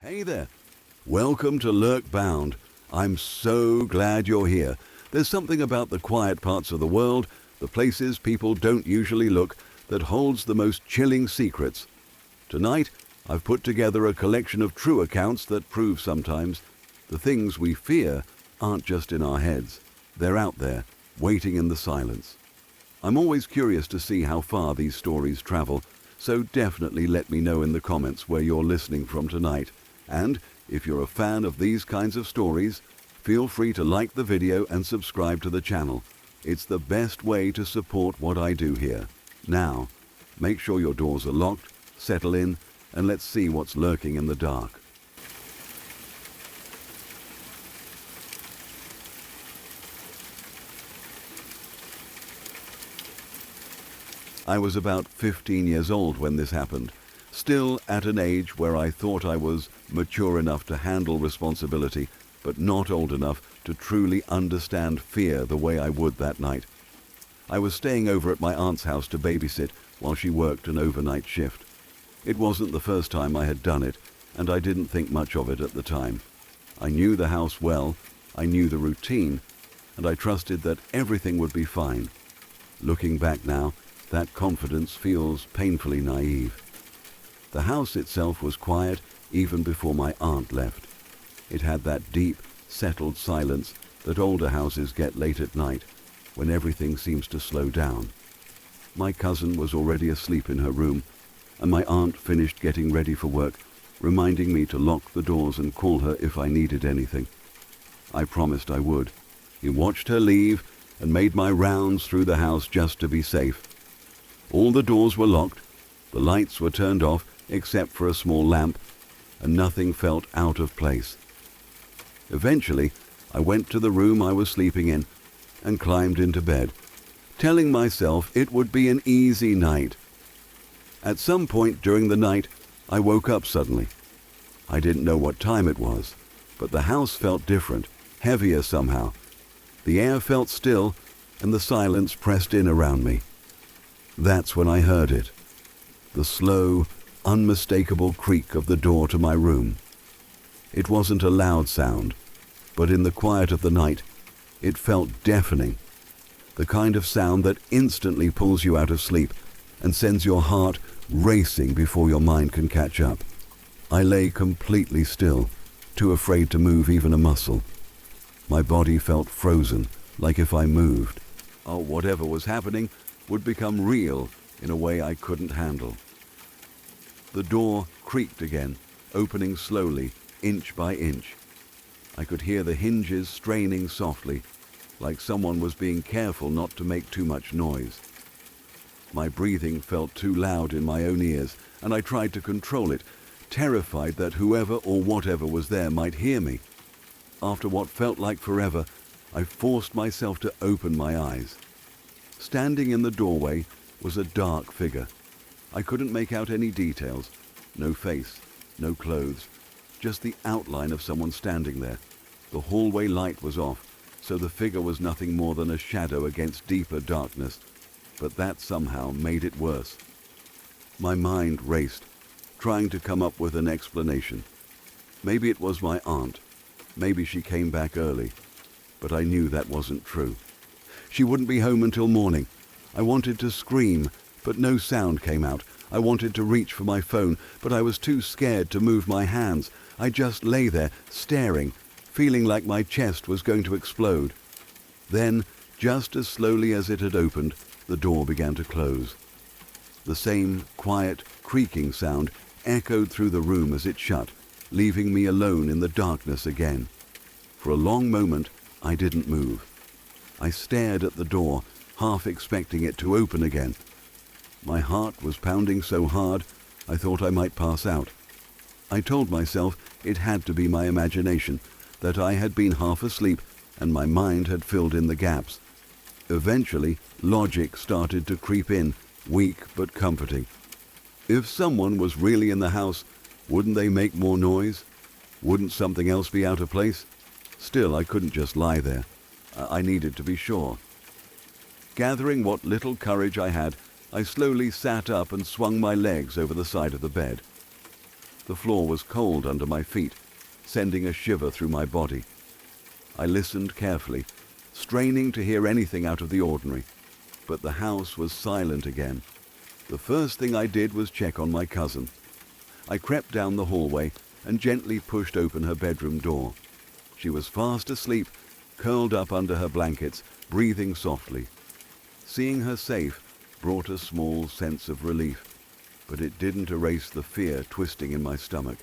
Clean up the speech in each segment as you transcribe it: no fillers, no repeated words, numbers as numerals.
Hey there, welcome to Lurkbound. I'm so glad you're here. There's something about the quiet parts of the world, the places people don't usually look, that holds the most chilling secrets. Tonight, I've put together a collection of true accounts that prove sometimes the things we fear aren't just in our heads. They're out there, waiting in the silence. I'm always curious to see how far these stories travel, so definitely let me know in the comments where you're listening from tonight. And if you're a fan of these kinds of stories, feel free to like the video and subscribe to the channel. It's the best way to support what I do here. Now, make sure your doors are locked, settle in, and let's see what's lurking in the dark. I was about 15 years old when this happened, still at an age where I thought I was mature enough to handle responsibility, but not old enough to truly understand fear the way I would that night. I was staying over at my aunt's house to babysit while she worked an overnight shift. It wasn't the first time I had done it, and I didn't think much of it at the time. I knew the house well, I knew the routine, and I trusted that everything would be fine. Looking back now, that confidence feels painfully naive. The house itself was quiet even before my aunt left. It had that deep, settled silence that older houses get late at night, when everything seems to slow down. My cousin was already asleep in her room, and my aunt finished getting ready for work, reminding me to lock the doors and call her if I needed anything. I promised I would. I watched her leave and made my rounds through the house just to be safe. All the doors were locked, the lights were turned off except for a small lamp, and nothing felt out of place. Eventually, I went to the room I was sleeping in and climbed into bed, telling myself it would be an easy night. At some point during the night, I woke up suddenly. I didn't know what time it was, but the house felt different, heavier somehow. The air felt still, and the silence pressed in around me. That's when I heard it. The slow, unmistakable creak of the door to my room. It wasn't a loud sound, but in the quiet of the night, it felt deafening. The kind of sound that instantly pulls you out of sleep and sends your heart racing before your mind can catch up. I lay completely still, too afraid to move even a muscle. My body felt frozen, like if I moved, whatever was happening would become real in a way I couldn't handle. The door creaked again, opening slowly, inch by inch. I could hear the hinges straining softly, like someone was being careful not to make too much noise. My breathing felt too loud in my own ears, and I tried to control it, terrified that whoever or whatever was there might hear me. After what felt like forever, I forced myself to open my eyes. Standing in the doorway was a dark figure. I couldn't make out any details. No face, no clothes, just the outline of someone standing there. The hallway light was off, so the figure was nothing more than a shadow against deeper darkness, but that somehow made it worse. My mind raced, trying to come up with an explanation. Maybe it was my aunt. Maybe she came back early, but I knew that wasn't true. She wouldn't be home until morning. I wanted to scream, but no sound came out. I wanted to reach for my phone, but I was too scared to move my hands. I just lay there, staring, feeling like my chest was going to explode. Then, just as slowly as it had opened, the door began to close. The same quiet, creaking sound echoed through the room as it shut, leaving me alone in the darkness again. For a long moment, I didn't move. I stared at the door, half expecting it to open again. My heart was pounding so hard, I thought I might pass out. I told myself it had to be my imagination, that I had been half asleep and my mind had filled in the gaps. Eventually, logic started to creep in, weak but comforting. If someone was really in the house, wouldn't they make more noise? Wouldn't something else be out of place? Still, I couldn't just lie there. I needed to be sure. Gathering what little courage I had, I slowly sat up and swung my legs over the side of the bed. The floor was cold under my feet, sending a shiver through my body. I listened carefully, straining to hear anything out of the ordinary, but the house was silent again. The first thing I did was check on my cousin. I crept down the hallway and gently pushed open her bedroom door. She was fast asleep, curled up under her blankets, breathing softly. Seeing her safe brought a small sense of relief, but it didn't erase the fear twisting in my stomach.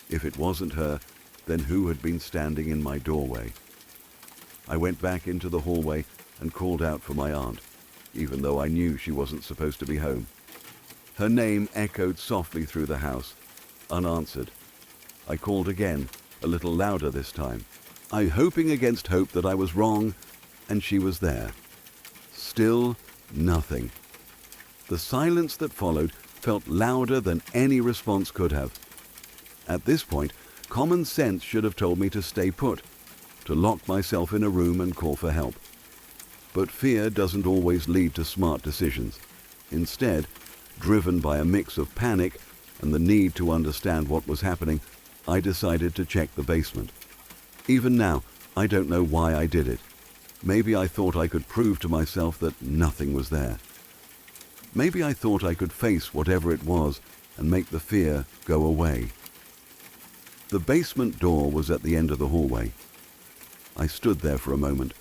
If it wasn't her, then who had been standing in my doorway? I went back into the hallway and called out for my aunt, even though I knew she wasn't supposed to be home. Her name echoed softly through the house, unanswered. I called again, a little louder this time. I hoping against hope that I was wrong, and she was there. Still nothing. The silence that followed felt louder than any response could have. At this point, common sense should have told me to stay put, to lock myself in a room and call for help. But fear doesn't always lead to smart decisions. Instead, driven by a mix of panic and the need to understand what was happening, I decided to check the basement. Even now, I don't know why I did it. Maybe I thought I could prove to myself that nothing was there. Maybe I thought I could face whatever it was and make the fear go away. The basement door was at the end of the hallway. I stood there for a moment,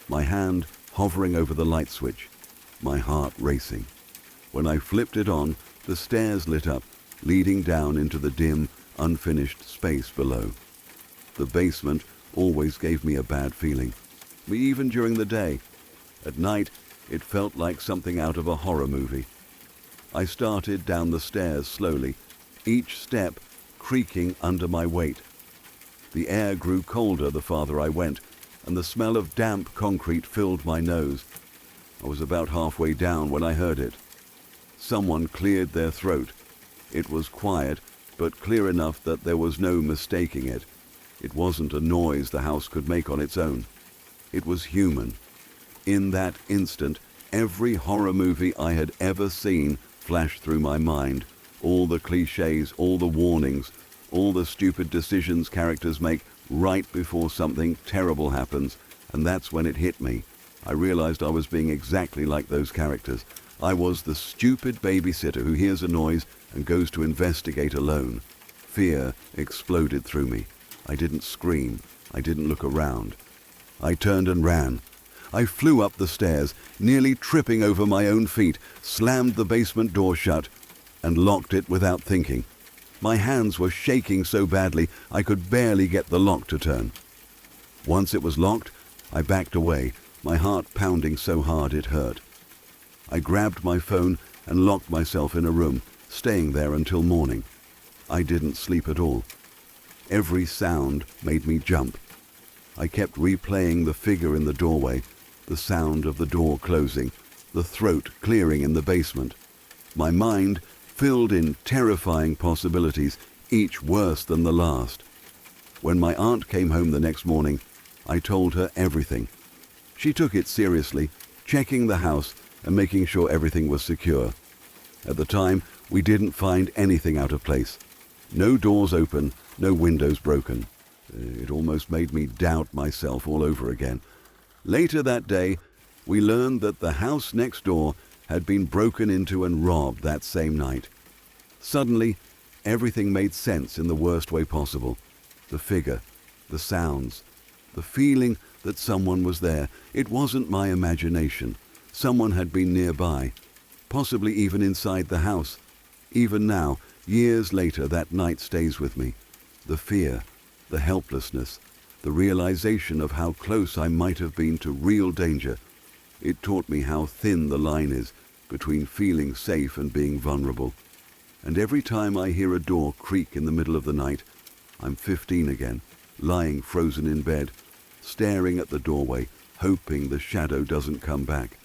my hand hovering over the light switch, my heart racing. When I flipped it on, the stairs lit up, leading down into the dim, unfinished space below. The basement always gave me a bad feeling, even during the day. At night, it felt like something out of a horror movie. I started down the stairs slowly, each step creaking under my weight. The air grew colder the farther I went, and the smell of damp concrete filled my nose. I was about halfway down when I heard it. Someone cleared their throat. It was quiet, but clear enough that there was no mistaking it. It wasn't a noise the house could make on its own. It was human. In that instant, every horror movie I had ever seen flashed through my mind. All the cliches, all the warnings, all the stupid decisions characters make right before something terrible happens. And that's when it hit me. I realized I was being exactly like those characters. I was the stupid babysitter who hears a noise and goes to investigate alone. Fear exploded through me. I didn't scream. I didn't look around. I turned and ran. I flew up the stairs, nearly tripping over my own feet, slammed the basement door shut, and locked it without thinking. My hands were shaking so badly I could barely get the lock to turn. Once it was locked, I backed away, my heart pounding so hard it hurt. I grabbed my phone and locked myself in a room, staying there until morning. I didn't sleep at all. Every sound made me jump. I kept replaying the figure in the doorway, the sound of the door closing, the throat clearing in the basement. My mind filled in terrifying possibilities, each worse than the last. When my aunt came home the next morning, I told her everything. She took it seriously, checking the house and making sure everything was secure. At the time, we didn't find anything out of place. No doors open, no windows broken. It almost made me doubt myself all over again. Later that day, we learned that the house next door had been broken into and robbed that same night. Suddenly, everything made sense in the worst way possible. The figure, the sounds, the feeling that someone was there. It wasn't my imagination. Someone had been nearby, possibly even inside the house. Even now, years later, that night stays with me. The fear, the helplessness, the realization of how close I might have been to real danger. It taught me how thin the line is between feeling safe and being vulnerable. And every time I hear a door creak in the middle of the night, I'm 15 again, lying frozen in bed, staring at the doorway, hoping the shadow doesn't come back.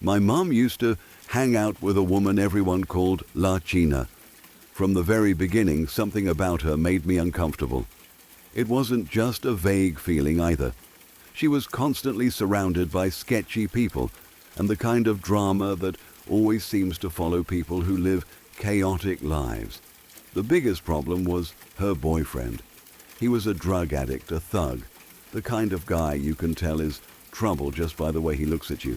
My mum used to hang out with a woman everyone called La China. From the very beginning, something about her made me uncomfortable. It wasn't just a vague feeling either. She was constantly surrounded by sketchy people and the kind of drama that always seems to follow people who live chaotic lives. The biggest problem was her boyfriend. He was a drug addict, a thug, the kind of guy you can tell is trouble just by the way he looks at you.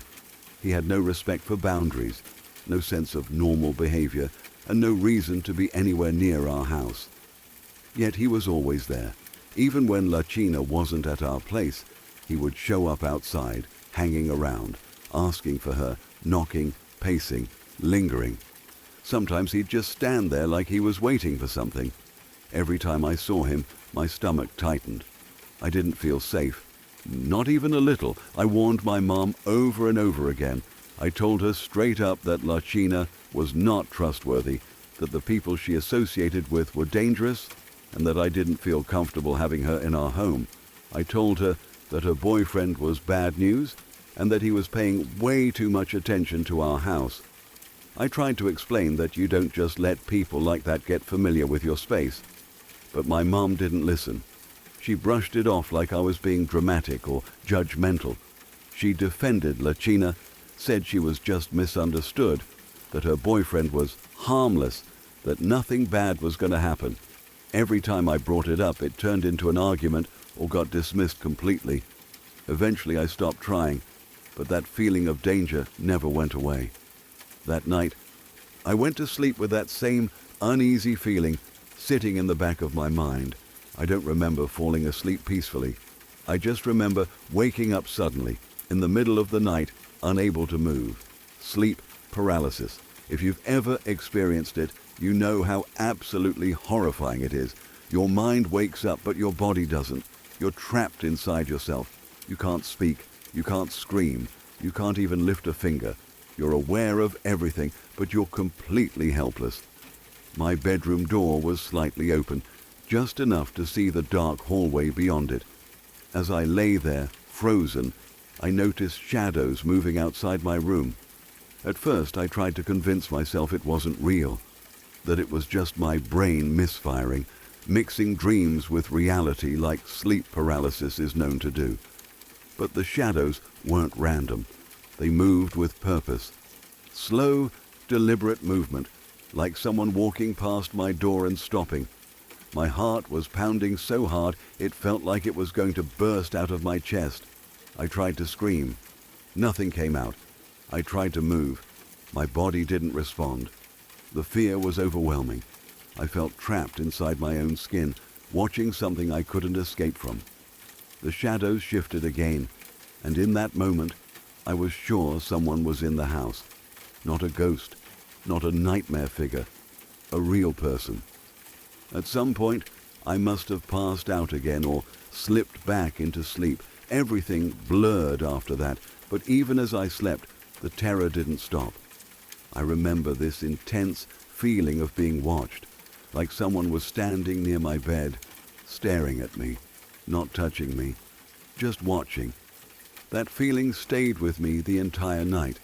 He had no respect for boundaries, no sense of normal behavior, and no reason to be anywhere near our house. Yet he was always there. Even when Lachina wasn't at our place, he would show up outside, hanging around, asking for her, knocking, pacing, lingering. Sometimes he'd just stand there like he was waiting for something. Every time I saw him, my stomach tightened. I didn't feel safe. Not even a little. I warned my mom over and over again. I told her straight up that Lachina was not trustworthy, that the people she associated with were dangerous, and that I didn't feel comfortable having her in our home. I told her that her boyfriend was bad news and that he was paying way too much attention to our house. I tried to explain that you don't just let people like that get familiar with your space. But my mom didn't listen. She brushed it off like I was being dramatic or judgmental. She defended Lachina, said she was just misunderstood, that her boyfriend was harmless, that nothing bad was going to happen. Every time I brought it up, it turned into an argument or got dismissed completely. Eventually I stopped trying, but that feeling of danger never went away. That night, I went to sleep with that same uneasy feeling sitting in the back of my mind. I don't remember falling asleep peacefully. I just remember waking up suddenly, in the middle of the night, unable to move. Sleep paralysis. If you've ever experienced it, you know how absolutely horrifying it is. Your mind wakes up, but your body doesn't. You're trapped inside yourself. You can't speak. You can't scream. You can't even lift a finger. You're aware of everything, but you're completely helpless. My bedroom door was slightly open, just enough to see the dark hallway beyond it. As I lay there, frozen, I noticed shadows moving outside my room. At first, I tried to convince myself it wasn't real, that it was just my brain misfiring, mixing dreams with reality like sleep paralysis is known to do. But the shadows weren't random. They moved with purpose. Slow, deliberate movement, like someone walking past my door and stopping. My heart was pounding so hard it felt like it was going to burst out of my chest. I tried to scream. Nothing came out. I tried to move. My body didn't respond. The fear was overwhelming. I felt trapped inside my own skin, watching something I couldn't escape from. The shadows shifted again, and in that moment, I was sure someone was in the house. Not a ghost, not a nightmare figure, a real person. At some point, I must have passed out again or slipped back into sleep. Everything blurred after that, but even as I slept, the terror didn't stop. I remember this intense feeling of being watched, like someone was standing near my bed, staring at me, not touching me, just watching. That feeling stayed with me the entire night.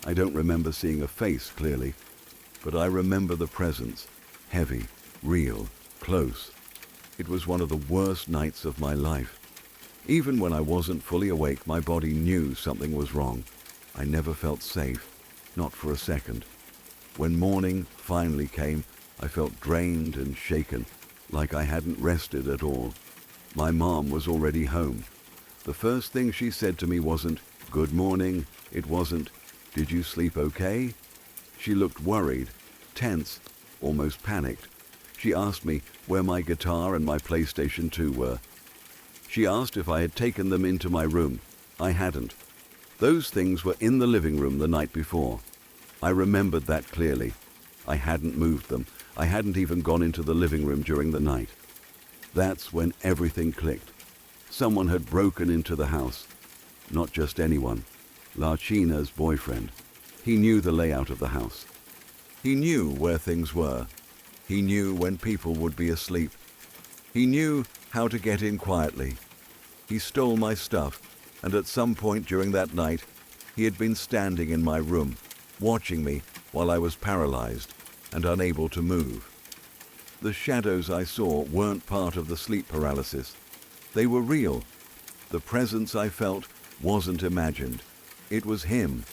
I don't remember seeing a face clearly, but I remember the presence, heavy, real, close. It was one of the worst nights of my life. Even when I wasn't fully awake, my body knew something was wrong. I never felt safe, not for a second. When morning finally came, I felt drained and shaken, like I hadn't rested at all. My mom was already home. The first thing she said to me wasn't, "Good morning." It wasn't, "Did you sleep okay?" She looked worried, tense, almost panicked. She asked me where my guitar and my PlayStation 2 were. She asked if I had taken them into my room. I hadn't. Those things were in the living room the night before. I remembered that clearly. I hadn't moved them. I hadn't even gone into the living room during the night. That's when everything clicked. Someone had broken into the house. Not just anyone. Lachina's boyfriend. He knew the layout of the house. He knew where things were. He knew when people would be asleep. He knew how to get in quietly. He stole my stuff, and at some point during that night, he had been standing in my room, watching me while I was paralyzed and unable to move. The shadows I saw weren't part of the sleep paralysis. They were real. The presence I felt wasn't imagined. It was him.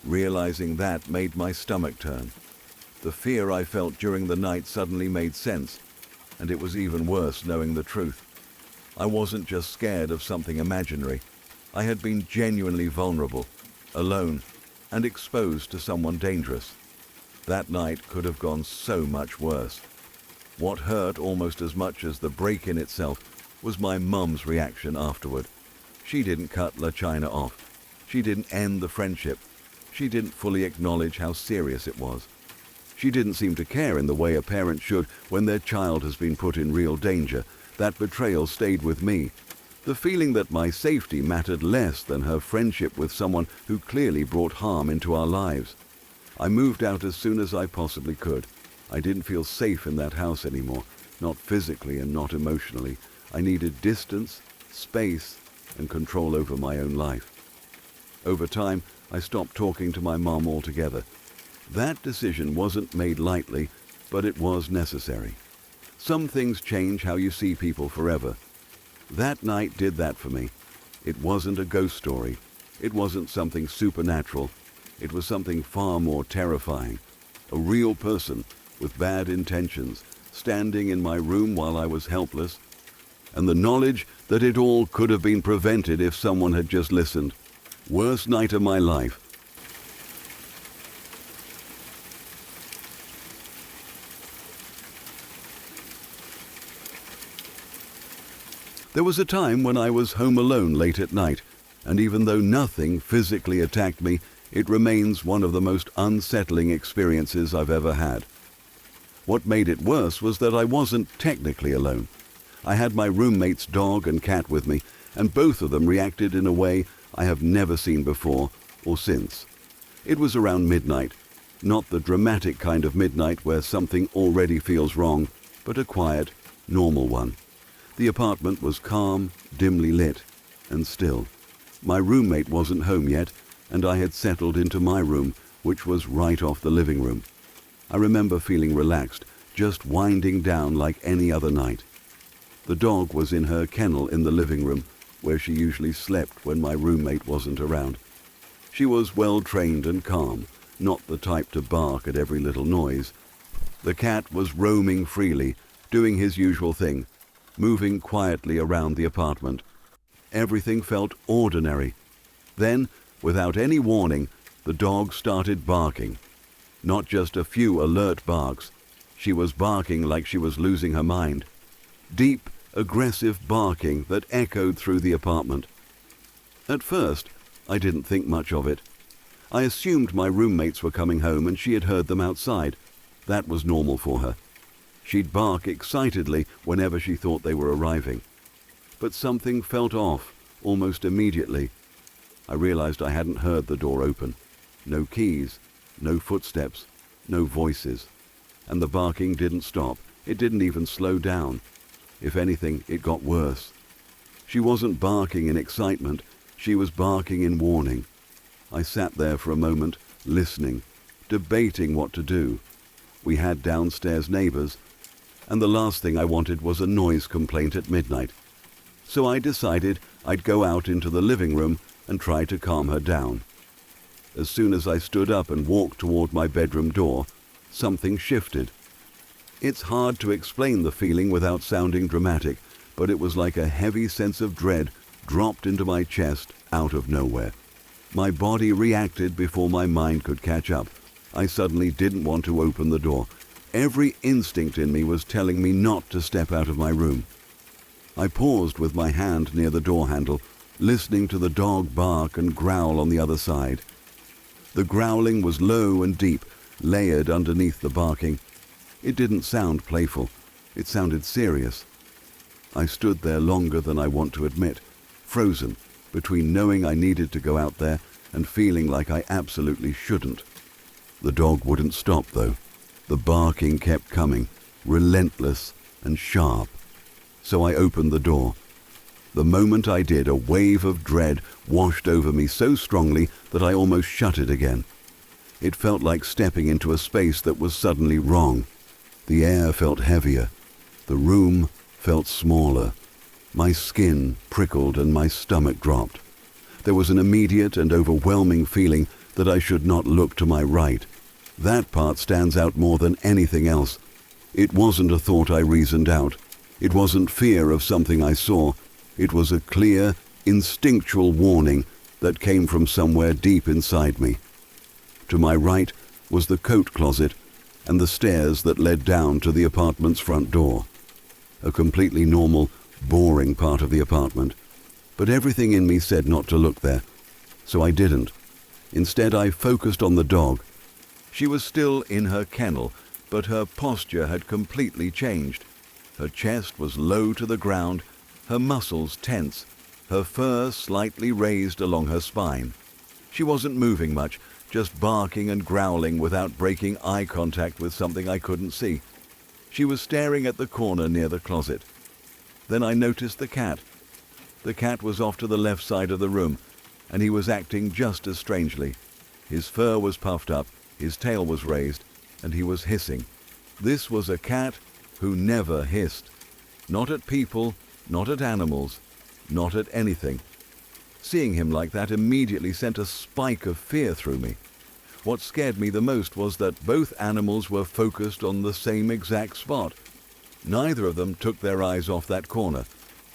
Realizing that made my stomach turn. The fear I felt during the night suddenly made sense, and it was even worse knowing the truth. I wasn't just scared of something imaginary. I had been genuinely vulnerable, alone, and exposed to someone dangerous. That night could have gone so much worse. What hurt almost as much as the break-in itself was my mum's reaction afterward. She didn't cut La China off. She didn't end the friendship. She didn't fully acknowledge how serious it was. She didn't seem to care in the way a parent should when their child has been put in real danger. That betrayal stayed with me. The feeling that my safety mattered less than her friendship with someone who clearly brought harm into our lives. I moved out as soon as I possibly could. I didn't feel safe in that house anymore, not physically and not emotionally. I needed distance, space, and control over my own life. Over time, I stopped talking to my mom altogether. That decision wasn't made lightly, but it was necessary. Some things change how you see people forever. That night did that for me. It wasn't a ghost story. It wasn't something supernatural. It was something far more terrifying. A real person with bad intentions standing in my room while I was helpless, and the knowledge that it all could have been prevented if someone had just listened. Worst night of my life. There was a time when I was home alone late at night, and even though nothing physically attacked me, it remains one of the most unsettling experiences I've ever had. What made it worse was that I wasn't technically alone. I had my roommate's dog and cat with me, and both of them reacted in a way I have never seen before or since. It was around midnight, not the dramatic kind of midnight where something already feels wrong, but a quiet, normal one. The apartment was calm, dimly lit, and still. My roommate wasn't home yet, and I had settled into my room, which was right off the living room. I remember feeling relaxed, just winding down like any other night. The dog was in her kennel in the living room, where she usually slept when my roommate wasn't around. She was well trained and calm, not the type to bark at every little noise. The cat was roaming freely, doing his usual thing, moving quietly around the apartment. Everything felt ordinary. Then, without any warning, the dog started barking. Not just a few alert barks. She was barking like she was losing her mind. Deep, aggressive barking that echoed through the apartment. At first, I didn't think much of it. I assumed my roommates were coming home and she had heard them outside. That was normal for her. She'd bark excitedly whenever she thought they were arriving. But something felt off almost immediately. I realized I hadn't heard the door open. No keys, no footsteps, no voices. And the barking didn't stop. It didn't even slow down. If anything, it got worse. She wasn't barking in excitement. She was barking in warning. I sat there for a moment, listening, debating what to do. We had downstairs neighbors, and the last thing I wanted was a noise complaint at midnight. So I decided I'd go out into the living room and try to calm her down. As soon as I stood up and walked toward my bedroom door, something shifted. It's hard to explain the feeling without sounding dramatic, but it was like a heavy sense of dread dropped into my chest out of nowhere. My body reacted before my mind could catch up. I suddenly didn't want to open the door. Every instinct in me was telling me not to step out of my room. I paused with my hand near the door handle, listening to the dog bark and growl on the other side. The growling was low and deep, layered underneath the barking. It didn't sound playful. It sounded serious. I stood there longer than I want to admit, frozen between knowing I needed to go out there and feeling like I absolutely shouldn't. The dog wouldn't stop, though. The barking kept coming, relentless and sharp. So I opened the door. The moment I did, a wave of dread washed over me so strongly that I almost shut it again. It felt like stepping into a space that was suddenly wrong. The air felt heavier. The room felt smaller. My skin prickled and my stomach dropped. There was an immediate and overwhelming feeling that I should not look to my right. That part stands out more than anything else. It wasn't a thought I reasoned out. It wasn't fear of something I saw. It was a clear, instinctual warning that came from somewhere deep inside me. To my right was the coat closet and the stairs that led down to the apartment's front door. A completely normal, boring part of the apartment. But everything in me said not to look there, so I didn't. Instead, I focused on the dog. She was still in her kennel, but her posture had completely changed. Her chest was low to the ground, her muscles tense, her fur slightly raised along her spine. She wasn't moving much, just barking and growling without breaking eye contact with something I couldn't see. She was staring at the corner near the closet. Then I noticed the cat. The cat was off to the left side of the room, and he was acting just as strangely. His fur was puffed up, his tail was raised, and he was hissing. This was a cat who never hissed. Not at people, not at animals, not at anything. Seeing him like that immediately sent a spike of fear through me. What scared me the most was that both animals were focused on the same exact spot. Neither of them took their eyes off that corner,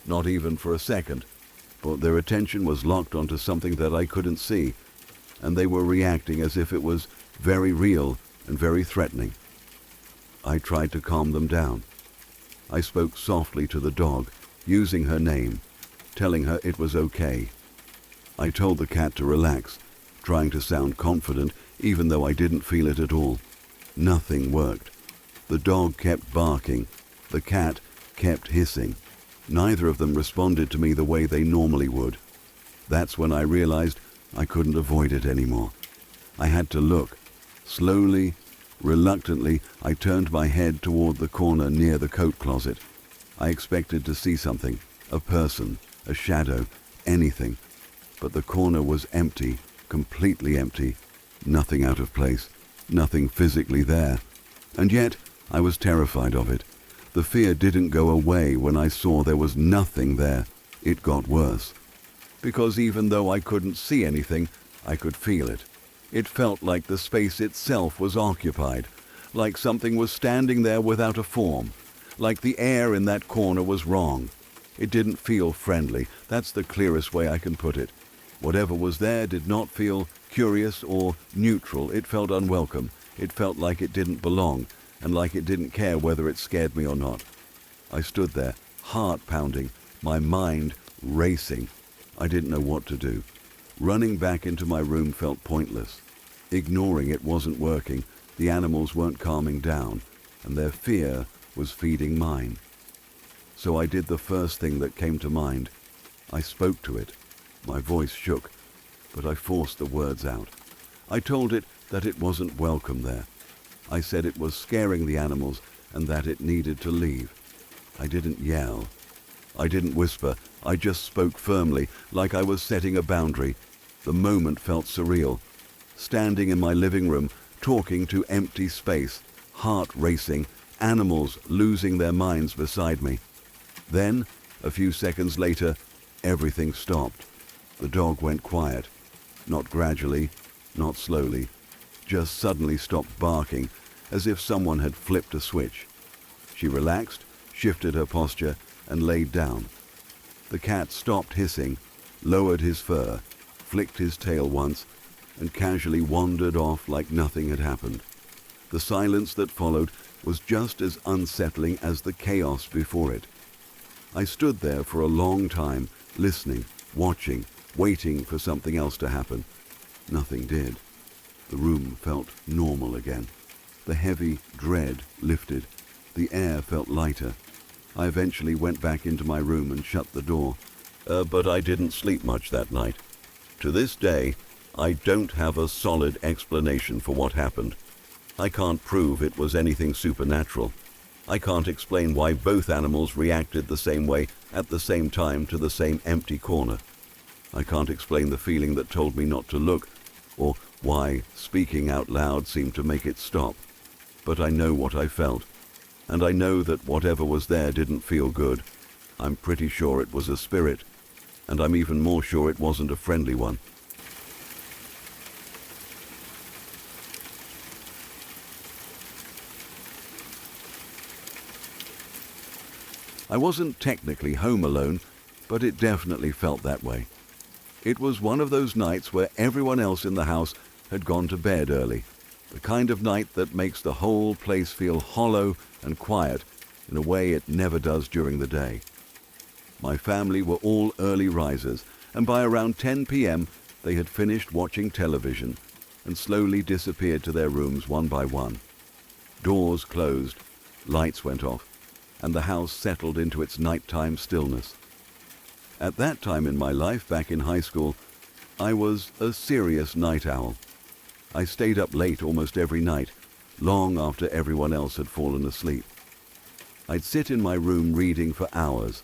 not even for a second, but their attention was locked onto something that I couldn't see, and they were reacting as if it was very real and very threatening. I tried to calm them down. I spoke softly to the dog, using her name, telling her it was okay. I told the cat to relax, trying to sound confident even though I didn't feel it at all. Nothing worked. The dog kept barking. The cat kept hissing. Neither of them responded to me the way they normally would. That's when I realized I couldn't avoid it anymore. I had to look. Slowly, reluctantly, I turned my head toward the corner near the coat closet. I expected to see something, a person, a shadow, anything. But the corner was empty, completely empty. Nothing out of place, nothing physically there. And yet, I was terrified of it. The fear didn't go away when I saw there was nothing there. It got worse. Because even though I couldn't see anything, I could feel it. It felt like the space itself was occupied, like something was standing there without a form, like the air in that corner was wrong. It didn't feel friendly. That's the clearest way I can put it. Whatever was there did not feel curious or neutral. It felt unwelcome. It felt like it didn't belong, and like it didn't care whether it scared me or not. I stood there, heart pounding, my mind racing. I didn't know what to do. Running back into my room felt pointless. Ignoring it wasn't working. The animals weren't calming down, and their fear was feeding mine. So I did the first thing that came to mind. I spoke to it. My voice shook, but I forced the words out. I told it that it wasn't welcome there. I said it was scaring the animals and that it needed to leave. I didn't yell. I didn't whisper. I just spoke firmly, like I was setting a boundary. The moment felt surreal. Standing in my living room, talking to empty space, heart racing, animals losing their minds beside me. Then, a few seconds later, everything stopped. The dog went quiet. Not gradually, not slowly. Just suddenly stopped barking, as if someone had flipped a switch. She relaxed, shifted her posture, and laid down. The cat stopped hissing, lowered his fur, flicked his tail once, and casually wandered off like nothing had happened. The silence that followed was just as unsettling as the chaos before it. I stood there for a long time, listening, watching, waiting for something else to happen. Nothing did. The room felt normal again. The heavy dread lifted. The air felt lighter. I eventually went back into my room and shut the door. But I didn't sleep much that night. To this day, I don't have a solid explanation for what happened. I can't prove it was anything supernatural. I can't explain why both animals reacted the same way at the same time to the same empty corner. I can't explain the feeling that told me not to look, or why speaking out loud seemed to make it stop. But I know what I felt, and I know that whatever was there didn't feel good. I'm pretty sure it was a spirit, and I'm even more sure it wasn't a friendly one. I wasn't technically home alone, but it definitely felt that way. It was one of those nights where everyone else in the house had gone to bed early, the kind of night that makes the whole place feel hollow and quiet in a way it never does during the day. My family were all early risers, and by around 10 p.m. they had finished watching television and slowly disappeared to their rooms one by one. Doors closed, lights went off, and the house settled into its nighttime stillness. At that time in my life, back in high school, I was a serious night owl. I stayed up late almost every night, long after everyone else had fallen asleep. I'd sit in my room reading for hours,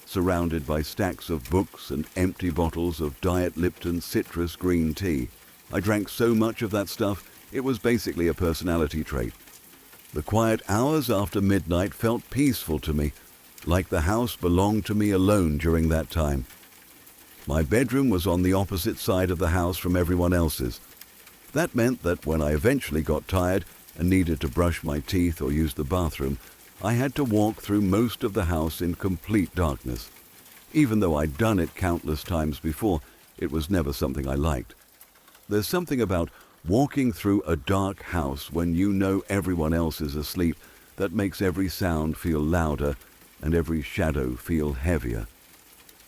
surrounded by stacks of books and empty bottles of Diet Lipton citrus green tea. I drank so much of that stuff, it was basically a personality trait. The quiet hours after midnight felt peaceful to me, like the house belonged to me alone during that time. My bedroom was on the opposite side of the house from everyone else's. That meant that when I eventually got tired and needed to brush my teeth or use the bathroom, I had to walk through most of the house in complete darkness. Even though I'd done it countless times before, it was never something I liked. There's something about walking through a dark house when you know everyone else is asleep that makes every sound feel louder and every shadow feel heavier.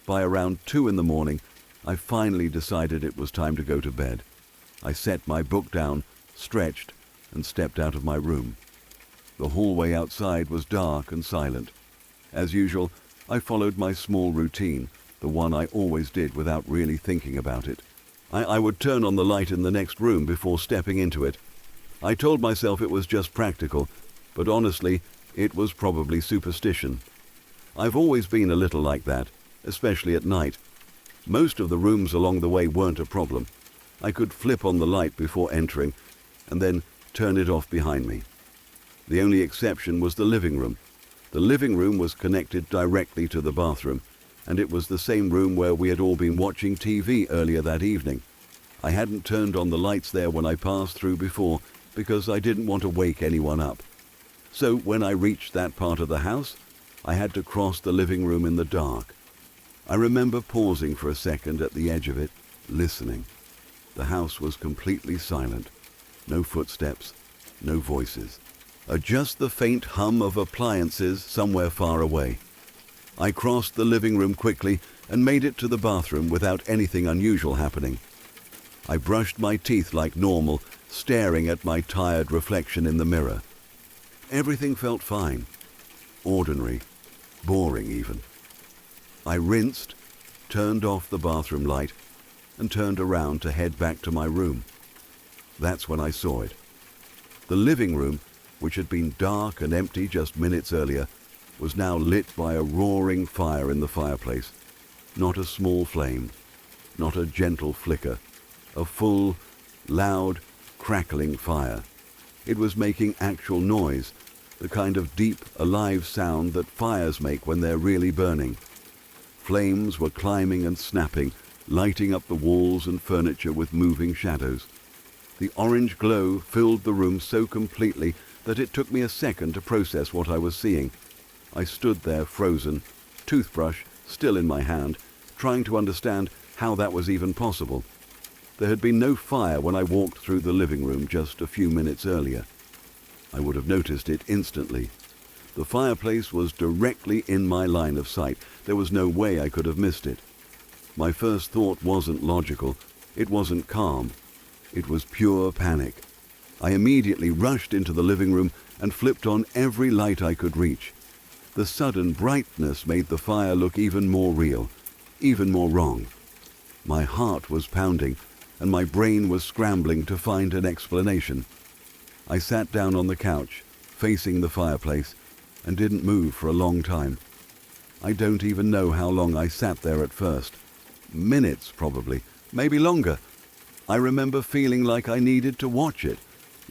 By around 2 in the morning, I finally decided it was time to go to bed. I set my book down, stretched, and stepped out of my room. The hallway outside was dark and silent. As usual, I followed my small routine, the one I always did without really thinking about it. I would turn on the light in the next room before stepping into it. I told myself it was just practical, but honestly, it was probably superstition. I've always been a little like that, especially at night. Most of the rooms along the way weren't a problem. I could flip on the light before entering, and then turn it off behind me. The only exception was the living room. The living room was connected directly to the bathroom, and it was the same room where we had all been watching TV earlier that evening. I hadn't turned on the lights there when I passed through before because I didn't want to wake anyone up. So when I reached that part of the house, I had to cross the living room in the dark. I remember pausing for a second at the edge of it, listening. The house was completely silent. No footsteps, no voices. Just the faint hum of appliances somewhere far away. I crossed the living room quickly and made it to the bathroom without anything unusual happening. I brushed my teeth like normal, staring at my tired reflection in the mirror. Everything felt fine. Ordinary. Boring even. I rinsed, turned off the bathroom light, and turned around to head back to my room. That's when I saw it. The living room, which had been dark and empty just minutes earlier, was now lit by a roaring fire in the fireplace. Not a small flame, not a gentle flicker, a full, loud, crackling fire. It was making actual noise, the kind of deep, alive sound that fires make when they're really burning. Flames were climbing and snapping, lighting up the walls and furniture with moving shadows. The orange glow filled the room so completely that it took me a second to process what I was seeing. I stood there frozen, toothbrush still in my hand, trying to understand how that was even possible. There had been no fire when I walked through the living room just a few minutes earlier. I would have noticed it instantly. The fireplace was directly in my line of sight. There was no way I could have missed it. My first thought wasn't logical. It wasn't calm. It was pure panic. I immediately rushed into the living room and flipped on every light I could reach. The sudden brightness made the fire look even more real, even more wrong. My heart was pounding, and my brain was scrambling to find an explanation. I sat down on the couch, facing the fireplace, and didn't move for a long time. I don't even know how long I sat there at first. Minutes, probably, maybe longer. I remember feeling like I needed to watch it,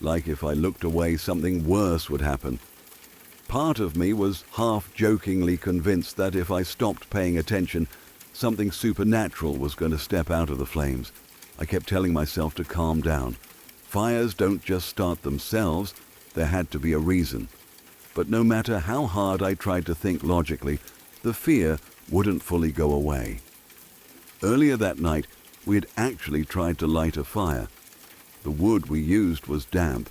like if I looked away something worse would happen. Part of me was half-jokingly convinced that if I stopped paying attention, something supernatural was going to step out of the flames. I kept telling myself to calm down. Fires don't just start themselves, there had to be a reason. But no matter how hard I tried to think logically, the fear wouldn't fully go away. Earlier that night, we had actually tried to light a fire. The wood we used was damp,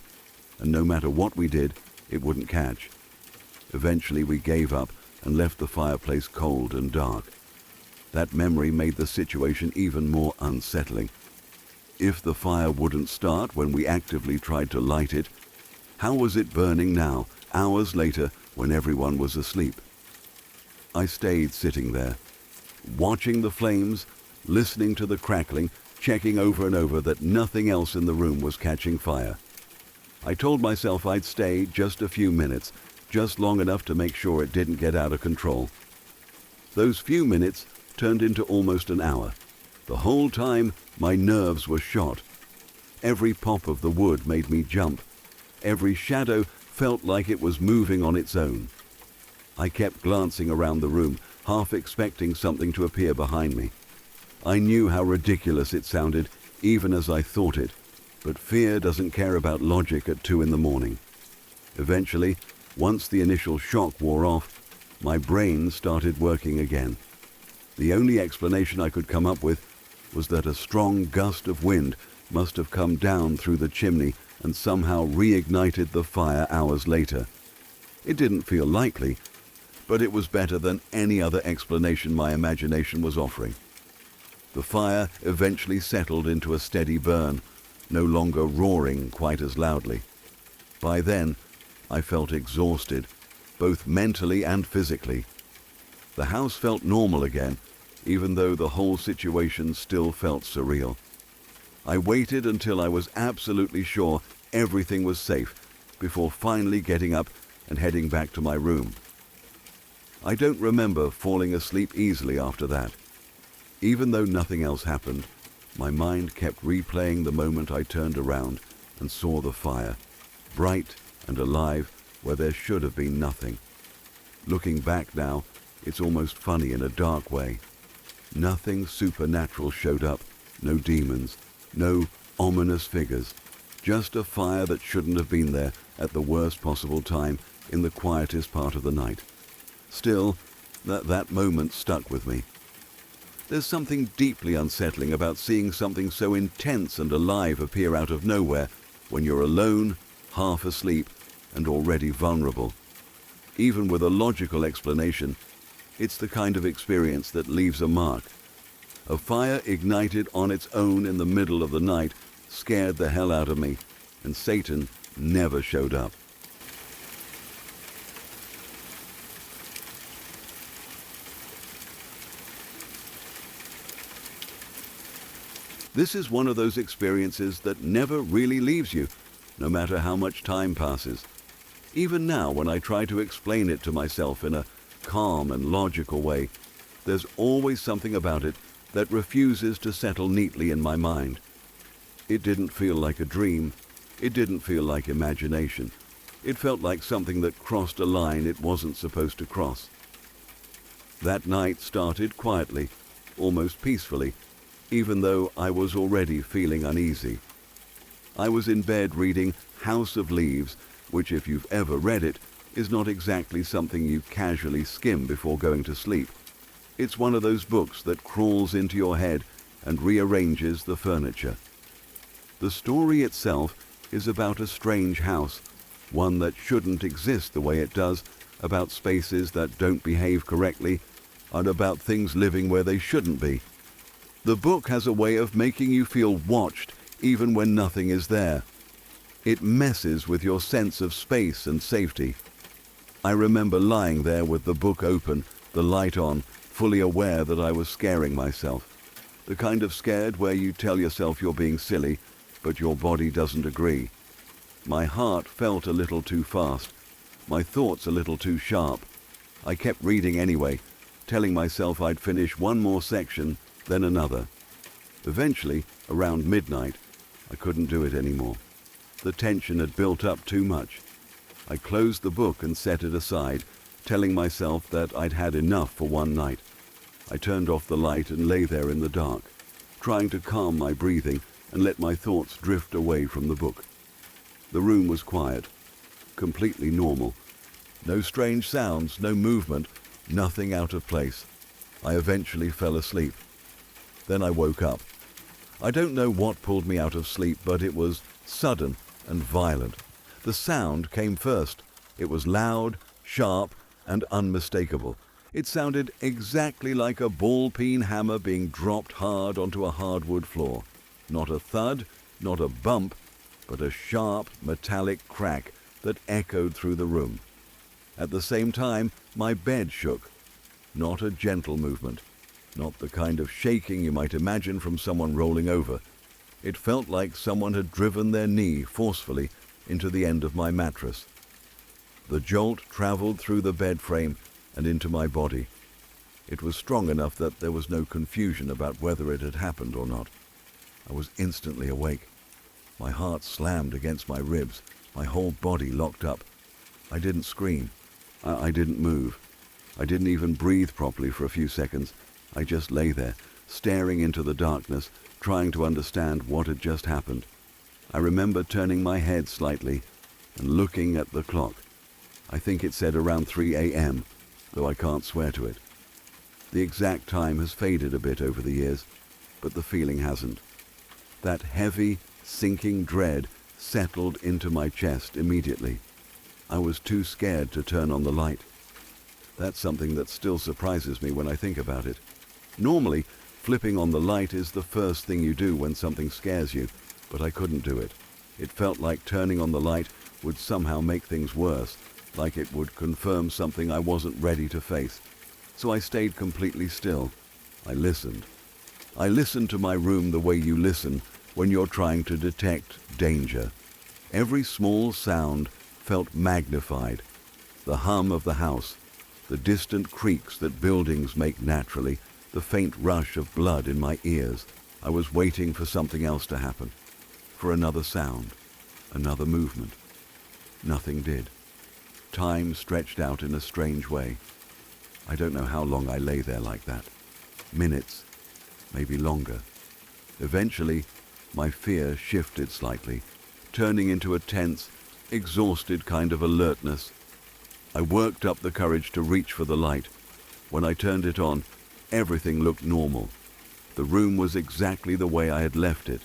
and no matter what we did, it wouldn't catch. Eventually we gave up and left the fireplace cold and dark. That memory made the situation even more unsettling. If the fire wouldn't start when we actively tried to light it, how was it burning now, hours later, when everyone was asleep? I stayed sitting there, watching the flames, listening to the crackling, checking over and over that nothing else in the room was catching fire. I told myself I'd stay just a few minutes, just long enough to make sure it didn't get out of control. Those few minutes turned into almost an hour. The whole time, my nerves were shot. Every pop of the wood made me jump. Every shadow felt like it was moving on its own. I kept glancing around the room, half expecting something to appear behind me. I knew how ridiculous it sounded, even as I thought it, but fear doesn't care about logic at 2 a.m. Eventually, once the initial shock wore off, my brain started working again. The only explanation I could come up with was that a strong gust of wind must have come down through the chimney and somehow reignited the fire hours later. It didn't feel likely, but it was better than any other explanation my imagination was offering. The fire eventually settled into a steady burn, no longer roaring quite as loudly. By then, I felt exhausted, both mentally and physically. The house felt normal again, even though the whole situation still felt surreal. I waited until I was absolutely sure everything was safe before finally getting up and heading back to my room. I don't remember falling asleep easily after that. Even though nothing else happened, my mind kept replaying the moment I turned around and saw the fire, bright and alive where there should have been nothing. Looking back now, it's almost funny in a dark way. Nothing supernatural showed up, no demons, no ominous figures, just a fire that shouldn't have been there at the worst possible time in the quietest part of the night. Still, that moment stuck with me. There's something deeply unsettling about seeing something so intense and alive appear out of nowhere when you're alone, half asleep, and already vulnerable. Even with a logical explanation, it's the kind of experience that leaves a mark. A fire ignited on its own in the middle of the night scared the hell out of me, and Satan never showed up. This is one of those experiences that never really leaves you, no matter how much time passes. Even now, when I try to explain it to myself in a calm and logical way, there's always something about it that refuses to settle neatly in my mind. It didn't feel like a dream. It didn't feel like imagination. It felt like something that crossed a line it wasn't supposed to cross. That night started quietly, almost peacefully, even though I was already feeling uneasy. I was in bed reading House of Leaves, which, if you've ever read it, is not exactly something you casually skim before going to sleep. It's one of those books that crawls into your head and rearranges the furniture. The story itself is about a strange house, one that shouldn't exist the way it does, about spaces that don't behave correctly, and about things living where they shouldn't be. The book has a way of making you feel watched even when nothing is there. It messes with your sense of space and safety. I remember lying there with the book open, the light on, fully aware that I was scaring myself. The kind of scared where you tell yourself you're being silly, but your body doesn't agree. My heart felt a little too fast, my thoughts a little too sharp. I kept reading anyway, telling myself I'd finish one more section, then another. Eventually, around midnight, I couldn't do it anymore. The tension had built up too much. I closed the book and set it aside, telling myself that I'd had enough for one night. I turned off the light and lay there in the dark, trying to calm my breathing and let my thoughts drift away from the book. The room was quiet, completely normal. No strange sounds, no movement, nothing out of place. I eventually fell asleep. Then I woke up. I don't know what pulled me out of sleep, but it was sudden and violent. The sound came first. It was loud, sharp, and unmistakable. It sounded exactly like a ball-peen hammer being dropped hard onto a hardwood floor. Not a thud, not a bump, but a sharp, metallic crack that echoed through the room. At the same time, my bed shook. Not a gentle movement, not the kind of shaking you might imagine from someone rolling over. It felt like someone had driven their knee forcefully into the end of my mattress. The jolt traveled through the bed frame and into my body. It was strong enough that there was no confusion about whether it had happened or not. I was instantly awake. My heart slammed against my ribs, my whole body locked up. I didn't scream. I didn't move. I didn't even breathe properly for a few seconds. I just lay there, staring into the darkness, trying to understand what had just happened. I remember turning my head slightly and looking at the clock. I think it said around 3 a.m., though I can't swear to it. The exact time has faded a bit over the years, but the feeling hasn't. That heavy, sinking dread settled into my chest immediately. I was too scared to turn on the light. That's something that still surprises me when I think about it. Normally, flipping on the light is the first thing you do when something scares you, but I couldn't do it. It felt like turning on the light would somehow make things worse, like it would confirm something I wasn't ready to face. So I stayed completely still. I listened. I listened to my room the way you listen when you're trying to detect danger. Every small sound felt magnified. The hum of the house, the distant creaks that buildings make naturally, the faint rush of blood in my ears. I was waiting for something else to happen, for another sound, another movement. Nothing did. Time stretched out in a strange way. I don't know how long I lay there like that. Minutes, maybe longer. Eventually, my fear shifted slightly, turning into a tense, exhausted kind of alertness. I worked up the courage to reach for the light. When I turned it on, everything looked normal. The room was exactly the way I had left it.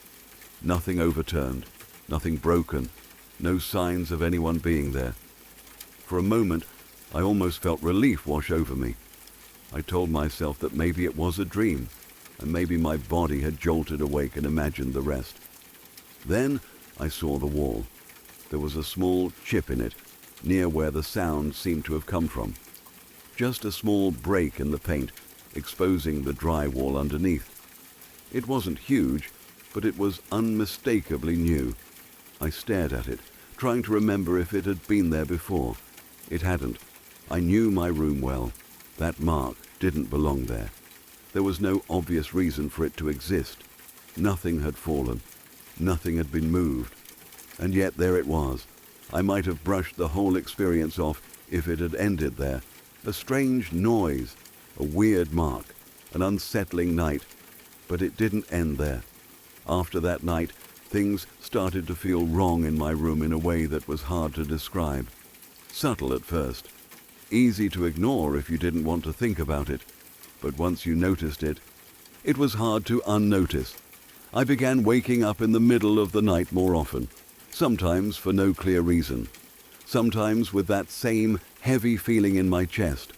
Nothing overturned, nothing broken, no signs of anyone being there. For a moment, I almost felt relief wash over me. I told myself that maybe it was a dream, and maybe my body had jolted awake and imagined the rest. Then I saw the wall. There was a small chip in it, near where the sound seemed to have come from. Just a small break in the paint, exposing the drywall underneath. It wasn't huge, but it was unmistakably new. I stared at it, trying to remember if it had been there before. It hadn't. I knew my room well. That mark didn't belong there. There was no obvious reason for it to exist. Nothing had fallen. Nothing had been moved. And yet there it was. I might have brushed the whole experience off if it had ended there. A strange noise, a weird mark, an unsettling night. But it didn't end there. After that night, things started to feel wrong in my room in a way that was hard to describe. Subtle at first. Easy to ignore if you didn't want to think about it. But once you noticed it, it was hard to unnotice. I began waking up in the middle of the night more often, sometimes for no clear reason, sometimes with that same heavy feeling in my chest.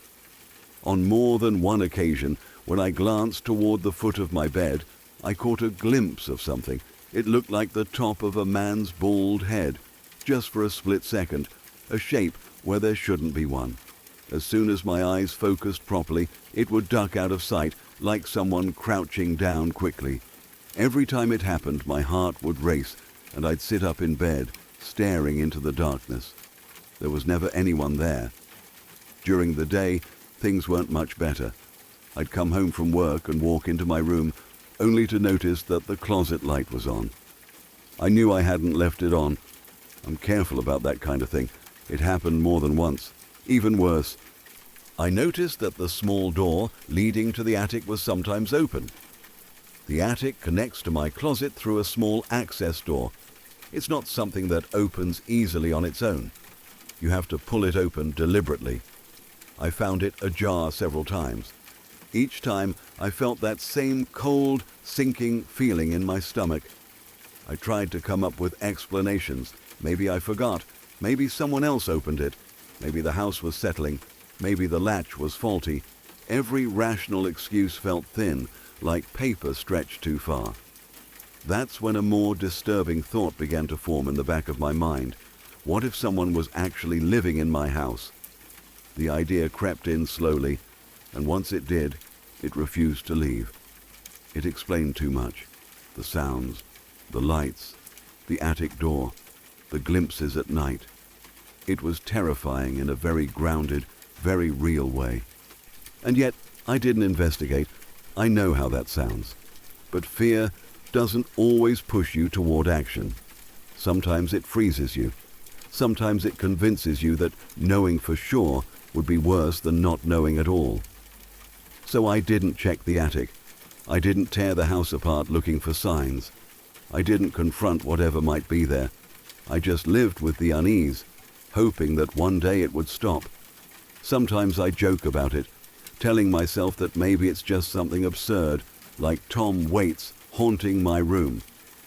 On more than one occasion, when I glanced toward the foot of my bed, I caught a glimpse of something. It looked like the top of a man's bald head, just for a split second, a shape where there shouldn't be one. As soon as my eyes focused properly, it would duck out of sight, like someone crouching down quickly. Every time it happened, my heart would race, and I'd sit up in bed, staring into the darkness. There was never anyone there. During the day, things weren't much better. I'd come home from work and walk into my room, only to notice that the closet light was on. I knew I hadn't left it on. I'm careful about that kind of thing. It happened more than once. Even worse, I noticed that the small door leading to the attic was sometimes open. The attic connects to my closet through a small access door. It's not something that opens easily on its own. You have to pull it open deliberately. I found it ajar several times. Each time I felt that same cold, sinking feeling in my stomach. I tried to come up with explanations. Maybe I forgot. Maybe someone else opened it. Maybe the house was settling. Maybe the latch was faulty. Every rational excuse felt thin, like paper stretched too far. That's when a more disturbing thought began to form in the back of my mind. What if someone was actually living in my house? The idea crept in slowly, and once it did, it refused to leave. It explained too much. The sounds, the lights, the attic door, the glimpses at night. It was terrifying in a very grounded, very real way. And yet, I didn't investigate. I know how that sounds. But fear doesn't always push you toward action. Sometimes it freezes you. Sometimes it convinces you that knowing for sure would be worse than not knowing at all. So I didn't check the attic. I didn't tear the house apart looking for signs. I didn't confront whatever might be there. I just lived with the unease, hoping that one day it would stop. Sometimes I joke about it, telling myself that maybe it's just something absurd, like Tom Waits haunting my room.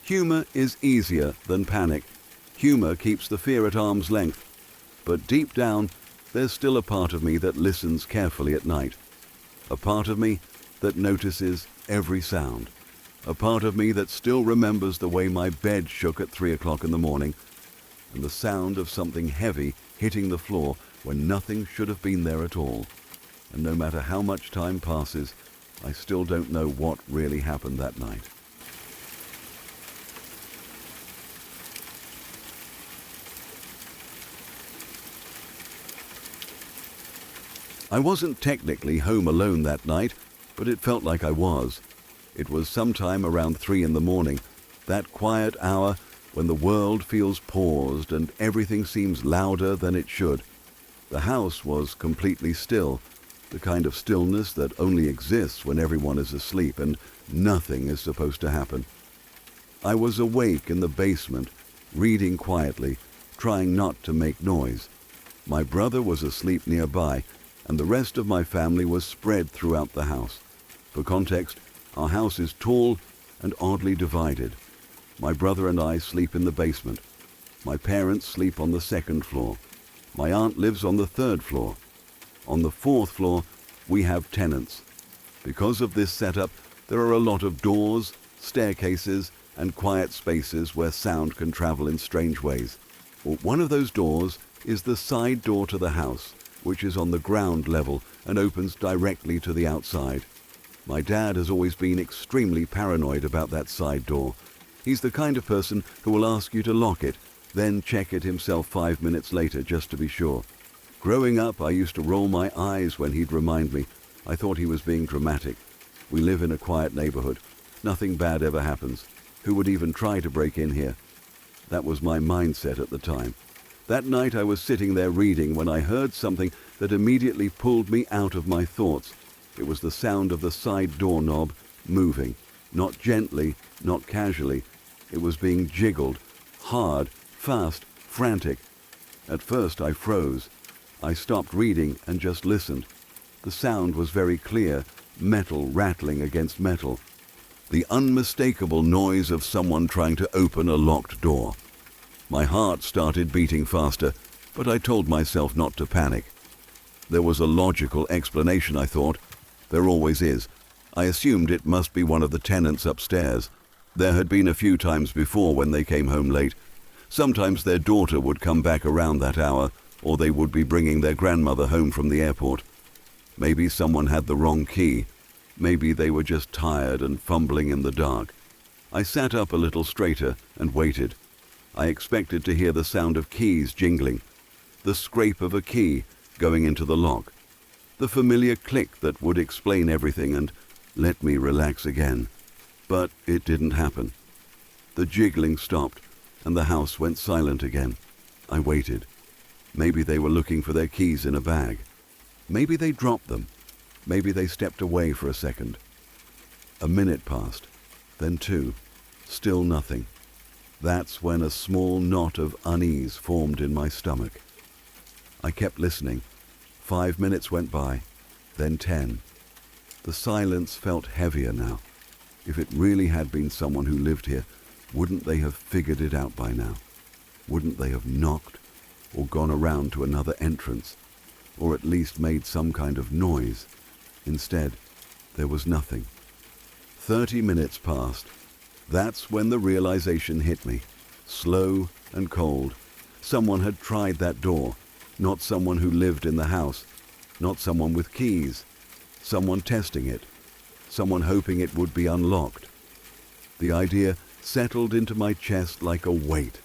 Humor is easier than panic. Humor keeps the fear at arm's length. But deep down, there's still a part of me that listens carefully at night. A part of me that notices every sound. A part of me that still remembers the way my bed shook at 3 o'clock in the morning, and the sound of something heavy hitting the floor when nothing should have been there at all. And no matter how much time passes, I still don't know what really happened that night. I wasn't technically home alone that night, but it felt like I was. It was sometime around 3 in the morning, that quiet hour when the world feels paused and everything seems louder than it should. The house was completely still, the kind of stillness that only exists when everyone is asleep and nothing is supposed to happen. I was awake in the basement, reading quietly, trying not to make noise. My brother was asleep nearby, and the rest of my family was spread throughout the house. For context, our house is tall and oddly divided. My brother and I sleep in the basement. My parents sleep on the 2nd floor. My aunt lives on the 3rd floor. On the 4th floor, we have tenants. Because of this setup, there are a lot of doors, staircases, and quiet spaces where sound can travel in strange ways. Well, one of those doors is the side door to the house, which is on the ground level and opens directly to the outside. My dad has always been extremely paranoid about that side door. He's the kind of person who will ask you to lock it, then check it himself 5 minutes later just to be sure. Growing up, I used to roll my eyes when he'd remind me. I thought he was being dramatic. We live in a quiet neighborhood. Nothing bad ever happens. Who would even try to break in here? That was my mindset at the time. That night I was sitting there reading when I heard something that immediately pulled me out of my thoughts. It was the sound of the side doorknob moving, not gently, not casually. It was being jiggled, hard, fast, frantic. At first I froze. I stopped reading and just listened. The sound was very clear, metal rattling against metal. The unmistakable noise of someone trying to open a locked door. My heart started beating faster, but I told myself not to panic. There was a logical explanation, I thought. There always is. I assumed it must be one of the tenants upstairs. There had been a few times before when they came home late. Sometimes their daughter would come back around that hour, or they would be bringing their grandmother home from the airport. Maybe someone had the wrong key. Maybe they were just tired and fumbling in the dark. I sat up a little straighter and waited. I expected to hear the sound of keys jingling, the scrape of a key going into the lock, the familiar click that would explain everything and let me relax again. But it didn't happen. The jiggling stopped, and the house went silent again. I waited. Maybe they were looking for their keys in a bag. Maybe they dropped them. Maybe they stepped away for a second. A minute passed, then two. Still nothing. That's when a small knot of unease formed in my stomach. I kept listening. 5 minutes went by, then 10. The silence felt heavier now. If it really had been someone who lived here, wouldn't they have figured it out by now? Wouldn't they have knocked or gone around to another entrance, or at least made some kind of noise? Instead, there was nothing. 30 minutes passed. That's when the realization hit me. Slow and cold. Someone had tried that door. Not someone who lived in the house. Not someone with keys. Someone testing it. Someone hoping it would be unlocked. The idea settled into my chest like a weight.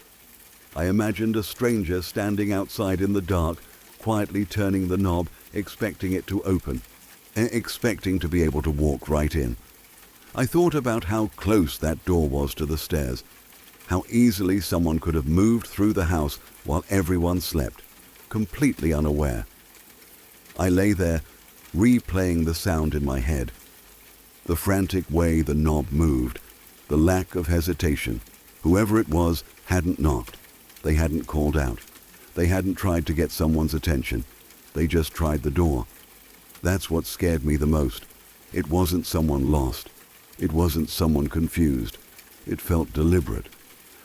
I imagined a stranger standing outside in the dark, quietly turning the knob, expecting it to open, expecting to be able to walk right in. I thought about how close that door was to the stairs, how easily someone could have moved through the house while everyone slept, completely unaware. I lay there, replaying the sound in my head. The frantic way the knob moved, the lack of hesitation. Whoever it was hadn't knocked. They hadn't called out. They hadn't tried to get someone's attention. They just tried the door. That's what scared me the most. It wasn't someone lost. It wasn't someone confused. It felt deliberate.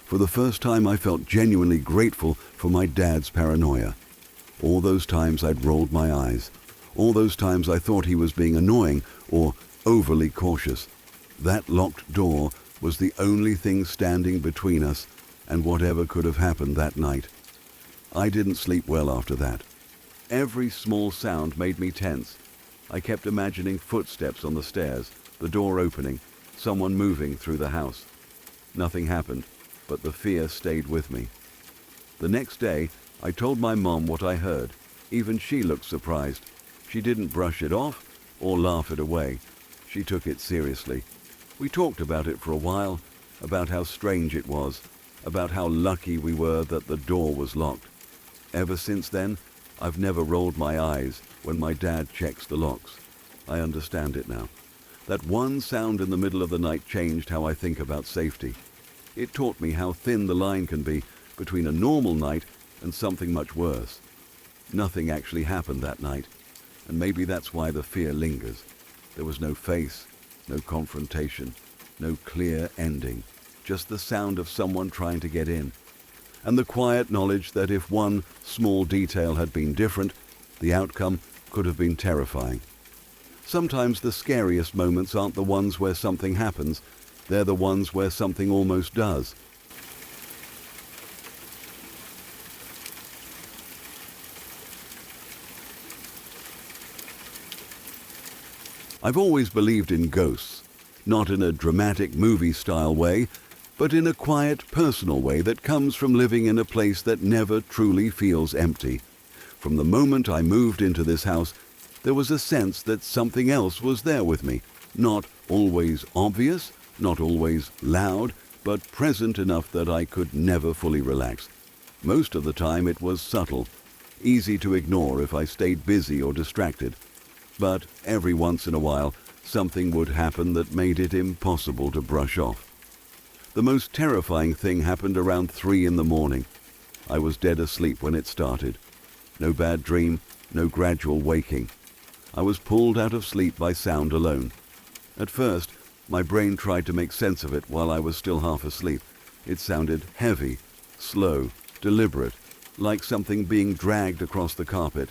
For the first time, I felt genuinely grateful for my dad's paranoia. All those times I'd rolled my eyes. All those times I thought he was being annoying or overly cautious. That locked door was the only thing standing between us and whatever could have happened that night. I didn't sleep well after that. Every small sound made me tense. I kept imagining footsteps on the stairs, the door opening, someone moving through the house. Nothing happened, but the fear stayed with me. The next day, I told my mom what I heard. Even she looked surprised. She didn't brush it off or laugh it away. She took it seriously. We talked about it for a while, about how strange it was, about how lucky we were that the door was locked. Ever since then, I've never rolled my eyes when my dad checks the locks. I understand it now. That one sound in the middle of the night changed how I think about safety. It taught me how thin the line can be between a normal night and something much worse. Nothing actually happened that night, and maybe that's why the fear lingers. There was no face, no confrontation, no clear ending, just the sound of someone trying to get in, and the quiet knowledge that if one small detail had been different, the outcome could have been terrifying. Sometimes the scariest moments aren't the ones where something happens, they're the ones where something almost does. I've always believed in ghosts, not in a dramatic movie-style way, but in a quiet, personal way that comes from living in a place that never truly feels empty. From the moment I moved into this house, there was a sense that something else was there with me, not always obvious, not always loud, but present enough that I could never fully relax. Most of the time it was subtle, easy to ignore if I stayed busy or distracted. But every once in a while, something would happen that made it impossible to brush off. The most terrifying thing happened around 3 in the morning. I was dead asleep when it started. No bad dream, no gradual waking. I was pulled out of sleep by sound alone. At first, my brain tried to make sense of it while I was still half asleep. It sounded heavy, slow, deliberate, like something being dragged across the carpet.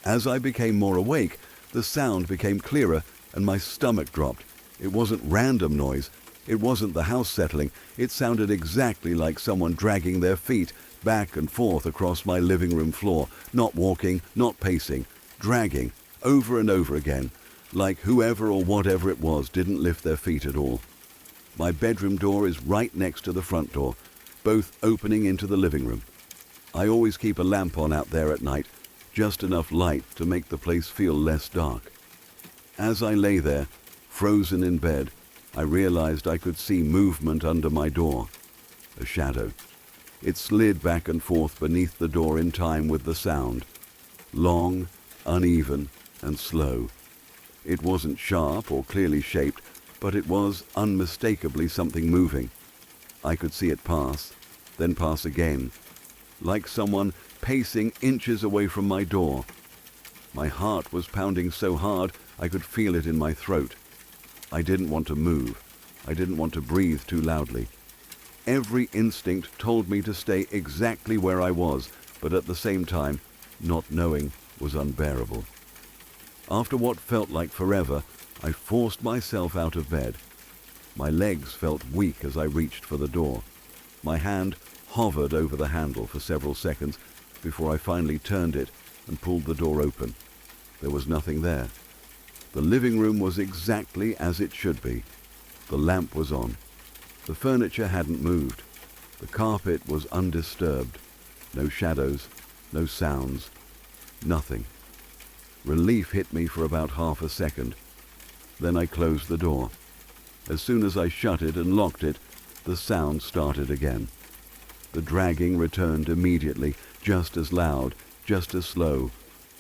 As I became more awake, the sound became clearer and my stomach dropped. It wasn't random noise. It wasn't the house settling. It sounded exactly like someone dragging their feet back and forth across my living room floor, not walking, not pacing, dragging, over and over again, like whoever or whatever it was didn't lift their feet at all. My bedroom door is right next to the front door, both opening into the living room. I always keep a lamp on out there at night, just enough light to make the place feel less dark. As I lay there, frozen in bed, I realized I could see movement under my door. A shadow. It slid back and forth beneath the door in time with the sound. Long, uneven, and slow. It wasn't sharp or clearly shaped, but it was unmistakably something moving. I could see it pass, then pass again, like someone pacing inches away from my door. My heart was pounding so hard I could feel it in my throat. I didn't want to move. I didn't want to breathe too loudly. Every instinct told me to stay exactly where I was, but at the same time, not knowing was unbearable. After what felt like forever, I forced myself out of bed. My legs felt weak as I reached for the door. My hand hovered over the handle for several seconds before I finally turned it and pulled the door open. There was nothing there. The living room was exactly as it should be. The lamp was on. The furniture hadn't moved. The carpet was undisturbed. No shadows, no sounds, nothing. Relief hit me for about half a second. Then I closed the door. As soon as I shut it and locked it, the sound started again. The dragging returned immediately, just as loud, just as slow,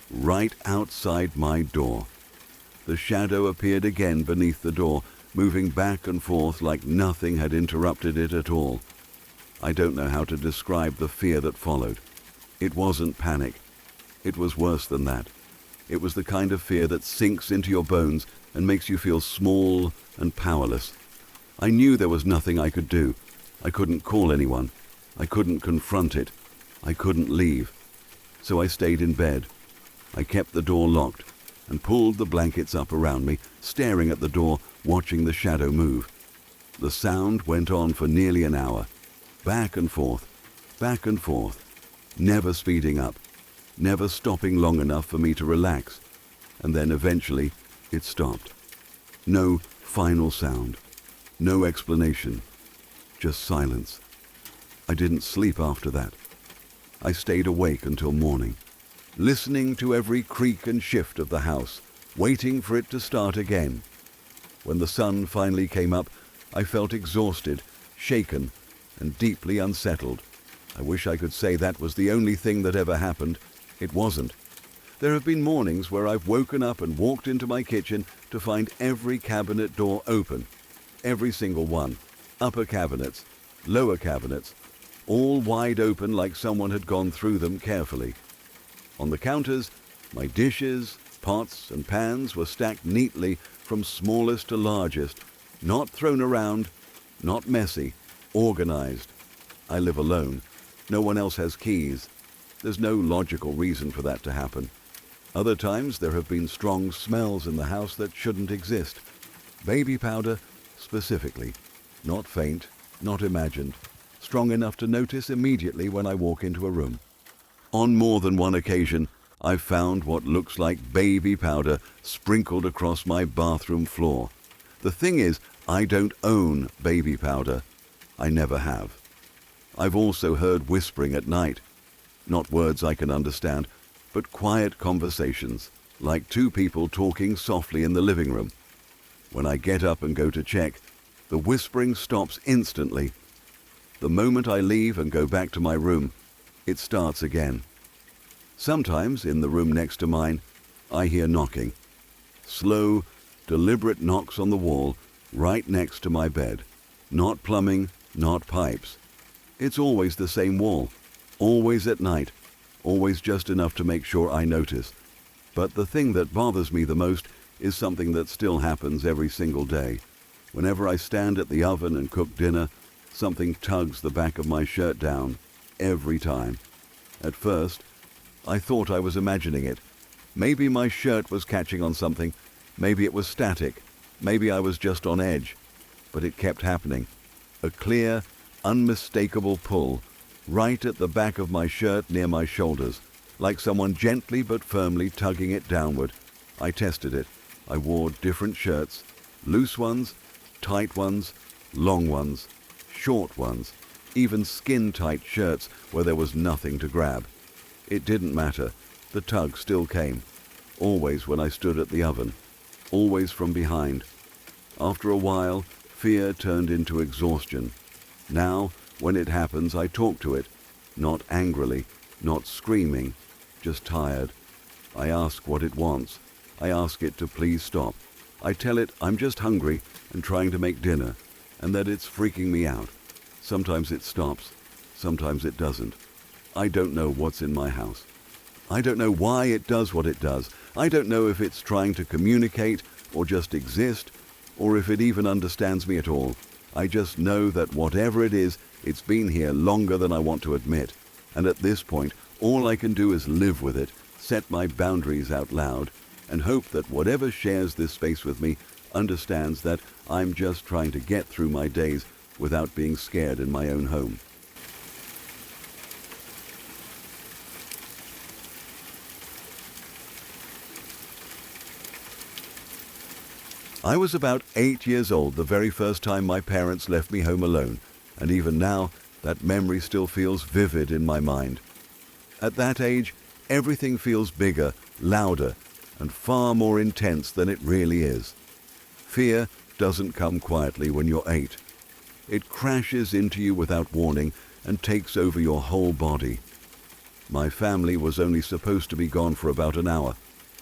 right outside my door. The shadow appeared again beneath the door, moving back and forth like nothing had interrupted it at all. I don't know how to describe the fear that followed. It wasn't panic. It was worse than that. It was the kind of fear that sinks into your bones and makes you feel small and powerless. I knew there was nothing I could do. I couldn't call anyone. I couldn't confront it. I couldn't leave. So I stayed in bed. I kept the door locked and pulled the blankets up around me, staring at the door, watching the shadow move. The sound went on for nearly an hour, back and forth, never speeding up, never stopping long enough for me to relax, and then eventually it stopped. No final sound, no explanation, just silence. I didn't sleep after that. I stayed awake until morning, listening to every creak and shift of the house, waiting for it to start again. When the sun finally came up, I felt exhausted, shaken, and deeply unsettled. I wish I could say that was the only thing that ever happened. It wasn't. There have been mornings where I've woken up and walked into my kitchen to find every cabinet door open. Every single one. Upper cabinets, lower cabinets, all wide open like someone had gone through them carefully. On the counters, my dishes, pots and pans were stacked neatly from smallest to largest, not thrown around, not messy, organized. I live alone. No one else has keys. There's no logical reason for that to happen. Other times there have been strong smells in the house that shouldn't exist. Baby powder, specifically. Not faint, not imagined. Strong enough to notice immediately when I walk into a room. On more than one occasion, I've found what looks like baby powder sprinkled across my bathroom floor. The thing is, I don't own baby powder. I never have. I've also heard whispering at night. Not words I can understand, but quiet conversations, like two people talking softly in the living room. When I get up and go to check, the whispering stops instantly. The moment I leave and go back to my room, it starts again. Sometimes, in the room next to mine, I hear knocking. Slow, deliberate knocks on the wall right next to my bed. Not plumbing, not pipes. It's always the same wall, always at night, always just enough to make sure I notice. But the thing that bothers me the most is something that still happens every single day. Whenever I stand at the oven and cook dinner, something tugs the back of my shirt down, every time. At first, I thought I was imagining it. Maybe my shirt was catching on something, maybe it was static, maybe I was just on edge. But it kept happening. A clear, unmistakable pull, right at the back of my shirt near my shoulders, like someone gently but firmly tugging it downward. I tested it. I wore different shirts, loose ones, tight ones, long ones, short ones, even skin-tight shirts where there was nothing to grab. It didn't matter. The tug still came. Always when I stood at the oven. Always from behind. After a while, fear turned into exhaustion. Now, When it happens, I talk to it, not angrily, not screaming, just tired. I ask what it wants. I ask it to please stop. I tell it I'm just hungry and trying to make dinner, and that it's freaking me out. Sometimes it stops, sometimes it doesn't. I don't know what's in my house. I don't know why it does what it does. I don't know if it's trying to communicate or just exist, or if it even understands me at all. I just know that whatever it is, it's been here longer than I want to admit. And at this point, all I can do is live with it, set my boundaries out loud, and hope that whatever shares this space with me understands that I'm just trying to get through my days without being scared in my own home. I was about 8 years old the very first time my parents left me home alone, and even now, that memory still feels vivid in my mind. At that age, everything feels bigger, louder, and far more intense than it really is. Fear doesn't come quietly when you're 8. It crashes into you without warning and takes over your whole body. My family was only supposed to be gone for about an hour,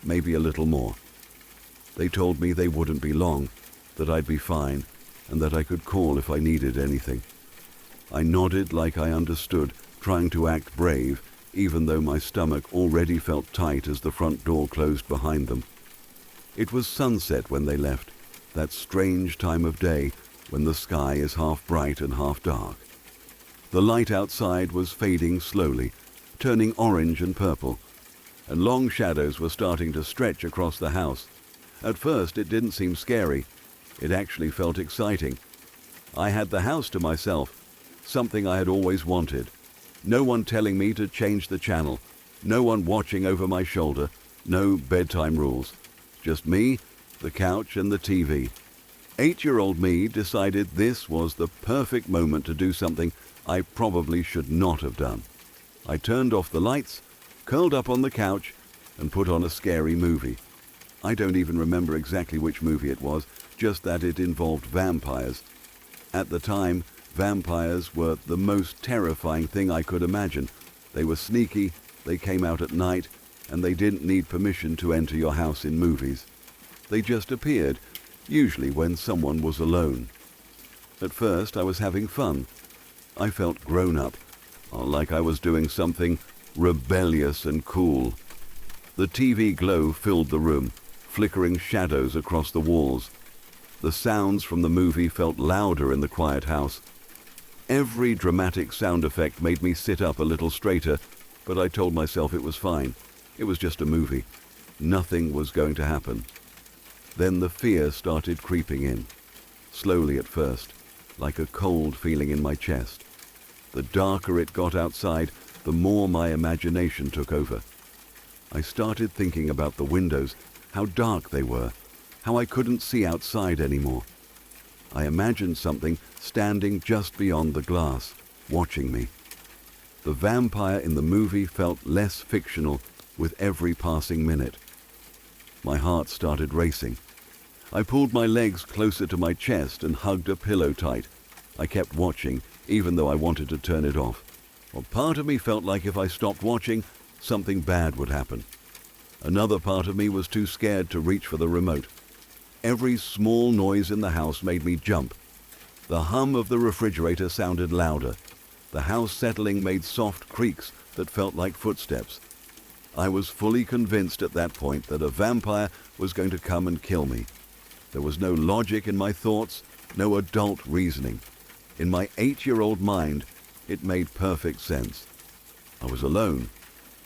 maybe a little more. They told me they wouldn't be long, that I'd be fine, and that I could call if I needed anything. I nodded like I understood, trying to act brave, even though my stomach already felt tight as the front door closed behind them. It was sunset when they left, that strange time of day when the sky is half bright and half dark. The light outside was fading slowly, turning orange and purple, and long shadows were starting to stretch across the house. At first, it didn't seem scary. It actually felt exciting. I had the house to myself, something I had always wanted. No one telling me to change the channel, no one watching over my shoulder, no bedtime rules. Just me, the couch, and the TV. 8-year-old me decided this was the perfect moment to do something I probably should not have done. I turned off the lights, curled up on the couch, and put on a scary movie. I don't even remember exactly which movie it was, just that it involved vampires. At the time, vampires were the most terrifying thing I could imagine. They were sneaky, they came out at night, and they didn't need permission to enter your house in movies. They just appeared, usually when someone was alone. At first, I was having fun. I felt grown up, like I was doing something rebellious and cool. The TV glow filled the room, flickering shadows across the walls. The sounds from the movie felt louder in the quiet house. Every dramatic sound effect made me sit up a little straighter, but I told myself it was fine. It was just a movie. Nothing was going to happen. Then the fear started creeping in, slowly at first, like a cold feeling in my chest. The darker it got outside, the more my imagination took over. I started thinking about the windows, how dark they were, how I couldn't see outside anymore. I imagined something standing just beyond the glass, watching me. The vampire in the movie felt less fictional with every passing minute. My heart started racing. I pulled my legs closer to my chest and hugged a pillow tight. I kept watching, even though I wanted to turn it off. Well, part of me felt like if I stopped watching, something bad would happen. Another part of me was too scared to reach for the remote. Every small noise in the house made me jump. The hum of the refrigerator sounded louder. The house settling made soft creaks that felt like footsteps. I was fully convinced at that point that a vampire was going to come and kill me. There was no logic in my thoughts, no adult reasoning. In my 8-year-old mind, it made perfect sense. I was alone.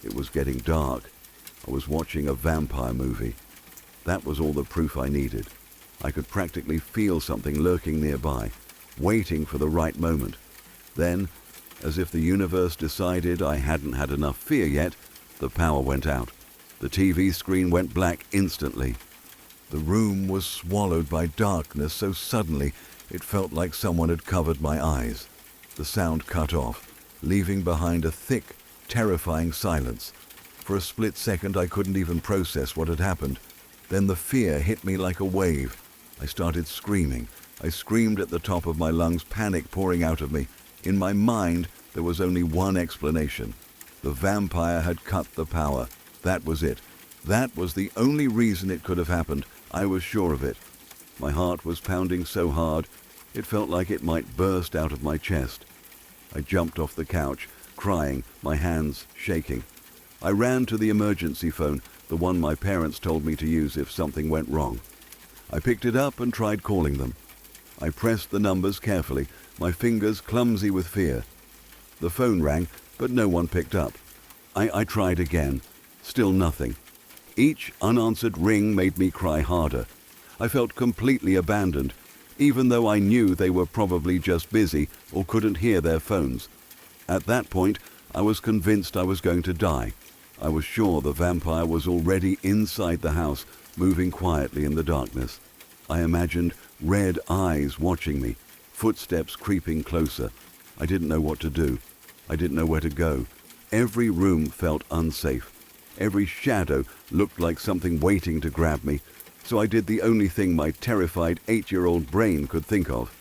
It was getting dark. I was watching a vampire movie. That was all the proof I needed. I could practically feel something lurking nearby, waiting for the right moment. Then, as if the universe decided I hadn't had enough fear yet, the power went out. The TV screen went black instantly. The room was swallowed by darkness so suddenly it felt like someone had covered my eyes. The sound cut off, leaving behind a thick, terrifying silence. For a split second, I couldn't even process what had happened. Then the fear hit me like a wave. I started screaming. I screamed at the top of my lungs, panic pouring out of me. In my mind, there was only one explanation. The vampire had cut the power. That was it. That was the only reason it could have happened. I was sure of it. My heart was pounding so hard, it felt like it might burst out of my chest. I jumped off the couch, crying, my hands shaking. I ran to the emergency phone, the one my parents told me to use if something went wrong. I picked it up and tried calling them. I pressed the numbers carefully, my fingers clumsy with fear. The phone rang, but no one picked up. I tried again. Still nothing. Each unanswered ring made me cry harder. I felt completely abandoned, even though I knew they were probably just busy or couldn't hear their phones. At that point, I was convinced I was going to die. I was sure the vampire was already inside the house, moving quietly in the darkness. I imagined red eyes watching me, footsteps creeping closer. I didn't know what to do. I didn't know where to go. Every room felt unsafe. Every shadow looked like something waiting to grab me, so I did the only thing my terrified 8-year-old brain could think of.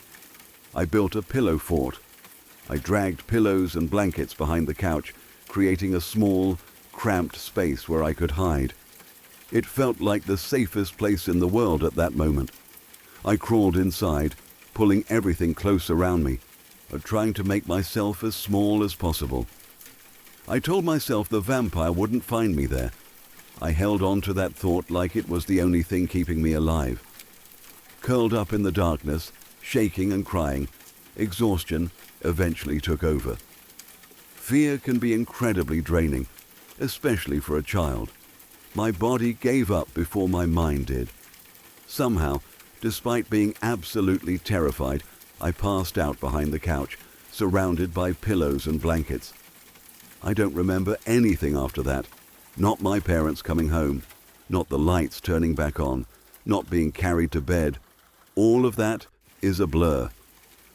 I built a pillow fort. I dragged pillows and blankets behind the couch, creating a small, cramped space where I could hide. It felt like the safest place in the world at that moment. I crawled inside, pulling everything close around me, trying to make myself as small as possible. I told myself the vampire wouldn't find me there. I held on to that thought like it was the only thing keeping me alive. Curled up in the darkness, shaking and crying, exhaustion eventually took over. Fear can be incredibly draining, especially for a child. My body gave up before my mind did. Somehow, despite being absolutely terrified, I passed out behind the couch, surrounded by pillows and blankets. I don't remember anything after that. Not my parents coming home, not the lights turning back on, not being carried to bed. All of that is a blur.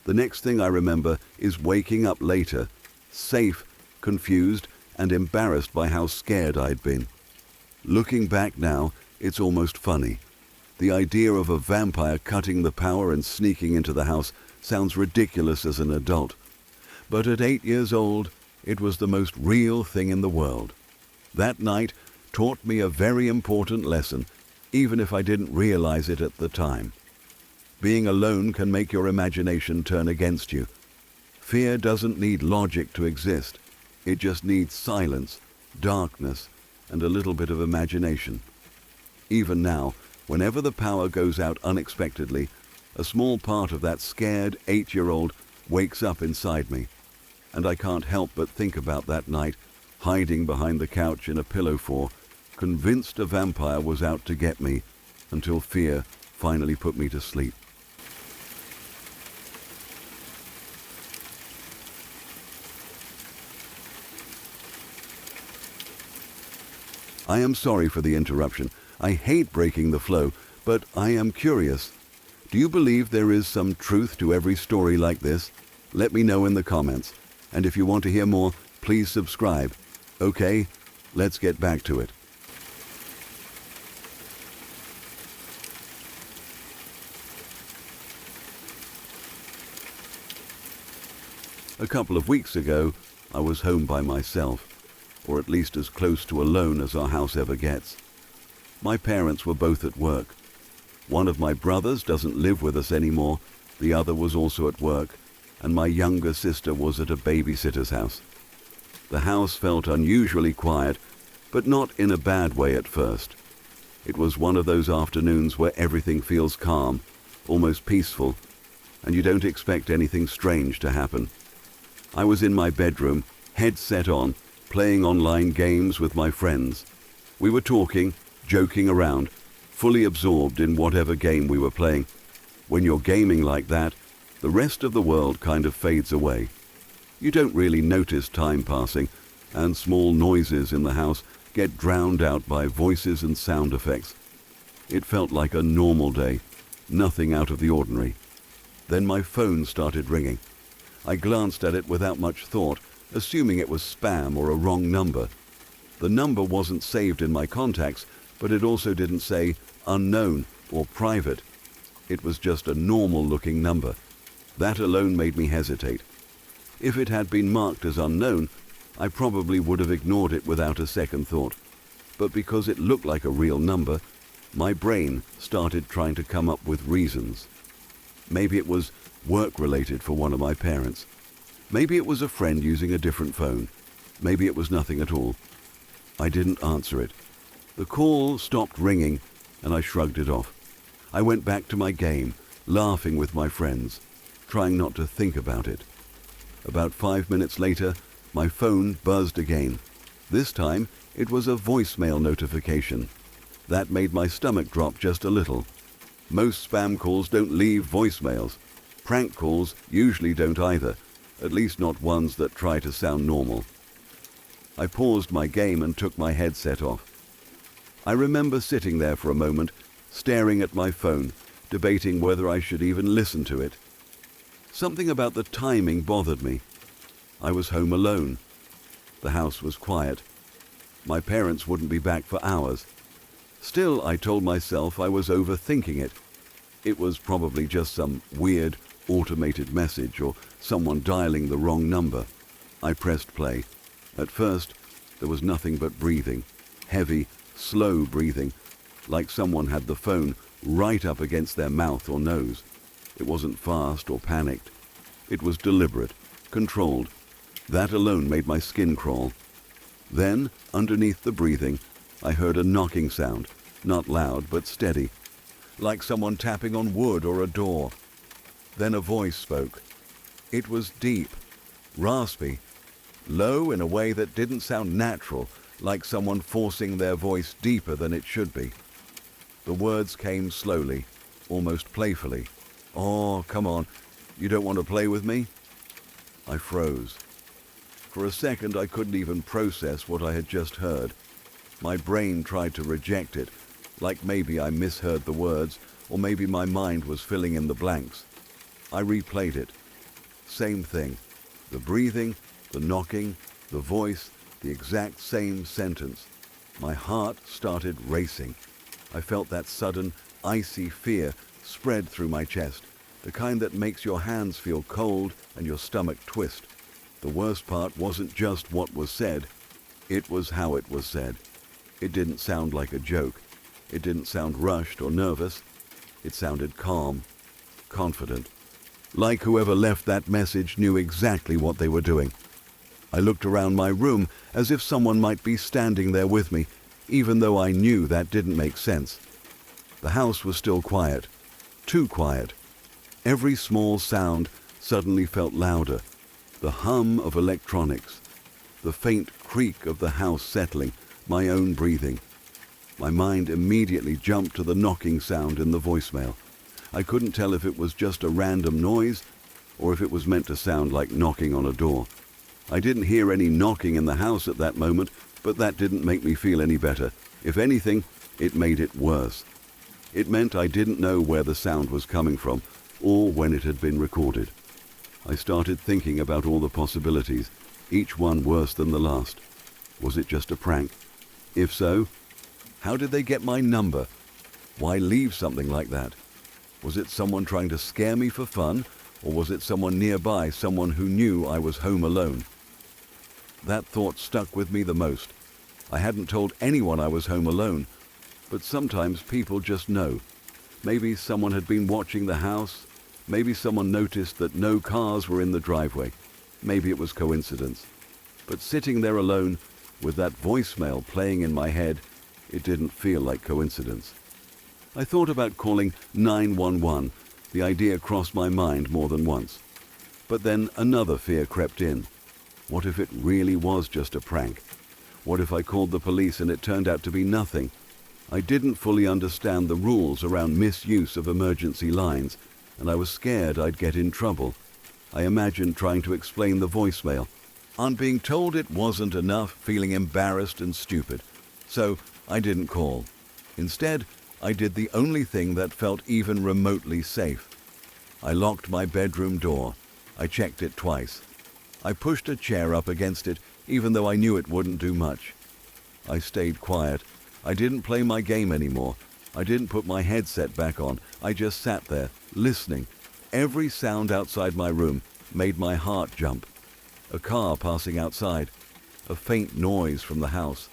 The next thing I remember is waking up later, safe, confused, and embarrassed by how scared I'd been. Looking back now, it's almost funny. The idea of a vampire cutting the power and sneaking into the house sounds ridiculous as an adult. But at 8 years old, it was the most real thing in the world. That night taught me a very important lesson, even if I didn't realize it at the time. Being alone can make your imagination turn against you. Fear doesn't need logic to exist. It just needs silence, darkness, and a little bit of imagination. Even now, whenever the power goes out unexpectedly, a small part of that scared 8-year-old wakes up inside me. And I can't help but think about that night, hiding behind the couch in a pillow fort, convinced a vampire was out to get me, until fear finally put me to sleep. I am sorry for the interruption. I hate breaking the flow, but I am curious. Do you believe there is some truth to every story like this? Let me know in the comments. And if you want to hear more, please subscribe. Okay, let's get back to it. A couple of weeks ago, I was home by myself, or at least as close to alone as our house ever gets. My parents were both at work. One of my brothers doesn't live with us anymore, the other was also at work, and my younger sister was at a babysitter's house. The house felt unusually quiet, but not in a bad way at first. It was one of those afternoons where everything feels calm, almost peaceful, and you don't expect anything strange to happen. I was in my bedroom, headset on, playing online games with my friends. We were talking, joking around, fully absorbed in whatever game we were playing. When you're gaming like that, the rest of the world kind of fades away. You don't really notice time passing, and small noises in the house get drowned out by voices and sound effects. It felt like a normal day, nothing out of the ordinary. Then my phone started ringing. I glanced at it without much thought, assuming it was spam or a wrong number. The number wasn't saved in my contacts, but it also didn't say unknown or private. It was just a normal-looking number. That alone made me hesitate. If it had been marked as unknown, I probably would have ignored it without a second thought. But because it looked like a real number, my brain started trying to come up with reasons. Maybe it was work-related for one of my parents. Maybe it was a friend using a different phone. Maybe it was nothing at all. I didn't answer it. The call stopped ringing, and I shrugged it off. I went back to my game, laughing with my friends, trying not to think about it. About 5 minutes later, my phone buzzed again. This time, it was a voicemail notification. That made my stomach drop just a little. Most spam calls don't leave voicemails. Prank calls usually don't either, at least not ones that try to sound normal. I paused my game and took my headset off. I remember sitting there for a moment, staring at my phone, debating whether I should even listen to it. Something about the timing bothered me. I was home alone. The house was quiet. My parents wouldn't be back for hours. Still, I told myself I was overthinking it. It was probably just some weird, automated message or someone dialing the wrong number. I pressed play. At first, there was nothing but breathing. Heavy, slow breathing, like someone had the phone right up against their mouth or nose. It wasn't fast or panicked. It was deliberate, controlled. That alone made my skin crawl. Then, underneath the breathing, I heard a knocking sound, not loud but steady, like someone tapping on wood or a door. Then a voice spoke. It was deep, raspy, low in a way that didn't sound natural, like someone forcing their voice deeper than it should be. The words came slowly, almost playfully. "Oh, come on, you don't want to play with me?" I froze. For a second, I couldn't even process what I had just heard. My brain tried to reject it, like maybe I misheard the words, or maybe my mind was filling in the blanks. I replayed it. Same thing. The breathing, the knocking, the voice, the exact same sentence. My heart started racing. I felt that sudden, icy fear spread through my chest, the kind that makes your hands feel cold and your stomach twist. The worst part wasn't just what was said, it was how it was said. It didn't sound like a joke. It didn't sound rushed or nervous. It sounded calm, confident, like whoever left that message knew exactly what they were doing. I looked around my room as if someone might be standing there with me, even though I knew that didn't make sense. The house was still quiet, too quiet. Every small sound suddenly felt louder. The hum of electronics, the faint creak of the house settling, my own breathing. My mind immediately jumped to the knocking sound in the voicemail. I couldn't tell if it was just a random noise or if it was meant to sound like knocking on a door. I didn't hear any knocking in the house at that moment, but that didn't make me feel any better. If anything, it made it worse. It meant I didn't know where the sound was coming from or when it had been recorded. I started thinking about all the possibilities, each one worse than the last. Was it just a prank? If so, how did they get my number? Why leave something like that? Was it someone trying to scare me for fun, or was it someone nearby, someone who knew I was home alone? That thought stuck with me the most. I hadn't told anyone I was home alone, but sometimes people just know. Maybe someone had been watching the house. Maybe someone noticed that no cars were in the driveway. Maybe it was coincidence. But sitting there alone, with that voicemail playing in my head, it didn't feel like coincidence. I thought about calling 911. The idea crossed my mind more than once. But then another fear crept in. What if it really was just a prank? What if I called the police and it turned out to be nothing? I didn't fully understand the rules around misuse of emergency lines, and I was scared I'd get in trouble. I imagined trying to explain the voicemail. On being told it wasn't enough, feeling embarrassed and stupid. So I didn't call. Instead, I did the only thing that felt even remotely safe. I locked my bedroom door. I checked it twice. I pushed a chair up against it, even though I knew it wouldn't do much. I stayed quiet. I didn't play my game anymore. I didn't put my headset back on. I just sat there, listening. Every sound outside my room made my heart jump. a car passing outside, a faint noise from the house.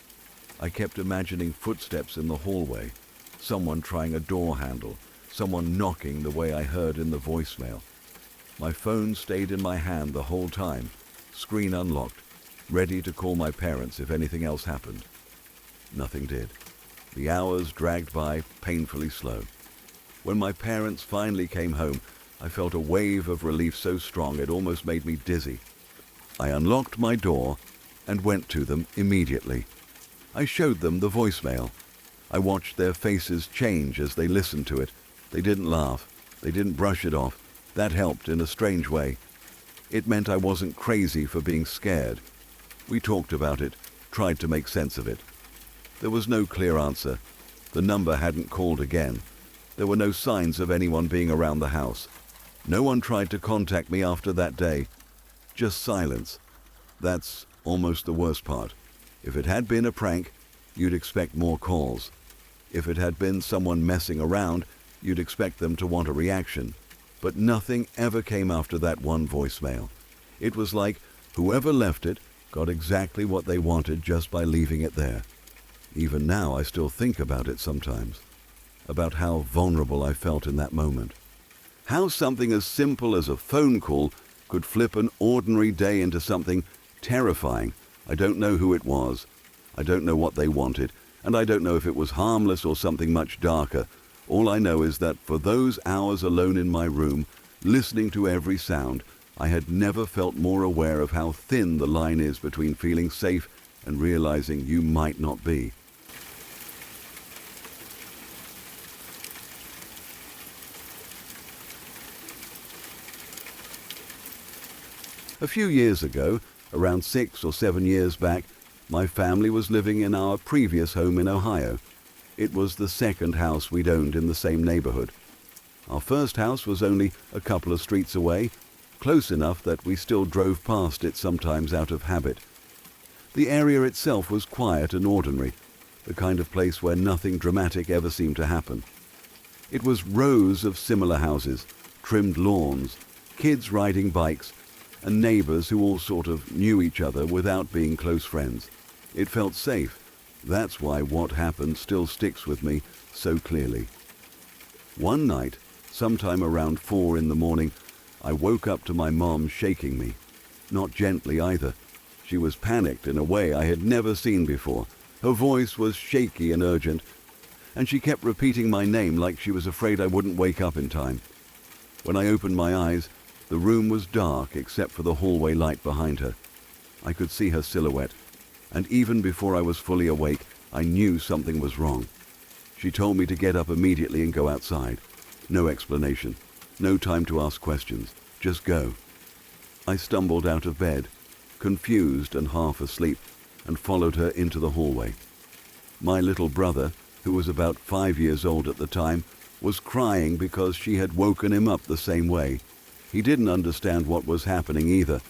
I kept imagining footsteps in the hallway, someone trying a door handle, someone knocking the way I heard in the voicemail. My phone stayed in my hand the whole time, screen unlocked, ready to call my parents if anything else happened. Nothing did. The hours dragged by painfully slow. When my parents finally came home, I felt a wave of relief so strong it almost made me dizzy. I unlocked my door and went to them immediately. I showed them the voicemail. I watched their faces change as they listened to it. They didn't laugh. They didn't brush it off. That helped in a strange way. It meant I wasn't crazy for being scared. We talked about it, tried to make sense of it. There was no clear answer. The number hadn't called again. There were no signs of anyone being around the house. No one tried to contact me after that day. Just silence. That's almost the worst part. If it had been a prank, you'd expect more calls. If it had been someone messing around, you'd expect them to want a reaction. But nothing ever came after that one voicemail. It was like whoever left it got exactly what they wanted just by leaving it there. Even now, I still think about it sometimes, about how vulnerable I felt in that moment. How something as simple as a phone call could flip an ordinary day into something terrifying. I don't know who it was. I don't know what they wanted, and I don't know if it was harmless or something much darker. All I know is that for those hours alone in my room, listening to every sound, I had never felt more aware of how thin the line is between feeling safe and realizing you might not be. A few years ago, around 6 or 7 years back, my family was living in our previous home in Ohio. It was the second house we'd owned in the same neighborhood. Our first house was only a couple of streets away, close enough that we still drove past it sometimes out of habit. The area itself was quiet and ordinary, the kind of place where nothing dramatic ever seemed to happen. It was rows of similar houses, trimmed lawns, kids riding bikes, and neighbors who all sort of knew each other without being close friends. It felt safe. That's why what happened still sticks with me so clearly. One night, sometime around 4 in the morning, I woke up to my mom shaking me. Not gently either. She was panicked in a way I had never seen before. Her voice was shaky and urgent, and she kept repeating my name like she was afraid I wouldn't wake up in time. When I opened my eyes, the room was dark except for the hallway light behind her. I could see her silhouette, and even before I was fully awake, I knew something was wrong. She told me to get up immediately and go outside. No explanation, no time to ask questions, just go. I stumbled out of bed, confused and half asleep, and followed her into the hallway. My little brother, who was about 5 years old at the time, was crying because she had woken him up the same way. He didn't understand what was happening either.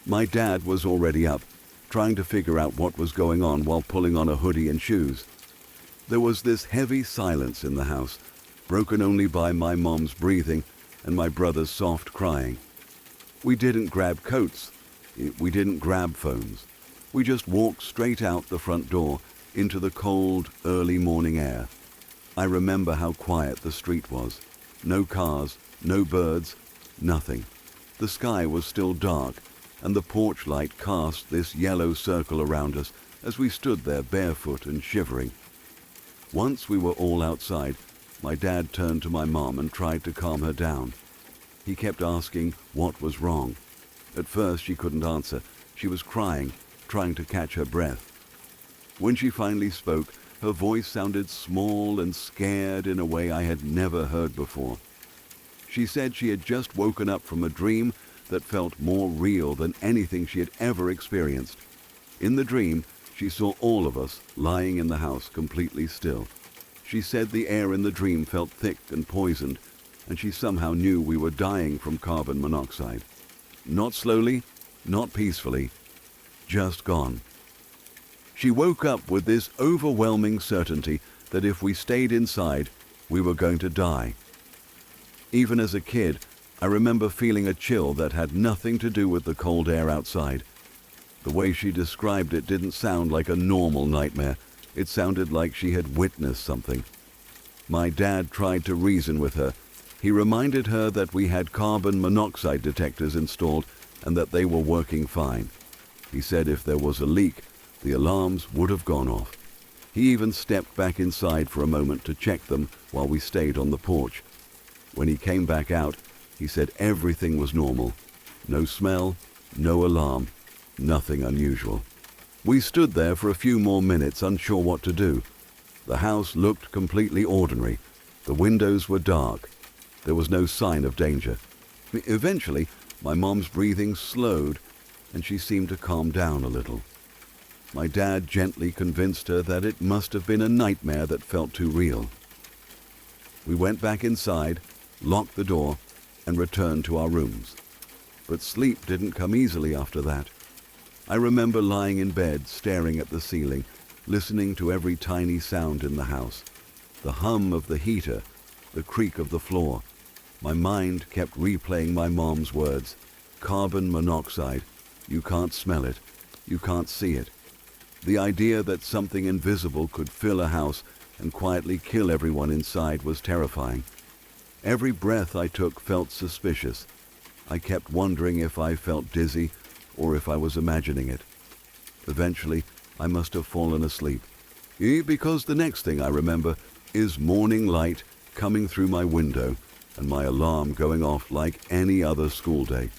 My dad was already up, trying to figure out what was going on while pulling on a hoodie and shoes. There was this heavy silence in the house, broken only by my mom's breathing and my brother's soft crying. We didn't grab coats. We didn't grab phones. We just walked straight out the front door into the cold, early morning air. I remember how quiet the street was. No cars, no birds, nothing. The sky was still dark, and the porch light cast this yellow circle around us as we stood there barefoot and shivering. Once we were all outside, my dad turned to my mom and tried to calm her down. He kept asking what was wrong. At first she couldn't answer. She was crying, trying to catch her breath. When she finally spoke, her voice sounded small and scared in a way I had never heard before. She said she had just woken up from a dream that felt more real than anything she had ever experienced. In the dream, she saw all of us lying in the house completely still. She said the air in the dream felt thick and poisoned, and she somehow knew we were dying from carbon monoxide. Not slowly, not peacefully, just gone. She woke up with this overwhelming certainty that if we stayed inside, we were going to die. Even as a kid, I remember feeling a chill that had nothing to do with the cold air outside. The way she described it didn't sound like a normal nightmare. It sounded like she had witnessed something. My dad tried to reason with her. He reminded her that we had carbon monoxide detectors installed and that they were working fine. He said if there was a leak, the alarms would have gone off. He even stepped back inside for a moment to check them while we stayed on the porch. When he came back out, he said everything was normal. No smell, no alarm, nothing unusual. We stood there for a few more minutes, unsure what to do. The house looked completely ordinary. The windows were dark. There was no sign of danger. Eventually, my mom's breathing slowed and she seemed to calm down a little. My dad gently convinced her that it must have been a nightmare that felt too real. We went back inside, locked the door, and returned to our rooms. But sleep didn't come easily after that. I remember lying in bed, staring at the ceiling, listening to every tiny sound in the house. The hum of the heater, the creak of the floor. My mind kept replaying my mom's words. Carbon monoxide. You can't smell it. You can't see it. The idea that something invisible could fill a house and quietly kill everyone inside was terrifying. Every breath I took felt suspicious. I kept wondering if I felt dizzy or if I was imagining it. Eventually, I must have fallen asleep, because the next thing I remember is morning light coming through my window and my alarm going off like any other school day.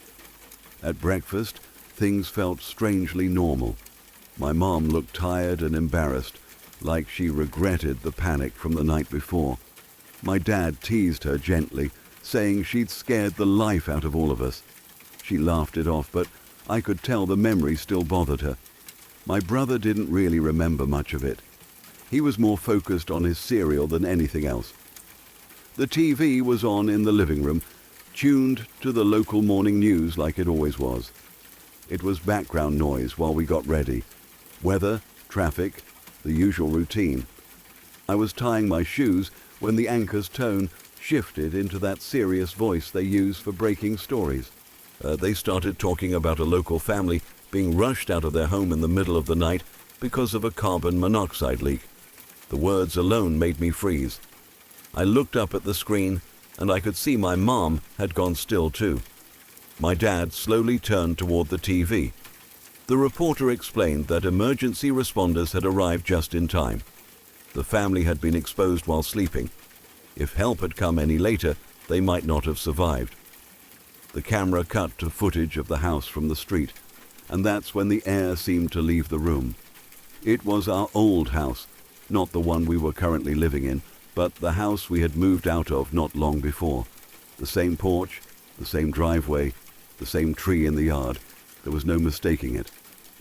At breakfast, things felt strangely normal. My mom looked tired and embarrassed, like she regretted the panic from the night before. My dad teased her gently, saying she'd scared the life out of all of us. She laughed it off, but I could tell the memory still bothered her. My brother didn't really remember much of it. He was more focused on his cereal than anything else. The TV was on in the living room, tuned to the local morning news like it always was. It was background noise while we got ready. Weather, traffic, the usual routine. I was tying my shoes when the anchor's tone shifted into that serious voice they use for breaking stories. They started talking about a local family being rushed out of their home in the middle of the night because of a carbon monoxide leak. The words alone made me freeze. I looked up at the screen and I could see my mom had gone still too. My dad slowly turned toward the TV. The reporter explained that emergency responders had arrived just in time. The family had been exposed while sleeping. If help had come any later, they might not have survived. The camera cut to footage of the house from the street, and that's when the air seemed to leave the room. It was our old house, not the one we were currently living in, but the house we had moved out of not long before. The same porch, the same driveway, the same tree in the yard. There was no mistaking it.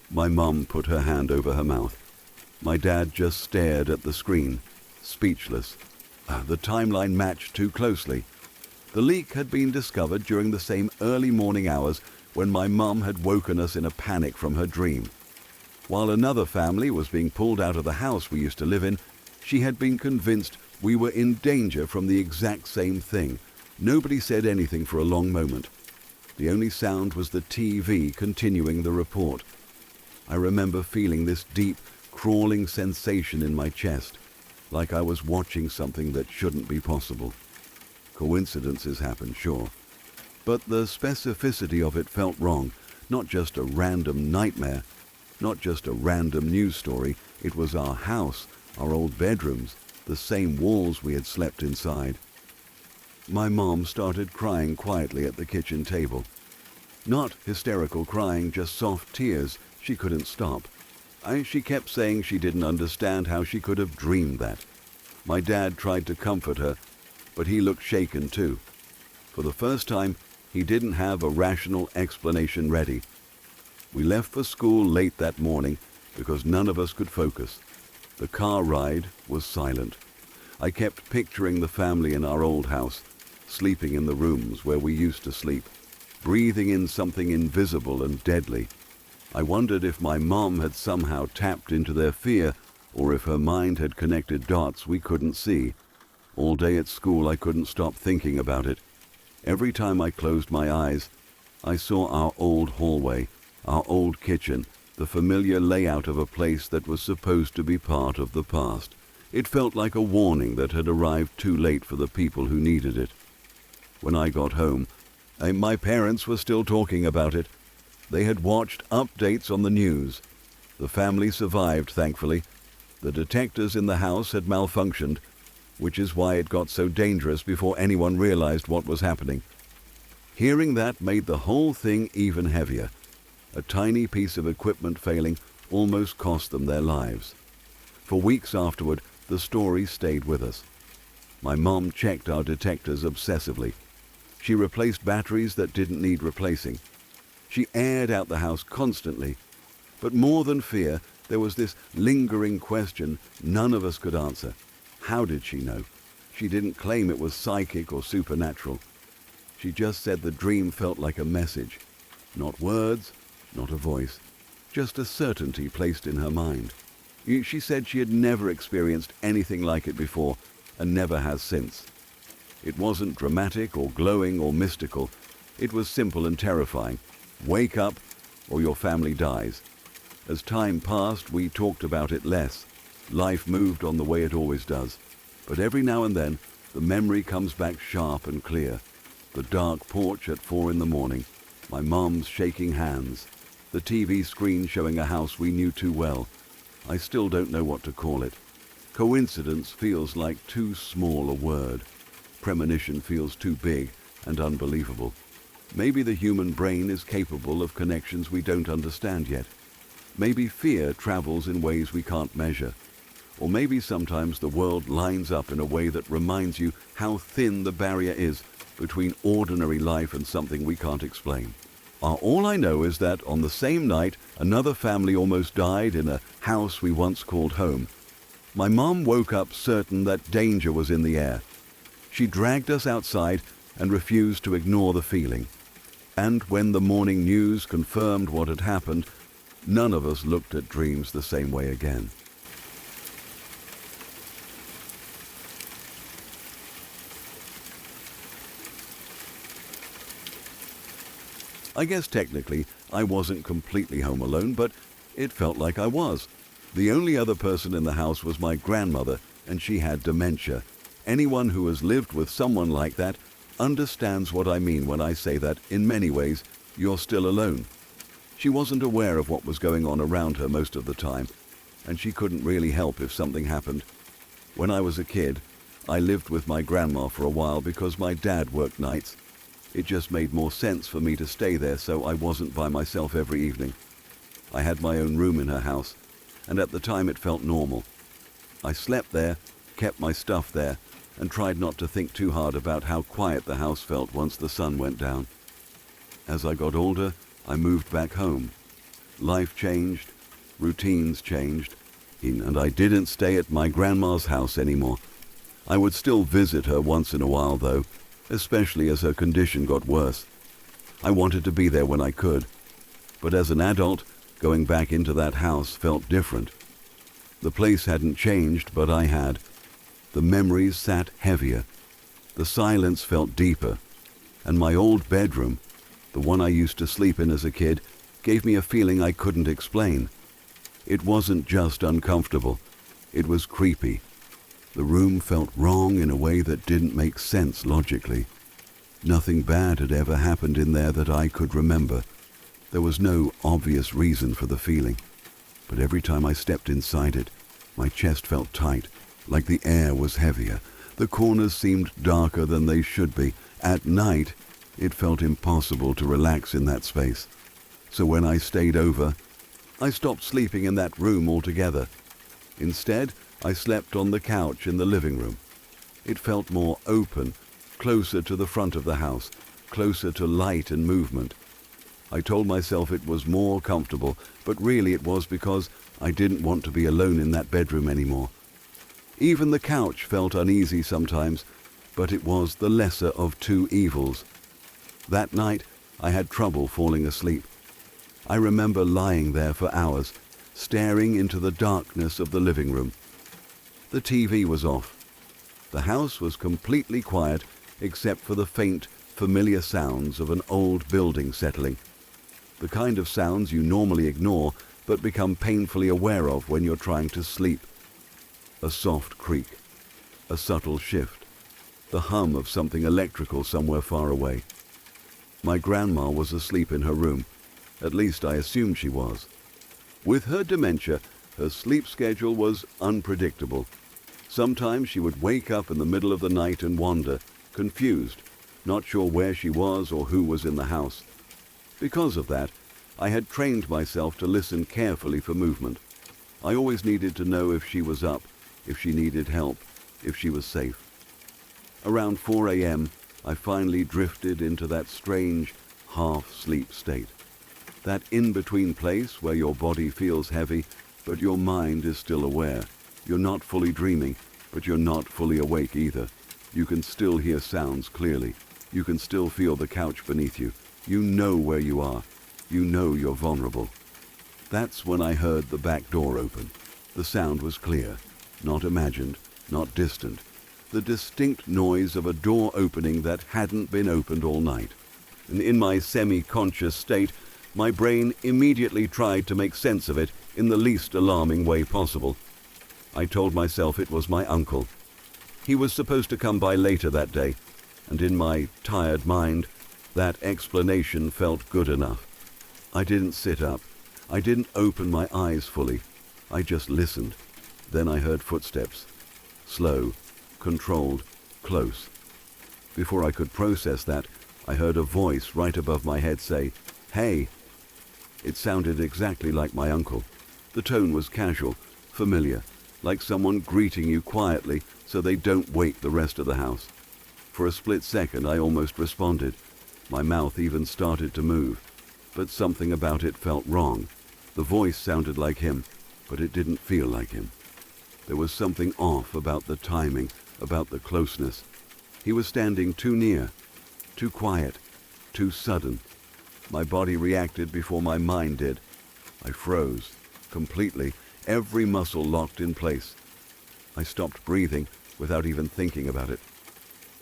My mum put her hand over her mouth. My dad just stared at the screen, speechless. The timeline matched too closely. The leak had been discovered during the same early morning hours when my mum had woken us in a panic from her dream. While another family was being pulled out of the house we used to live in, she had been convinced we were in danger from the exact same thing. Nobody said anything for a long moment. The only sound was the TV continuing the report. I remember feeling this deep, crawling sensation in my chest, like I was watching something that shouldn't be possible. Coincidences happen, sure, but the specificity of it felt wrong. Not just a random nightmare, not just a random news story. It was our house, our old bedrooms, the same walls we had slept inside. My mom started crying quietly at the kitchen table. Not hysterical crying, just soft tears. She couldn't stop. She kept saying she didn't understand how she could have dreamed that. My dad tried to comfort her, but he looked shaken too. For the first time, he didn't have a rational explanation ready. We left for school late that morning because none of us could focus. The car ride was silent. I kept picturing the family in our old house, sleeping in the rooms where we used to sleep, breathing in something invisible and deadly. I wondered if my mom had somehow tapped into their fear or if her mind had connected dots we couldn't see. All day at school I couldn't stop thinking about it. Every time I closed my eyes, I saw our old hallway, our old kitchen, the familiar layout of a place that was supposed to be part of the past. It felt like a warning that had arrived too late for the people who needed it. When I got home, my parents were still talking about it. They had watched updates on the news. The family survived, thankfully. The detectors in the house had malfunctioned, which is why it got so dangerous before anyone realized what was happening. Hearing that made the whole thing even heavier. A tiny piece of equipment failing almost cost them their lives. For weeks afterward, the story stayed with us. My mom checked our detectors obsessively. She replaced batteries that didn't need replacing. She aired out the house constantly. But more than fear, there was this lingering question none of us could answer. How did she know? She didn't claim it was psychic or supernatural. She just said the dream felt like a message. Not words, not a voice, just a certainty placed in her mind. She said she had never experienced anything like it before and never has since. It wasn't dramatic or glowing or mystical. It was simple and terrifying. Wake up or your family dies. As time passed, we talked about it less. Life moved on the way it always does. But every now and then, the memory comes back sharp and clear. The dark porch at 4 a.m, my mom's shaking hands, the TV screen showing a house we knew too well. I still don't know what to call it. Coincidence feels like too small a word. Premonition feels too big and unbelievable. Maybe the human brain is capable of connections we don't understand yet. Maybe fear travels in ways we can't measure. Or maybe sometimes the world lines up in a way that reminds you how thin the barrier is between ordinary life and something we can't explain. All I know is that on the same night, another family almost died in a house we once called home. My mom woke up certain that danger was in the air. She dragged us outside and refused to ignore the feeling. And when the morning news confirmed what had happened, none of us looked at dreams the same way again. I guess technically I wasn't completely home alone, but it felt like I was. The only other person in the house was my grandmother, and she had dementia. Anyone who has lived with someone like that understands what I mean when I say that, in many ways, you're still alone. She wasn't aware of what was going on around her most of the time, and she couldn't really help if something happened. When I was a kid, I lived with my grandma for a while because my dad worked nights. It just made more sense for me to stay there so I wasn't by myself every evening. I had my own room in her house, and at the time it felt normal. I slept there, kept my stuff there, and tried not to think too hard about how quiet the house felt once the sun went down. As I got older, I moved back home. Life changed, routines changed, and I didn't stay at my grandma's house anymore. I would still visit her once in a while, though, especially as her condition got worse. I wanted to be there when I could, but as an adult, going back into that house felt different. The place hadn't changed, but I had. The memories sat heavier. The silence felt deeper. And my old bedroom, the one I used to sleep in as a kid, gave me a feeling I couldn't explain. It wasn't just uncomfortable. It was creepy. The room felt wrong in a way that didn't make sense logically. Nothing bad had ever happened in there that I could remember. There was no obvious reason for the feeling. But every time I stepped inside it, my chest felt tight, like the air was heavier. The corners seemed darker than they should be. At night, it felt impossible to relax in that space. So when I stayed over, I stopped sleeping in that room altogether. Instead, I slept on the couch in the living room. It felt more open, closer to the front of the house, closer to light and movement. I told myself it was more comfortable, but really it was because I didn't want to be alone in that bedroom anymore. Even the couch felt uneasy sometimes, but it was the lesser of two evils. That night, I had trouble falling asleep. I remember lying there for hours, staring into the darkness of the living room. The TV was off. The house was completely quiet except for the faint, familiar sounds of an old building settling. The kind of sounds you normally ignore but become painfully aware of when you're trying to sleep. A soft creak, a subtle shift, the hum of something electrical somewhere far away. My grandma was asleep in her room. At least I assumed she was. With her dementia, her sleep schedule was unpredictable. Sometimes she would wake up in the middle of the night and wander, confused, not sure where she was or who was in the house. Because of that, I had trained myself to listen carefully for movement. I always needed to know if she was up, if she needed help, if she was safe. Around 4 a.m., I finally drifted into that strange half-sleep state. That in-between place where your body feels heavy, but your mind is still aware. You're not fully dreaming, but you're not fully awake either. You can still hear sounds clearly. You can still feel the couch beneath you. You know where you are. You know you're vulnerable. That's when I heard the back door open. The sound was clear, not imagined, not distant. The distinct noise of a door opening that hadn't been opened all night. And in my semi-conscious state, my brain immediately tried to make sense of it in the least alarming way possible. I told myself it was my uncle. He was supposed to come by later that day, and in my tired mind, that explanation felt good enough. I didn't sit up. I didn't open my eyes fully. I just listened. Then I heard footsteps. Slow, controlled, close. Before I could process that, I heard a voice right above my head say, "Hey." It sounded exactly like my uncle. The tone was casual, familiar, like someone greeting you quietly so they don't wake the rest of the house. For a split second, I almost responded. My mouth even started to move, but something about it felt wrong. The voice sounded like him, but it didn't feel like him. There was something off about the timing, about the closeness. He was standing too near, too quiet, too sudden. My body reacted before my mind did. I froze, completely, every muscle locked in place. I stopped breathing without even thinking about it.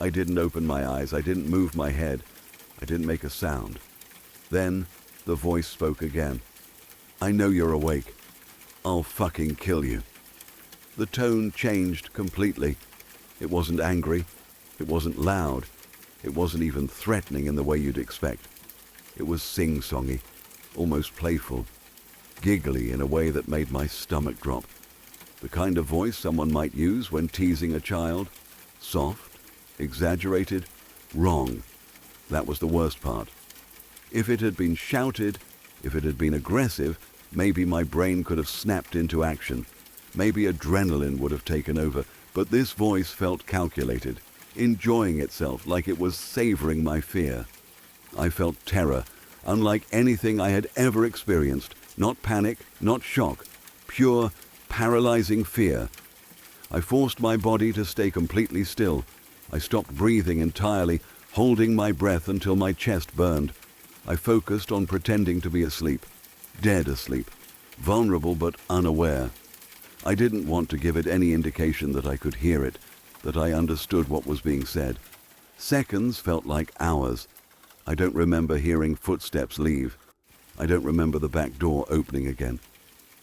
I didn't open my eyes, I didn't move my head, I didn't make a sound. Then the voice spoke again. "I know you're awake. I'll fucking kill you." The tone changed completely. It wasn't angry, it wasn't loud, it wasn't even threatening in the way you'd expect. It was sing-songy, almost playful, giggly in a way that made my stomach drop. The kind of voice someone might use when teasing a child. Soft, exaggerated, wrong. That was the worst part. If it had been shouted, if it had been aggressive, maybe my brain could have snapped into action. Maybe adrenaline would have taken over, but this voice felt calculated, enjoying itself like it was savoring my fear. I felt terror, unlike anything I had ever experienced. Not panic, not shock, pure, paralyzing fear. I forced my body to stay completely still. I stopped breathing entirely, holding my breath until my chest burned. I focused on pretending to be asleep, dead asleep, vulnerable but unaware. I didn't want to give it any indication that I could hear it, that I understood what was being said. Seconds felt like hours. I don't remember hearing footsteps leave. I don't remember the back door opening again.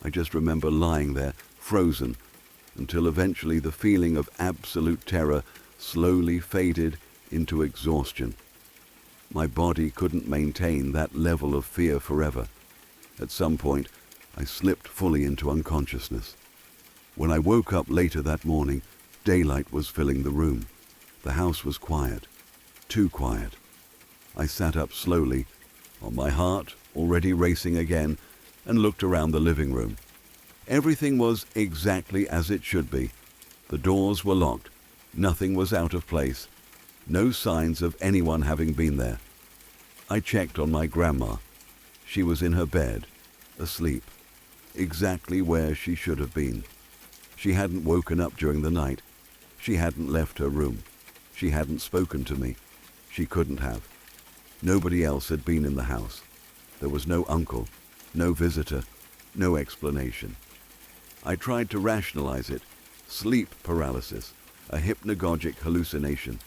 I just remember lying there, frozen, until eventually the feeling of absolute terror slowly faded into exhaustion. My body couldn't maintain that level of fear forever. At some point, I slipped fully into unconsciousness. When I woke up later that morning, daylight was filling the room. The house was quiet, too quiet. I sat up slowly, on my heart already racing again, and looked around the living room. Everything was exactly as it should be. The doors were locked. Nothing was out of place. No signs of anyone having been there. I checked on my grandma. She was in her bed, asleep, exactly where she should have been. She hadn't woken up during the night. She hadn't left her room. She hadn't spoken to me. She couldn't have. Nobody else had been in the house. There was no uncle, no visitor, no explanation. I tried to rationalize it. Sleep paralysis, a hypnagogic hallucination.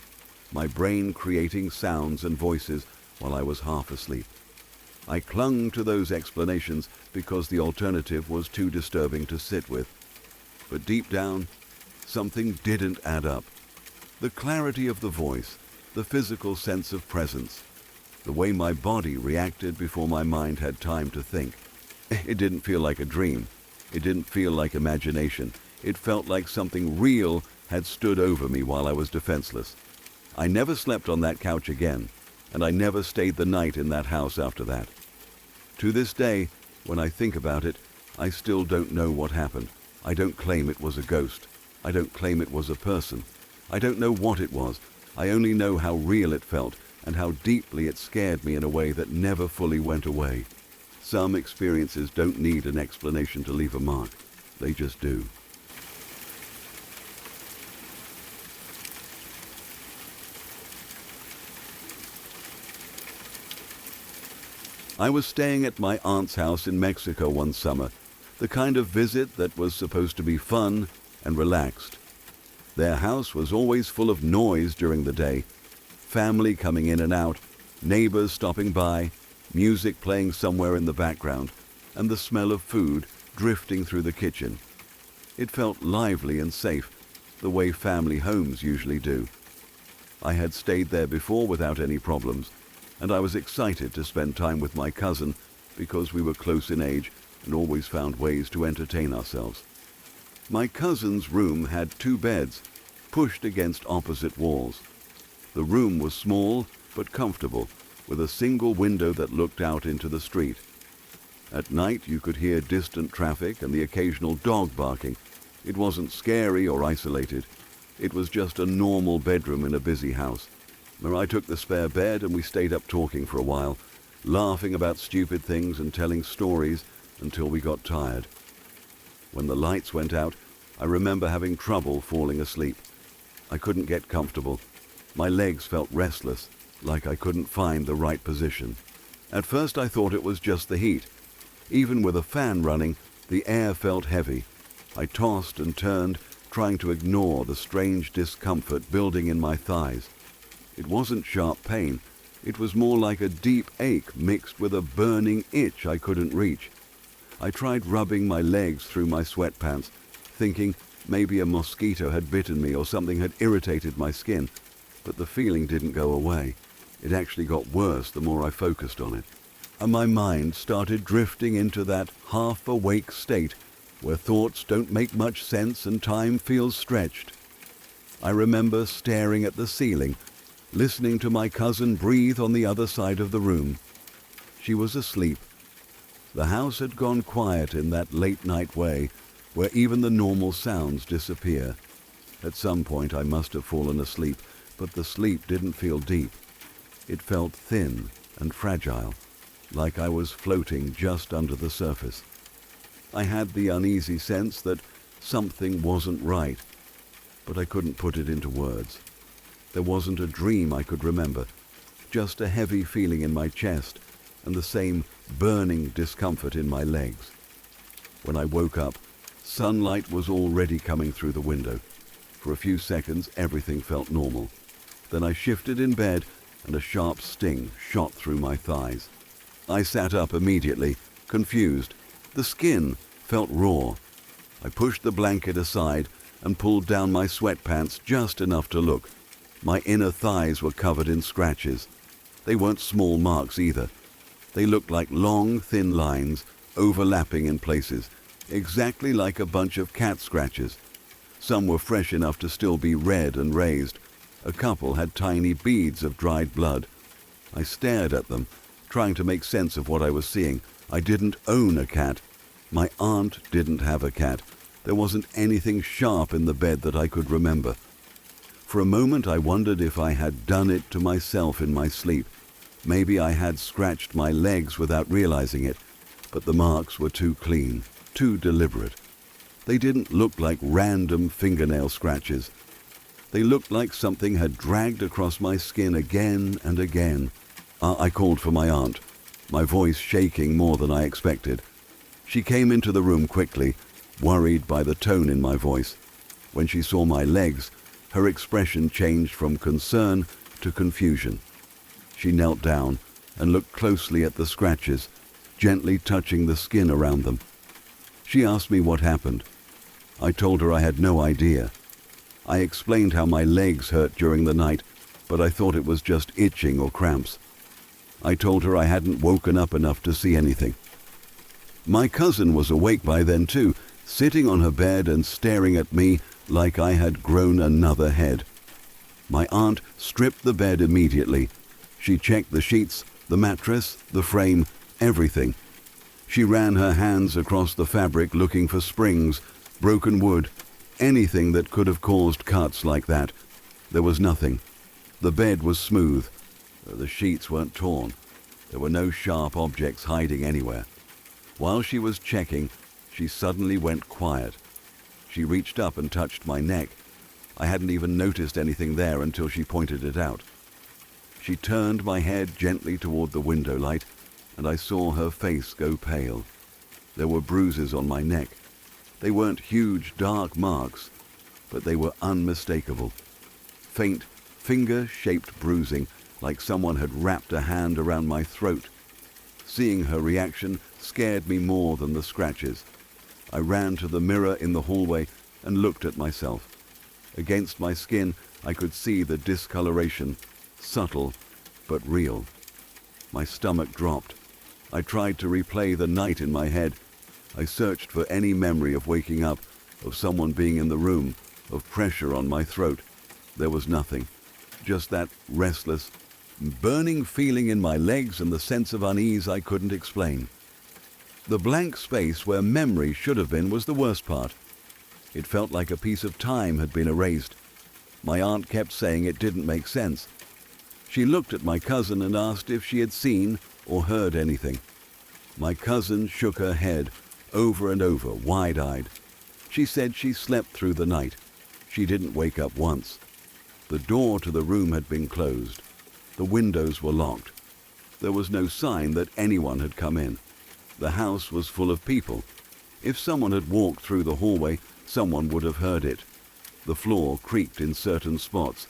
my brain creating sounds and voices while I was half asleep. I clung to those explanations because the alternative was too disturbing to sit with. But deep down, something didn't add up. The clarity of the voice, the physical sense of presence, the way my body reacted before my mind had time to think. It didn't feel like a dream. It didn't feel like imagination. It felt like something real had stood over me while I was defenseless. I never slept on that couch again, and I never stayed the night in that house after that. To this day, when I think about it, I still don't know what happened. I don't claim it was a ghost. I don't claim it was a person. I don't know what it was. I only know how real it felt and how deeply it scared me in a way that never fully went away. Some experiences don't need an explanation to leave a mark. They just do. I was staying at my aunt's house in Mexico one summer, the kind of visit that was supposed to be fun and relaxed. Their house was always full of noise during the day, family coming in and out, neighbors stopping by, music playing somewhere in the background, and the smell of food drifting through the kitchen. It felt lively and safe, the way family homes usually do. I had stayed there before without any problems, and I was excited to spend time with my cousin because we were close in age and always found ways to entertain ourselves. My cousin's room had 2 beds, pushed against opposite walls. The room was small but comfortable, with a single window that looked out into the street. At night you could hear distant traffic and the occasional dog barking. It wasn't scary or isolated. It was just a normal bedroom in a busy house, where I took the spare bed and we stayed up talking for a while, laughing about stupid things and telling stories until we got tired. When the lights went out, I remember having trouble falling asleep. I couldn't get comfortable. My legs felt restless, like I couldn't find the right position. At first I thought it was just the heat. Even with a fan running, the air felt heavy. I tossed and turned, trying to ignore the strange discomfort building in my thighs. It wasn't sharp pain. It was more like a deep ache mixed with a burning itch I couldn't reach. I tried rubbing my legs through my sweatpants, thinking maybe a mosquito had bitten me or something had irritated my skin, but the feeling didn't go away. It actually got worse the more I focused on it. And my mind started drifting into that half-awake state where thoughts don't make much sense and time feels stretched. I remember staring at the ceiling, listening to my cousin breathe on the other side of the room. She was asleep. The house had gone quiet in that late-night way, where even the normal sounds disappear. At some point I must have fallen asleep, but the sleep didn't feel deep. It felt thin and fragile, like I was floating just under the surface. I had the uneasy sense that something wasn't right, but I couldn't put it into words. There wasn't a dream I could remember, just a heavy feeling in my chest and the same burning discomfort in my legs. When I woke up, sunlight was already coming through the window. For a few seconds, everything felt normal. Then I shifted in bed and a sharp sting shot through my thighs. I sat up immediately, confused. The skin felt raw. I pushed the blanket aside and pulled down my sweatpants just enough to look. My inner thighs were covered in scratches. They weren't small marks either. They looked like long, thin lines, overlapping in places, exactly like a bunch of cat scratches. Some were fresh enough to still be red and raised. A couple had tiny beads of dried blood. I stared at them, trying to make sense of what I was seeing. I didn't own a cat. My aunt didn't have a cat. There wasn't anything sharp in the bed that I could remember. For a moment I wondered if I had done it to myself in my sleep. Maybe I had scratched my legs without realizing it, but the marks were too clean, too deliberate. They didn't look like random fingernail scratches. They looked like something had dragged across my skin again and again. I called for my aunt, my voice shaking more than I expected. She came into the room quickly, worried by the tone in my voice. When she saw my legs, her expression changed from concern to confusion. She knelt down and looked closely at the scratches, gently touching the skin around them. She asked me what happened. I told her I had no idea. I explained how my legs hurt during the night, but I thought it was just itching or cramps. I told her I hadn't woken up enough to see anything. My cousin was awake by then too, sitting on her bed and staring at me like I had grown another head. My aunt stripped the bed immediately. She checked the sheets, the mattress, the frame, everything. She ran her hands across the fabric looking for springs, broken wood, anything that could have caused cuts like that. There was nothing. The bed was smooth. The sheets weren't torn. There were no sharp objects hiding anywhere. While she was checking, she suddenly went quiet. She reached up and touched my neck. I hadn't even noticed anything there until she pointed it out. She turned my head gently toward the window light, and I saw her face go pale. There were bruises on my neck. They weren't huge, dark marks, but they were unmistakable. Faint, finger-shaped bruising, like someone had wrapped a hand around my throat. Seeing her reaction scared me more than the scratches. I ran to the mirror in the hallway and looked at myself. Against my skin, I could see the discoloration, subtle but real. My stomach dropped. I tried to replay the night in my head. I searched for any memory of waking up, of someone being in the room, of pressure on my throat. There was nothing. Just that restless, burning feeling in my legs and the sense of unease I couldn't explain. The blank space where memory should have been was the worst part. It felt like a piece of time had been erased. My aunt kept saying it didn't make sense. She looked at my cousin and asked if she had seen or heard anything. My cousin shook her head over and over, wide-eyed. She said she slept through the night. She didn't wake up once. The door to the room had been closed. The windows were locked. There was no sign that anyone had come in. The house was full of people. If someone had walked through the hallway, someone would have heard it. The floor creaked in certain spots.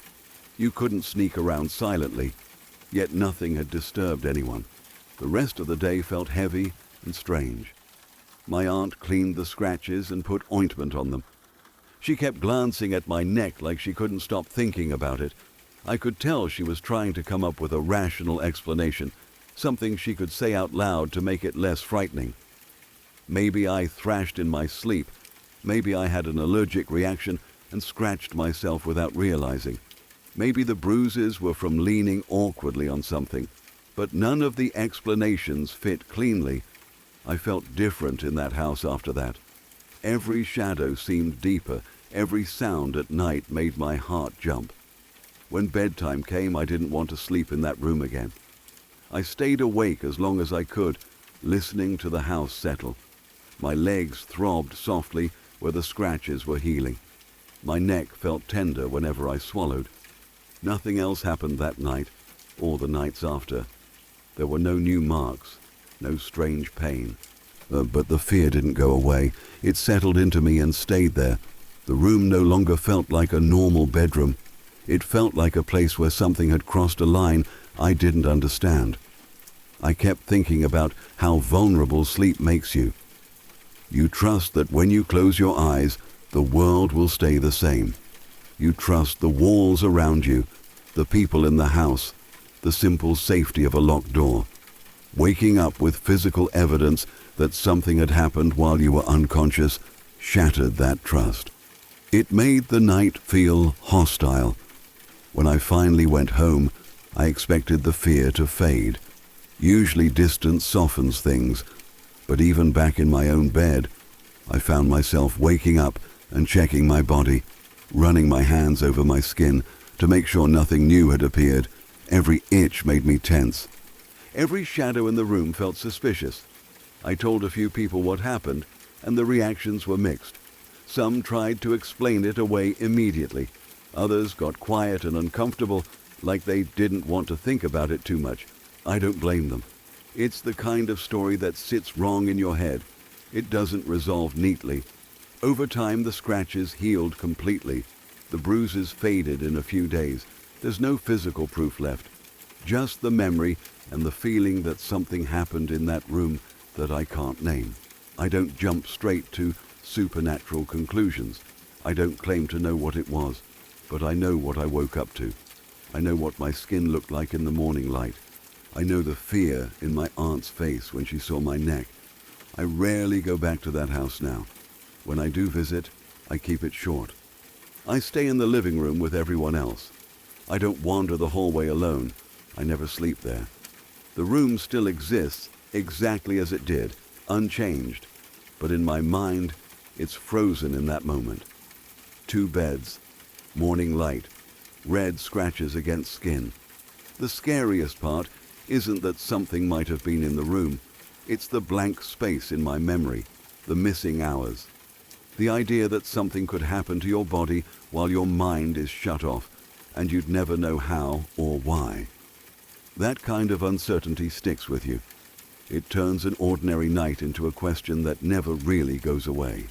You couldn't sneak around silently, yet nothing had disturbed anyone. The rest of the day felt heavy and strange. My aunt cleaned the scratches and put ointment on them. She kept glancing at my neck like she couldn't stop thinking about it. I could tell she was trying to come up with a rational explanation, something she could say out loud to make it less frightening. Maybe I thrashed in my sleep. Maybe I had an allergic reaction and scratched myself without realizing. Maybe the bruises were from leaning awkwardly on something. But none of the explanations fit cleanly. I felt different in that house after that. Every shadow seemed deeper. Every sound at night made my heart jump. When bedtime came, I didn't want to sleep in that room again. I stayed awake as long as I could, listening to the house settle. My legs throbbed softly where the scratches were healing. My neck felt tender whenever I swallowed. Nothing else happened that night or the nights after. There were no new marks, no strange pain. But the fear didn't go away. It settled into me and stayed there. The room no longer felt like a normal bedroom. It felt like a place where something had crossed a line I didn't understand. I kept thinking about how vulnerable sleep makes you. You trust that when you close your eyes, the world will stay the same. You trust the walls around you, the people in the house, the simple safety of a locked door. Waking up with physical evidence that something had happened while you were unconscious shattered that trust. It made the night feel hostile. When I finally went home, I expected the fear to fade. Usually distance softens things, but even back in my own bed, I found myself waking up and checking my body, running my hands over my skin to make sure nothing new had appeared. Every itch made me tense. Every shadow in the room felt suspicious. I told a few people what happened, and the reactions were mixed. Some tried to explain it away immediately. Others got quiet and uncomfortable, like they didn't want to think about it too much. I don't blame them. It's the kind of story that sits wrong in your head. It doesn't resolve neatly. Over time, the scratches healed completely. The bruises faded in a few days. There's no physical proof left, just the memory and the feeling that something happened in that room that I can't name. I don't jump straight to supernatural conclusions. I don't claim to know what it was, but I know what I woke up to. I know what my skin looked like in the morning light. I know the fear in my aunt's face when she saw my neck. I rarely go back to that house now. When I do visit, I keep it short. I stay in the living room with everyone else. I don't wander the hallway alone. I never sleep there. The room still exists exactly as it did, unchanged, but in my mind, it's frozen in that moment. 2 beds, morning light, red scratches against skin. The scariest part isn't that something might have been in the room. It's the blank space in my memory, the missing hours. The idea that something could happen to your body while your mind is shut off, and you'd never know how or why. That kind of uncertainty sticks with you. It turns an ordinary night into a question that never really goes away.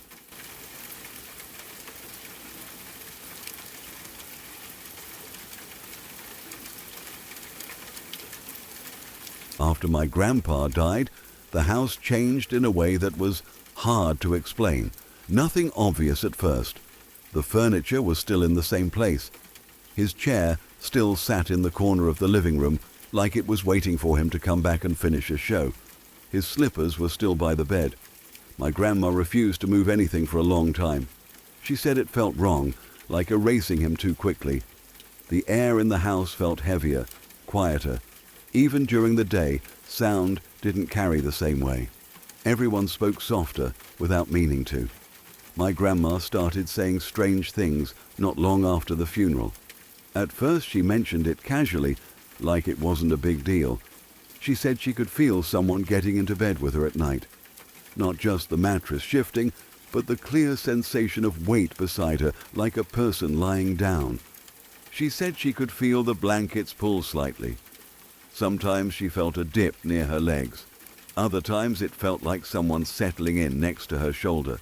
After my grandpa died, the house changed in a way that was hard to explain. Nothing obvious at first. The furniture was still in the same place. His chair still sat in the corner of the living room, like it was waiting for him to come back and finish a show. His slippers were still by the bed. My grandma refused to move anything for a long time. She said it felt wrong, like erasing him too quickly. The air in the house felt heavier, quieter. Even during the day, sound didn't carry the same way. Everyone spoke softer, without meaning to. My grandma started saying strange things not long after the funeral. At first she mentioned it casually, like it wasn't a big deal. She said she could feel someone getting into bed with her at night. Not just the mattress shifting, but the clear sensation of weight beside her, like a person lying down. She said she could feel the blankets pull slightly. Sometimes she felt a dip near her legs. Other times it felt like someone settling in next to her shoulder.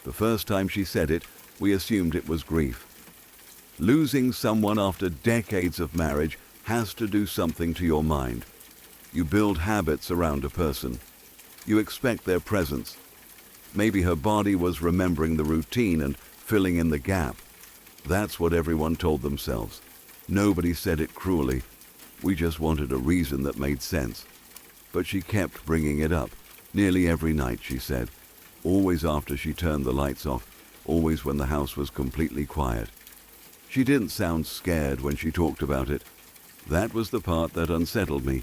The first time she said it, we assumed it was grief. Losing someone after decades of marriage has to do something to your mind. You build habits around a person. You expect their presence. Maybe her body was remembering the routine and filling in the gap. That's what everyone told themselves. Nobody said it cruelly. We just wanted a reason that made sense. But she kept bringing it up, nearly every night, she said. Always after she turned the lights off, always when the house was completely quiet. She didn't sound scared when she talked about it. That was the part that unsettled me.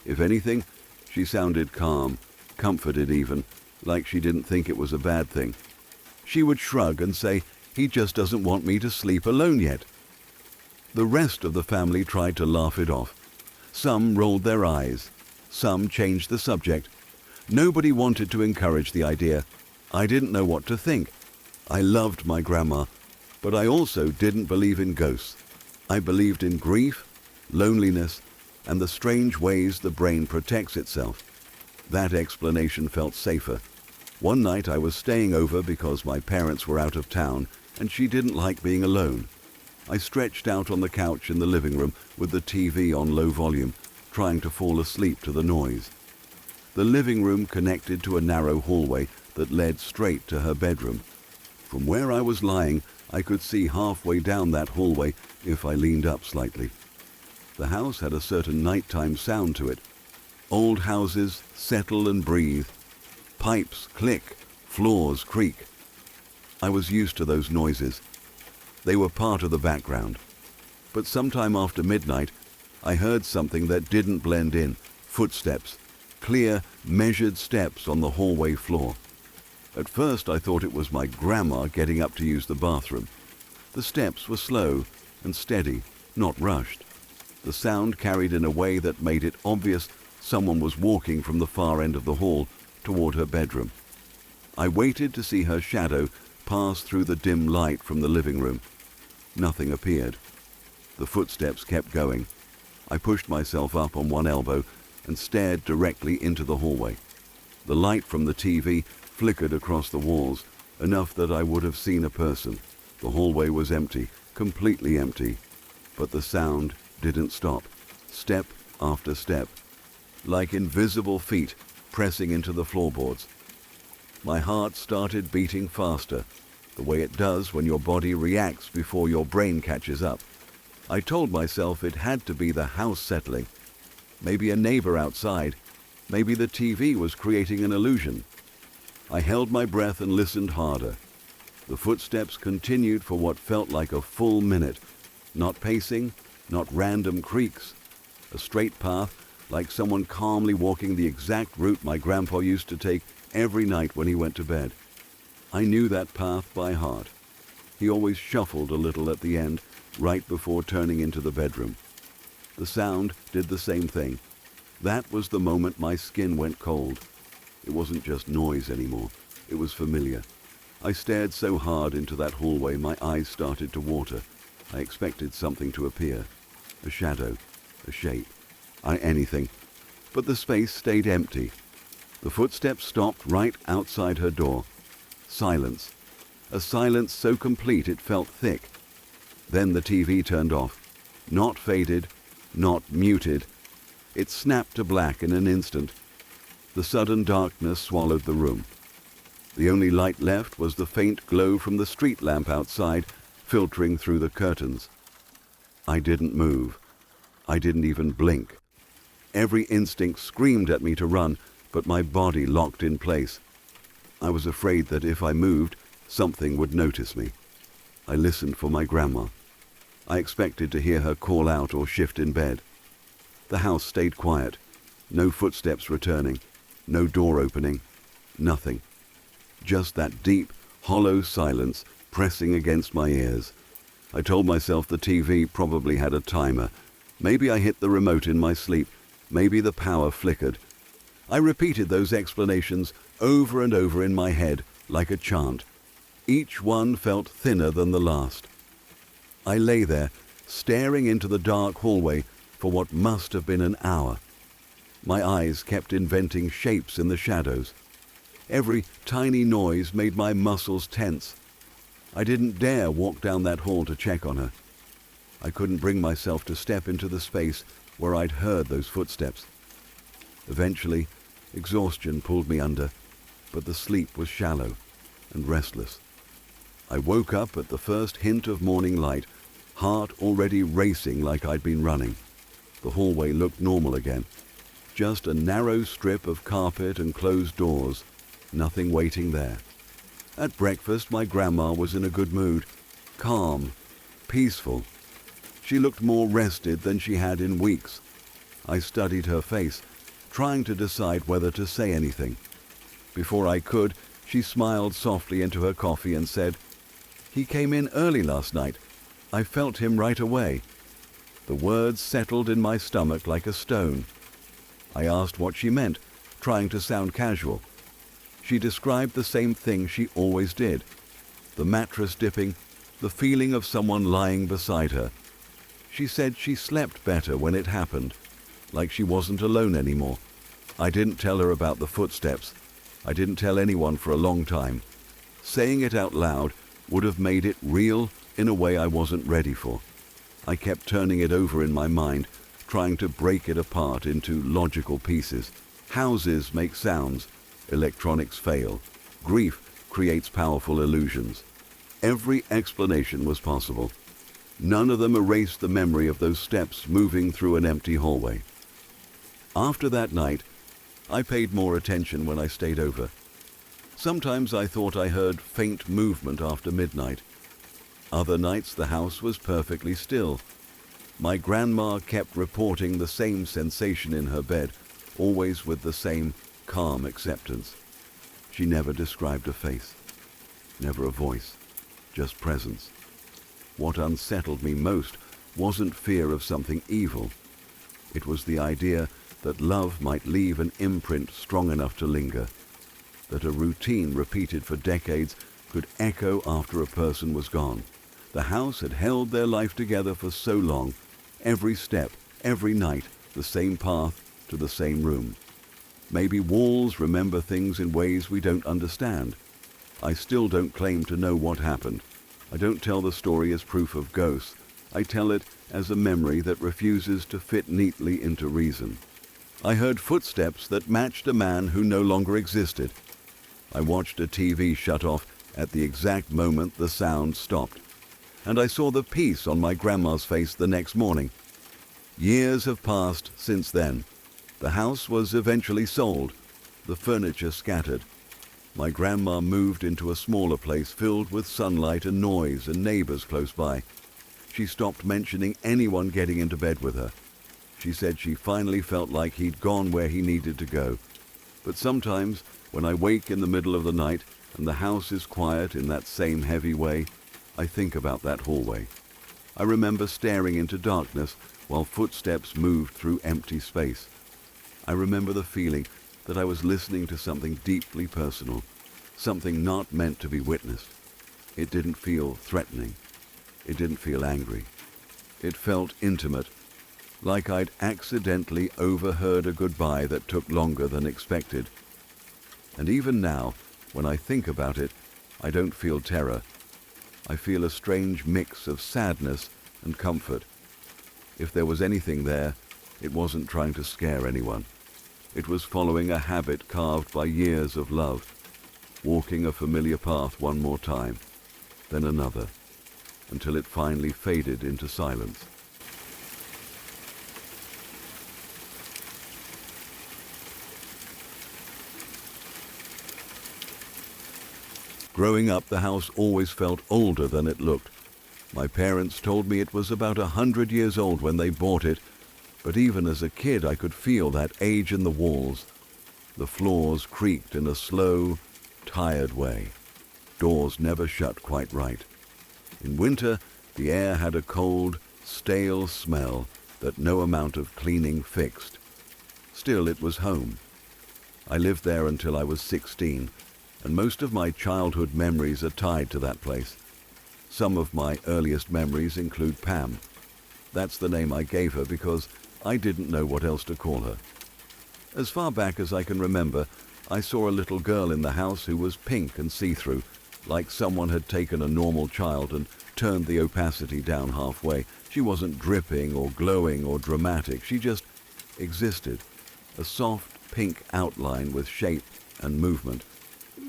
If anything, she sounded calm, comforted even, like she didn't think it was a bad thing. She would shrug and say, "He just doesn't want me to sleep alone yet." The rest of the family tried to laugh it off. Some rolled their eyes. Some changed the subject. Nobody wanted to encourage the idea. I didn't know what to think. I loved my grandma, but I also didn't believe in ghosts. I believed in grief, loneliness, and the strange ways the brain protects itself. That explanation felt safer. One night I was staying over because my parents were out of town and she didn't like being alone. I stretched out on the couch in the living room with the TV on low volume, trying to fall asleep to the noise. The living room connected to a narrow hallway that led straight to her bedroom. From where I was lying, I could see halfway down that hallway if I leaned up slightly. The house had a certain nighttime sound to it. Old houses settle and breathe. Pipes click, floors creak. I was used to those noises. They were part of the background. But sometime after midnight, I heard something that didn't blend in. Footsteps. Clear, measured steps on the hallway floor. At first I thought it was my grandma getting up to use the bathroom. The steps were slow and steady, not rushed. The sound carried in a way that made it obvious someone was walking from the far end of the hall toward her bedroom. I waited to see her shadow pass through the dim light from the living room. Nothing appeared. The footsteps kept going. I pushed myself up on one elbow and stared directly into the hallway. The light from the TV flickered across the walls, enough that I would have seen a person. The hallway was empty, completely empty. But the sound didn't stop, step after step, like invisible feet pressing into the floorboards. My heart started beating faster, the way it does when your body reacts before your brain catches up. I told myself it had to be the house settling, maybe a neighbor outside, maybe the TV was creating an illusion. I held my breath and listened harder. The footsteps continued for what felt like a full minute, not pacing, not random creaks, a straight path like someone calmly walking the exact route my grandpa used to take every night when he went to bed. I knew that path by heart. He always shuffled a little at the end, right before turning into the bedroom. The sound did the same thing. That was the moment my skin went cold. It wasn't just noise anymore. It was familiar. I stared so hard into that hallway my eyes started to water. I expected something to appear. A shadow, a shape, anything. But the space stayed empty. The footsteps stopped right outside her door. Silence. A silence so complete it felt thick. Then the TV turned off. Not faded, not muted. It snapped to black in an instant. The sudden darkness swallowed the room. The only light left was the faint glow from the street lamp outside, filtering through the curtains. I didn't move. I didn't even blink. Every instinct screamed at me to run, but my body locked in place. I was afraid that if I moved, something would notice me. I listened for my grandma. I expected to hear her call out or shift in bed. The house stayed quiet. No footsteps returning. No door opening. Nothing. Just that deep, hollow silence pressing against my ears. I told myself the TV probably had a timer. Maybe I hit the remote in my sleep. Maybe the power flickered. I repeated those explanations over and over in my head like a chant. Each one felt thinner than the last. I lay there, staring into the dark hallway for what must have been an hour. My eyes kept inventing shapes in the shadows. Every tiny noise made my muscles tense. I didn't dare walk down that hall to check on her. I couldn't bring myself to step into the space where I'd heard those footsteps. Eventually, exhaustion pulled me under, but the sleep was shallow and restless. I woke up at the first hint of morning light, heart already racing like I'd been running. The hallway looked normal again. Just a narrow strip of carpet and closed doors, nothing waiting there. At breakfast, my grandma was in a good mood, calm, peaceful. She looked more rested than she had in weeks. I studied her face, trying to decide whether to say anything. Before I could, she smiled softly into her coffee and said, "He came in early last night. I felt him right away." The words settled in my stomach like a stone. I asked what she meant, trying to sound casual. She described the same thing she always did. The mattress dipping, the feeling of someone lying beside her. She said she slept better when it happened, like she wasn't alone anymore. I didn't tell her about the footsteps. I didn't tell anyone for a long time. Saying it out loud would have made it real in a way I wasn't ready for. I kept turning it over in my mind, trying to break it apart into logical pieces. Houses make sounds, electronics fail. Grief creates powerful illusions. Every explanation was possible. None of them erased the memory of those steps moving through an empty hallway. After that night, I paid more attention when I stayed over. Sometimes I thought I heard faint movement after midnight. Other nights the house was perfectly still. My grandma kept reporting the same sensation in her bed, always with the same calm acceptance. She never described a face, never a voice, just presence. What unsettled me most wasn't fear of something evil. It was the idea that love might leave an imprint strong enough to linger, that a routine repeated for decades could echo after a person was gone. The house had held their life together for so long, every step, every night, the same path to the same room. Maybe walls remember things in ways we don't understand. I still don't claim to know what happened. I don't tell the story as proof of ghosts. I tell it as a memory that refuses to fit neatly into reason. I heard footsteps that matched a man who no longer existed. I watched a TV shut off at the exact moment the sound stopped, and I saw the peace on my grandma's face the next morning. Years have passed since then. The house was eventually sold, the furniture scattered. My grandma moved into a smaller place filled with sunlight and noise and neighbors close by. She stopped mentioning anyone getting into bed with her. She said she finally felt like he'd gone where he needed to go. But sometimes, when I wake in the middle of the night and the house is quiet in that same heavy way, I think about that hallway. I remember staring into darkness while footsteps moved through empty space. I remember the feeling that I was listening to something deeply personal, something not meant to be witnessed. It didn't feel threatening. It didn't feel angry. It felt intimate, like I'd accidentally overheard a goodbye that took longer than expected. And even now, when I think about it, I don't feel terror. I feel a strange mix of sadness and comfort. If there was anything there, it wasn't trying to scare anyone. It was following a habit carved by years of love, walking a familiar path one more time, then another, until it finally faded into silence. Growing up, the house always felt older than it looked. My parents told me it was about 100 years old when they bought it, but even as a kid I could feel that age in the walls. The floors creaked in a slow, tired way. Doors never shut quite right. In winter, the air had a cold, stale smell that no amount of cleaning fixed. Still, it was home. I lived there until I was 16, and most of my childhood memories are tied to that place. Some of my earliest memories include Pam. That's the name I gave her because I didn't know what else to call her. As far back as I can remember, I saw a little girl in the house who was pink and see-through, like someone had taken a normal child and turned the opacity down halfway. She wasn't dripping or glowing or dramatic. She just existed, a soft pink outline with shape and movement.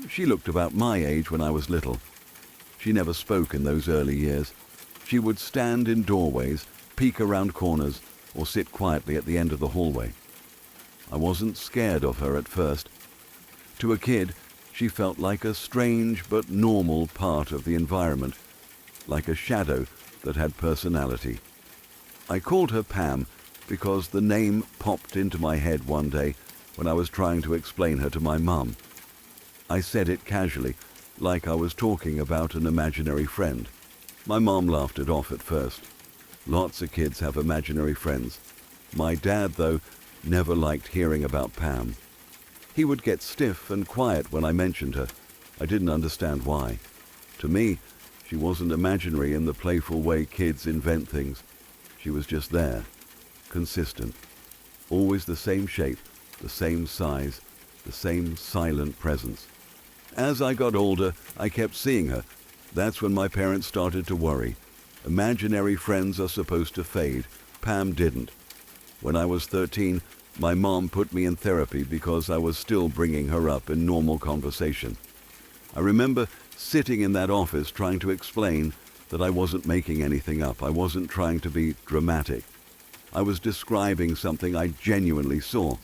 She looked about my age when I was little. She never spoke in those early years. She would stand in doorways, peek around corners, or sit quietly at the end of the hallway. I wasn't scared of her at first. To a kid, she felt like a strange but normal part of the environment, like a shadow that had personality. I called her Pam because the name popped into my head one day when I was trying to explain her to my mum. I said it casually, like I was talking about an imaginary friend. My mom laughed it off at first. Lots of kids have imaginary friends. My dad, though, never liked hearing about Pam. He would get stiff and quiet when I mentioned her. I didn't understand why. To me, she wasn't imaginary in the playful way kids invent things. She was just there, consistent. Always the same shape, the same size, the same silent presence. As I got older, I kept seeing her. That's when my parents started to worry. Imaginary friends are supposed to fade. Pam didn't. When I was 13, my mom put me in therapy because I was still bringing her up in normal conversation. I remember sitting in that office trying to explain that I wasn't making anything up. I wasn't trying to be dramatic. I was describing something I genuinely saw.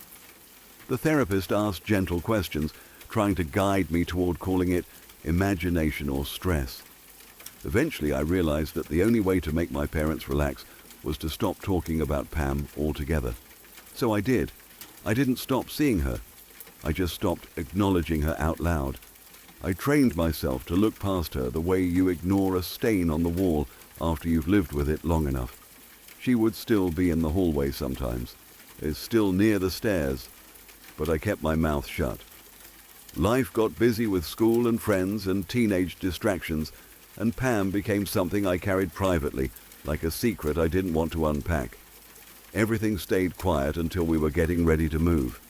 The therapist asked gentle questions, trying to guide me toward calling it imagination or stress. Eventually, I realized that the only way to make my parents relax was to stop talking about Pam altogether. So I did. I didn't stop seeing her. I just stopped acknowledging her out loud. I trained myself to look past her the way you ignore a stain on the wall after you've lived with it long enough. She would still be in the hallway sometimes, is still near the stairs, but I kept my mouth shut. Life got busy with school and friends and teenage distractions, and Pam became something I carried privately, like a secret I didn't want to unpack. Everything stayed quiet until we were getting ready to move.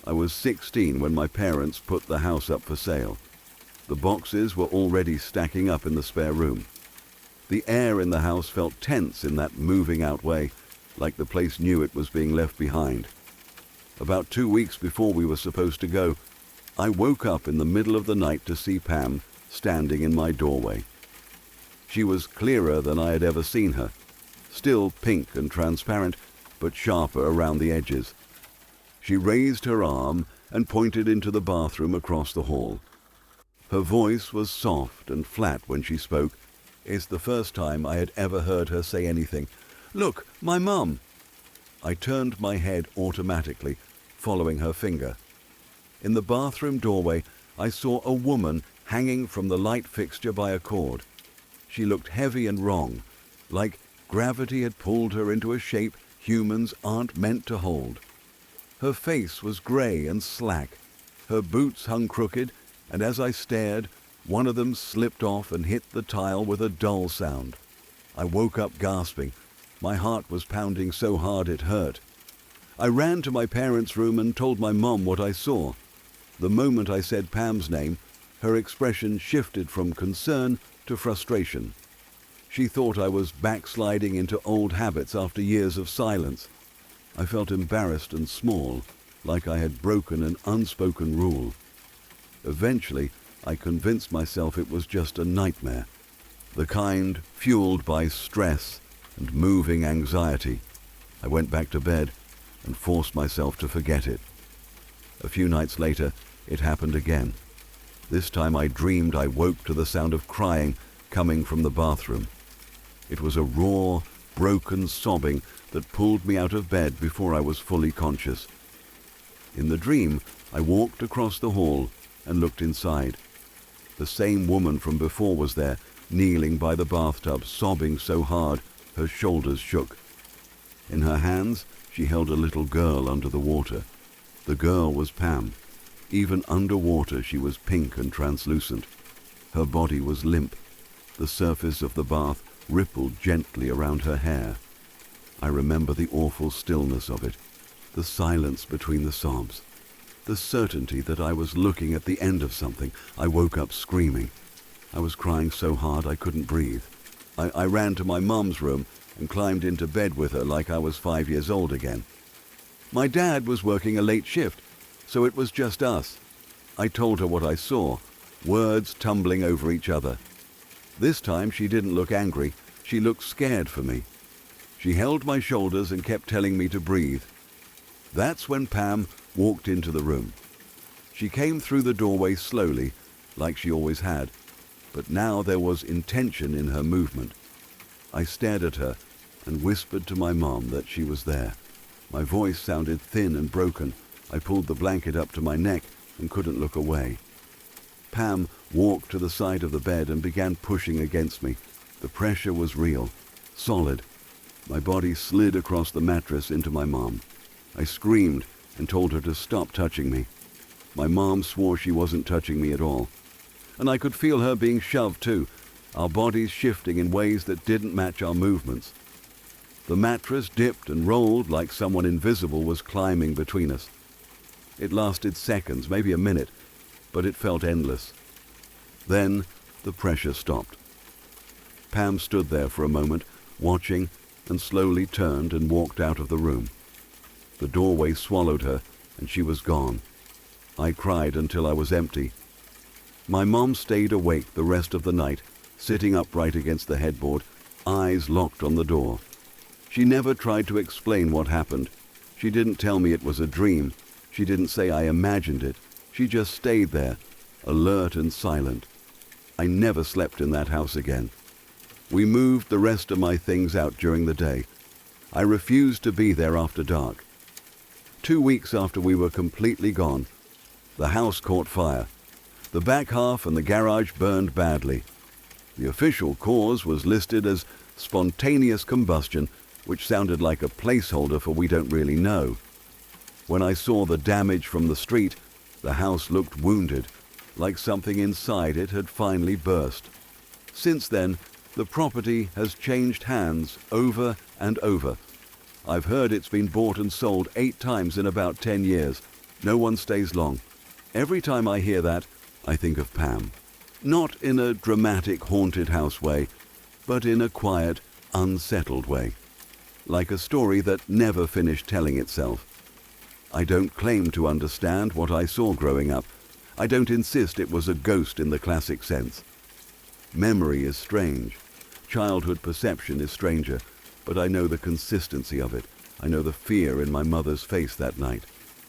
I was 16 when my parents put the house up for sale. The boxes were already stacking up in the spare room. The air in the house felt tense in that moving out way, like the place knew it was being left behind. About 2 weeks before we were supposed to go, I woke up in the middle of the night to see Pam standing in my doorway. She was clearer than I had ever seen her, still pink and transparent, but sharper around the edges. She raised her arm and pointed into the bathroom across the hall. Her voice was soft and flat when she spoke. It's the first time I had ever heard her say anything. "Look, my mum!" I turned my head automatically, following her finger. In the bathroom doorway, I saw a woman hanging from the light fixture by a cord. She looked heavy and wrong, like gravity had pulled her into a shape humans aren't meant to hold. Her face was grey and slack. Her boots hung crooked, and as I stared, one of them slipped off and hit the tile with a dull sound. I woke up gasping. My heart was pounding so hard it hurt. I ran to my parents' room and told my mum what I saw. The moment I said Pam's name, her expression shifted from concern to frustration. She thought I was backsliding into old habits after years of silence. I felt embarrassed and small, like I had broken an unspoken rule. Eventually, I convinced myself it was just a nightmare, the kind fueled by stress and moving anxiety. I went back to bed and forced myself to forget it. A few nights later, it happened again. This time I dreamed I woke to the sound of crying coming from the bathroom. It was a raw, broken sobbing that pulled me out of bed before I was fully conscious. In the dream, I walked across the hall and looked inside. The same woman from before was there, kneeling by the bathtub, sobbing so hard her shoulders shook. In her hands, she held a little girl under the water. The girl was Pam. Even underwater, she was pink and translucent. Her body was limp. The surface of the bath rippled gently around her hair. I remember the awful stillness of it, the silence between the sobs, the certainty that I was looking at the end of something. I woke up screaming. I was crying so hard I couldn't breathe. I ran to my mum's room and climbed into bed with her like I was 5 years old again. My dad was working a late shift, so it was just us. I told her what I saw, words tumbling over each other. This time she didn't look angry, she looked scared for me. She held my shoulders and kept telling me to breathe. That's when Pam walked into the room. She came through the doorway slowly, like she always had, but now there was intention in her movement. I stared at her and whispered to my mom that she was there. My voice sounded thin and broken. I pulled the blanket up to my neck and couldn't look away. Pam walked to the side of the bed and began pushing against me. The pressure was real, solid. My body slid across the mattress into my mom. I screamed and told her to stop touching me. My mom swore she wasn't touching me at all. And I could feel her being shoved too, our bodies shifting in ways that didn't match our movements. The mattress dipped and rolled like someone invisible was climbing between us. It lasted seconds, maybe a minute, but it felt endless. Then the pressure stopped. Pam stood there for a moment, watching, and slowly turned and walked out of the room. The doorway swallowed her, and she was gone. I cried until I was empty. My mom stayed awake the rest of the night, sitting upright against the headboard, eyes locked on the door. She never tried to explain what happened. She didn't tell me it was a dream. She didn't say I imagined it. She just stayed there, alert and silent. I never slept in that house again. We moved the rest of my things out during the day. I refused to be there after dark. 2 weeks after we were completely gone, the house caught fire. The back half and the garage burned badly. The official cause was listed as spontaneous combustion, which sounded like a placeholder for we don't really know. When I saw the damage from the street, the house looked wounded, like something inside it had finally burst. Since then, the property has changed hands over and over. I've heard it's been bought and sold 8 times in about 10 years. No one stays long. Every time I hear that, I think of Pam. Not in a dramatic haunted house way, but in a quiet, unsettled way, like a story that never finished telling itself. I don't claim to understand what I saw growing up. I don't insist it was a ghost in the classic sense. Memory is strange. Childhood perception is stranger, but I know the consistency of it. I know the fear in my mother's face that night.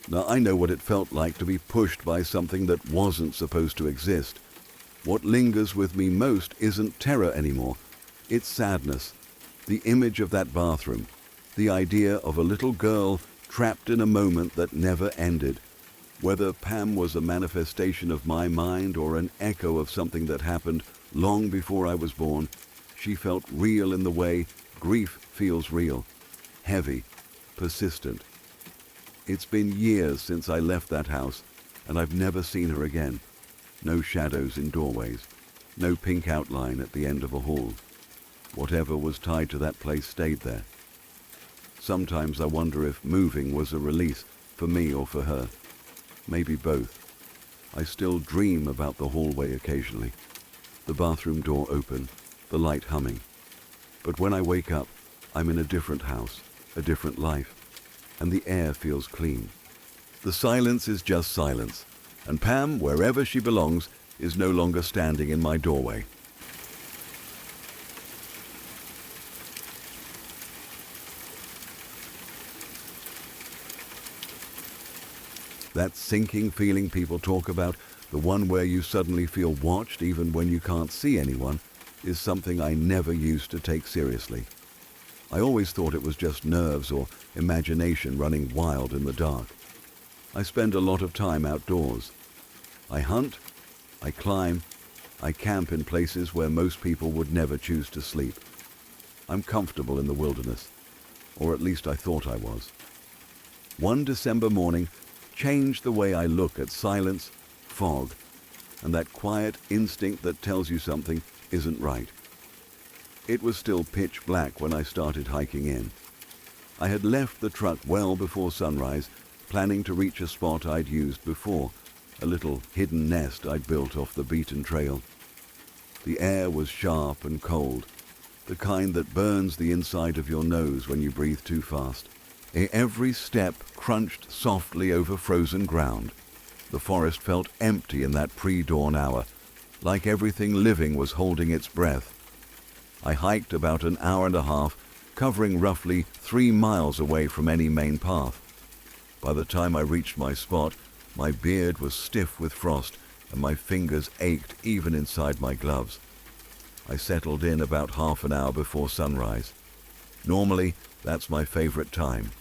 Now I know what it felt like to be pushed by something that wasn't supposed to exist. What lingers with me most isn't terror anymore. It's sadness. The image of that bathroom. The idea of a little girl trapped in a moment that never ended. Whether Pam was a manifestation of my mind or an echo of something that happened long before I was born, she felt real in the way grief feels real. Heavy, persistent. It's been years since I left that house, and I've never seen her again. No shadows in doorways. No pink outline at the end of a hall. Whatever was tied to that place stayed there. Sometimes I wonder if moving was a release for me or for her. Maybe both. I still dream about the hallway occasionally. The bathroom door open, the light humming. But when I wake up, I'm in a different house, a different life, and the air feels clean. The silence is just silence, and Pam, wherever she belongs, is no longer standing in my doorway. That sinking feeling people talk about, the one where you suddenly feel watched even when you can't see anyone, is something I never used to take seriously. I always thought it was just nerves or imagination running wild in the dark. I spend a lot of time outdoors. I hunt, I climb, I camp in places where most people would never choose to sleep. I'm comfortable in the wilderness, or at least I thought I was. One December morning changed the way I look at silence, fog, and that quiet instinct that tells you something isn't right. It was still pitch black when I started hiking in. I had left the truck well before sunrise, planning to reach a spot I'd used before, a little hidden nest I'd built off the beaten trail. The air was sharp and cold, the kind that burns the inside of your nose when you breathe too fast. Every step crunched softly over frozen ground. The forest felt empty in that pre-dawn hour, like everything living was holding its breath. I hiked about an hour and a half, covering roughly 3 miles away from any main path. By the time I reached my spot, my beard was stiff with frost and my fingers ached even inside my gloves. I settled in about half an hour before sunrise. Normally, that's my favorite time.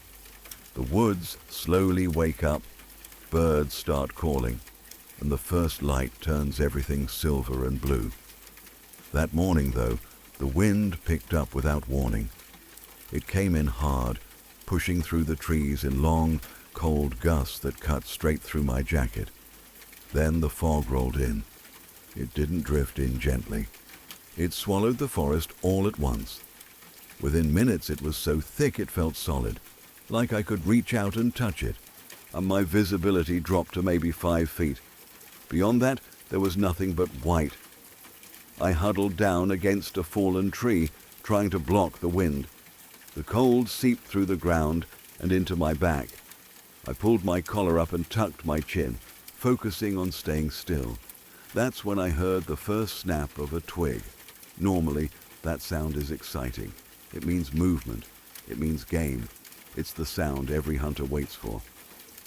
The woods slowly wake up, birds start calling, and the first light turns everything silver and blue. That morning, though, the wind picked up without warning. It came in hard, pushing through the trees in long, cold gusts that cut straight through my jacket. Then the fog rolled in. It didn't drift in gently. It swallowed the forest all at once. Within minutes it was so thick it felt solid, like I could reach out and touch it, and my visibility dropped to maybe 5 feet. Beyond that, there was nothing but white. I huddled down against a fallen tree, trying to block the wind. The cold seeped through the ground and into my back. I pulled my collar up and tucked my chin, focusing on staying still. That's when I heard the first snap of a twig. Normally, that sound is exciting. It means movement. It means game. It's the sound every hunter waits for.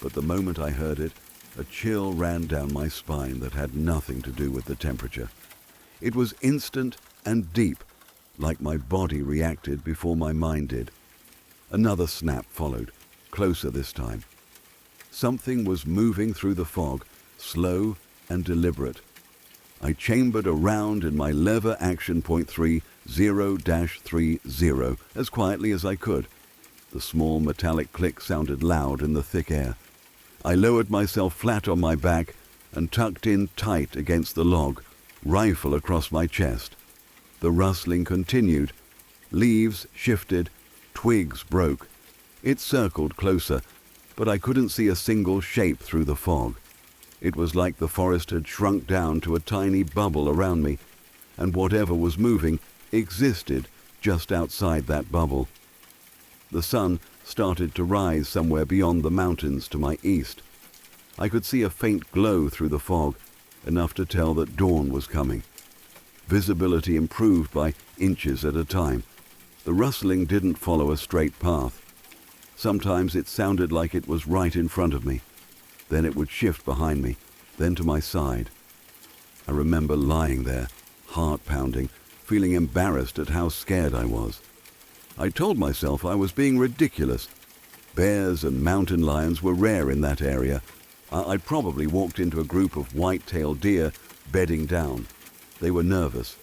But the moment I heard it, a chill ran down my spine that had nothing to do with the temperature. It was instant and deep, like my body reacted before my mind did. Another snap followed, closer this time. Something was moving through the fog, slow and deliberate. I chambered around in my lever action .3 0-30 as quietly as I could. The small metallic click sounded loud in the thick air. I lowered myself flat on my back and tucked in tight against the log, rifle across my chest. The rustling continued. Leaves shifted, twigs broke. It circled closer, but I couldn't see a single shape through the fog. It was like the forest had shrunk down to a tiny bubble around me, and whatever was moving existed just outside that bubble. The sun started to rise somewhere beyond the mountains to my east. I could see a faint glow through the fog, enough to tell that dawn was coming. Visibility improved by inches at a time. The rustling didn't follow a straight path. Sometimes it sounded like it was right in front of me. Then it would shift behind me, then to my side. I remember lying there, heart pounding, feeling embarrassed at how scared I was. I told myself I was being ridiculous. Bears and mountain lions were rare in that area. I'd probably walked into a group of white-tailed deer bedding down. They were nervous.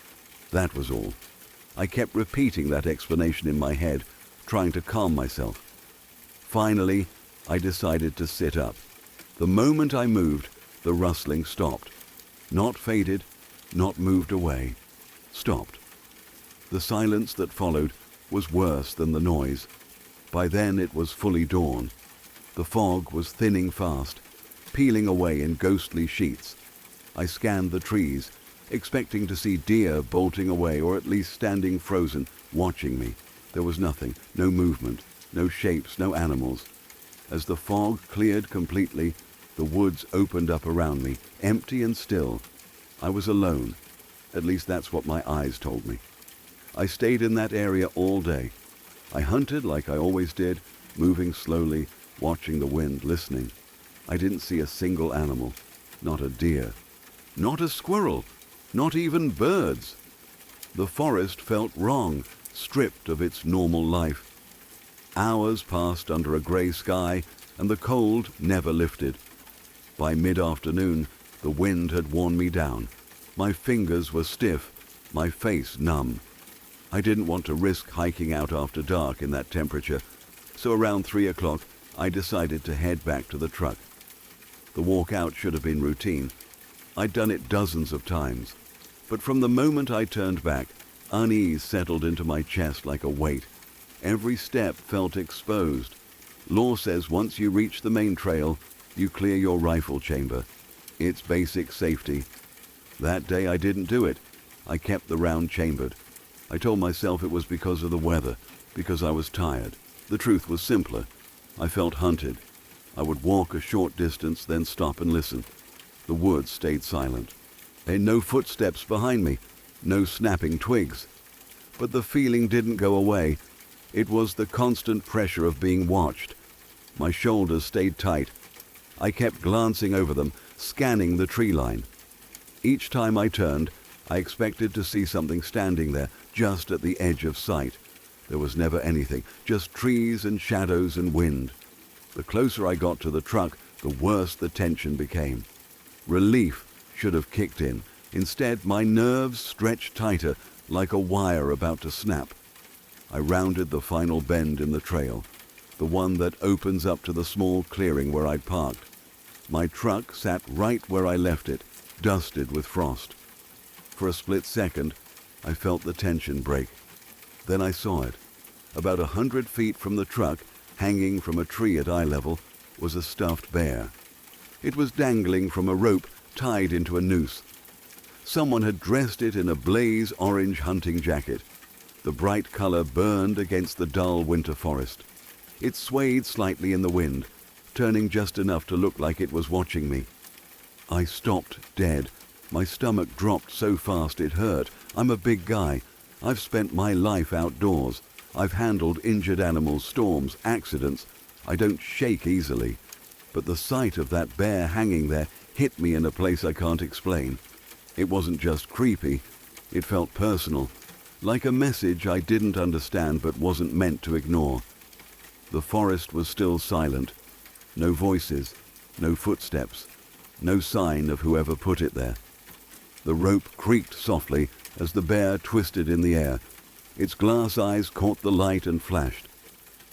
That was all. I kept repeating that explanation in my head, trying to calm myself. Finally, I decided to sit up. The moment I moved, the rustling stopped. Not faded, not moved away. Stopped. The silence that followed was worse than the noise. By then it was fully dawn. The fog was thinning fast, peeling away in ghostly sheets. I scanned the trees, expecting to see deer bolting away or at least standing frozen, watching me. There was nothing, no movement, no shapes, no animals. As the fog cleared completely, the woods opened up around me, empty and still. I was alone. At least that's what my eyes told me. I stayed in that area all day. I hunted like I always did, moving slowly, watching the wind, listening. I didn't see a single animal, not a deer, not a squirrel, not even birds. The forest felt wrong, stripped of its normal life. Hours passed under a grey sky, and the cold never lifted. By mid-afternoon, the wind had worn me down. My fingers were stiff, my face numb. I didn't want to risk hiking out after dark in that temperature, so around 3 o'clock, I decided to head back to the truck. The walk out should have been routine. I'd done it dozens of times. But from the moment I turned back, unease settled into my chest like a weight. Every step felt exposed. Law says once you reach the main trail, you clear your rifle chamber. It's basic safety. That day I didn't do it. I kept the round chambered. I told myself it was because of the weather, because I was tired. The truth was simpler. I felt hunted. I would walk a short distance, then stop and listen. The woods stayed silent. No footsteps behind me, no snapping twigs. But the feeling didn't go away. It was the constant pressure of being watched. My shoulders stayed tight. I kept glancing over them, scanning the tree line. Each time I turned, I expected to see something standing there, just at the edge of sight. There was never anything, just trees and shadows and wind. The closer I got to the truck, the worse the tension became. Relief should have kicked in. Instead, my nerves stretched tighter, like a wire about to snap. I rounded the final bend in the trail, the one that opens up to the small clearing where I'd parked. My truck sat right where I left it, dusted with frost. For a split second, I felt the tension break. Then I saw it. About 100 feet from the truck, hanging from a tree at eye level, was a stuffed bear. It was dangling from a rope tied into a noose. Someone had dressed it in a blaze orange hunting jacket. The bright color burned against the dull winter forest. It swayed slightly in the wind, turning just enough to look like it was watching me. I stopped dead. My stomach dropped so fast it hurt. I'm a big guy. I've spent my life outdoors. I've handled injured animals, storms, accidents. I don't shake easily. But the sight of that bear hanging there hit me in a place I can't explain. It wasn't just creepy. It felt personal, like a message I didn't understand but wasn't meant to ignore. The forest was still silent. No voices, no footsteps, no sign of whoever put it there. The rope creaked softly as the bear twisted in the air. Its glass eyes caught the light and flashed.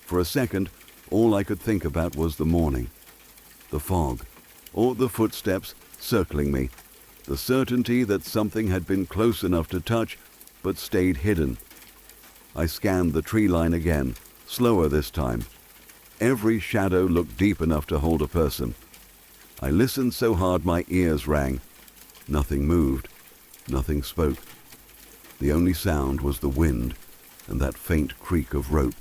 For a second, all I could think about was the morning. The fog, or the footsteps circling me. The certainty that something had been close enough to touch, but stayed hidden. I scanned the tree line again, slower this time. Every shadow looked deep enough to hold a person. I listened so hard my ears rang. Nothing moved. Nothing spoke. The only sound was the wind and that faint creak of rope.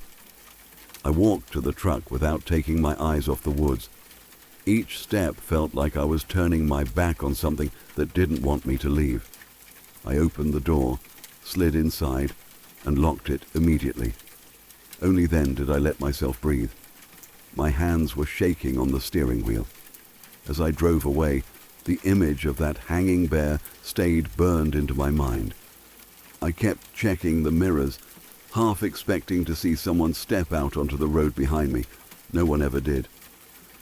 I walked to the truck without taking my eyes off the woods. Each step felt like I was turning my back on something that didn't want me to leave. I opened the door, slid inside, and locked it immediately. Only then did I let myself breathe. My hands were shaking on the steering wheel. As I drove away, the image of that hanging bear stayed burned into my mind. I kept checking the mirrors, half expecting to see someone step out onto the road behind me. No one ever did.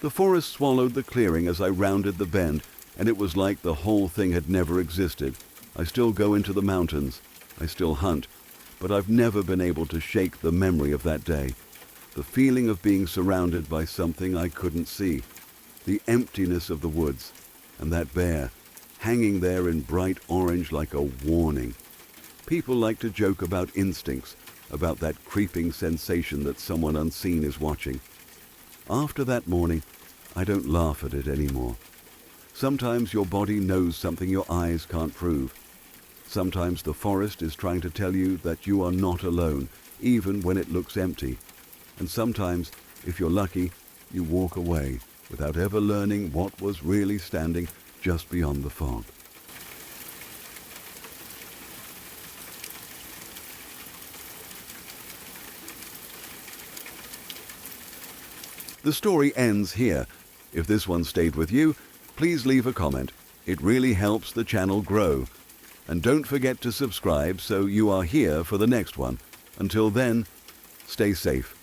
The forest swallowed the clearing as I rounded the bend, and it was like the whole thing had never existed. I still go into the mountains. I still hunt, but I've never been able to shake the memory of that day. The feeling of being surrounded by something I couldn't see. The emptiness of the woods, and that bear, hanging there in bright orange like a warning. People like to joke about instincts, about that creeping sensation that someone unseen is watching. After that morning, I don't laugh at it anymore. Sometimes your body knows something your eyes can't prove. Sometimes the forest is trying to tell you that you are not alone, even when it looks empty. And sometimes, if you're lucky, you walk away without ever learning what was really standing just beyond the fog. The story ends here. If this one stayed with you, please leave a comment. It really helps the channel grow. And don't forget to subscribe so you are here for the next one. Until then, stay safe.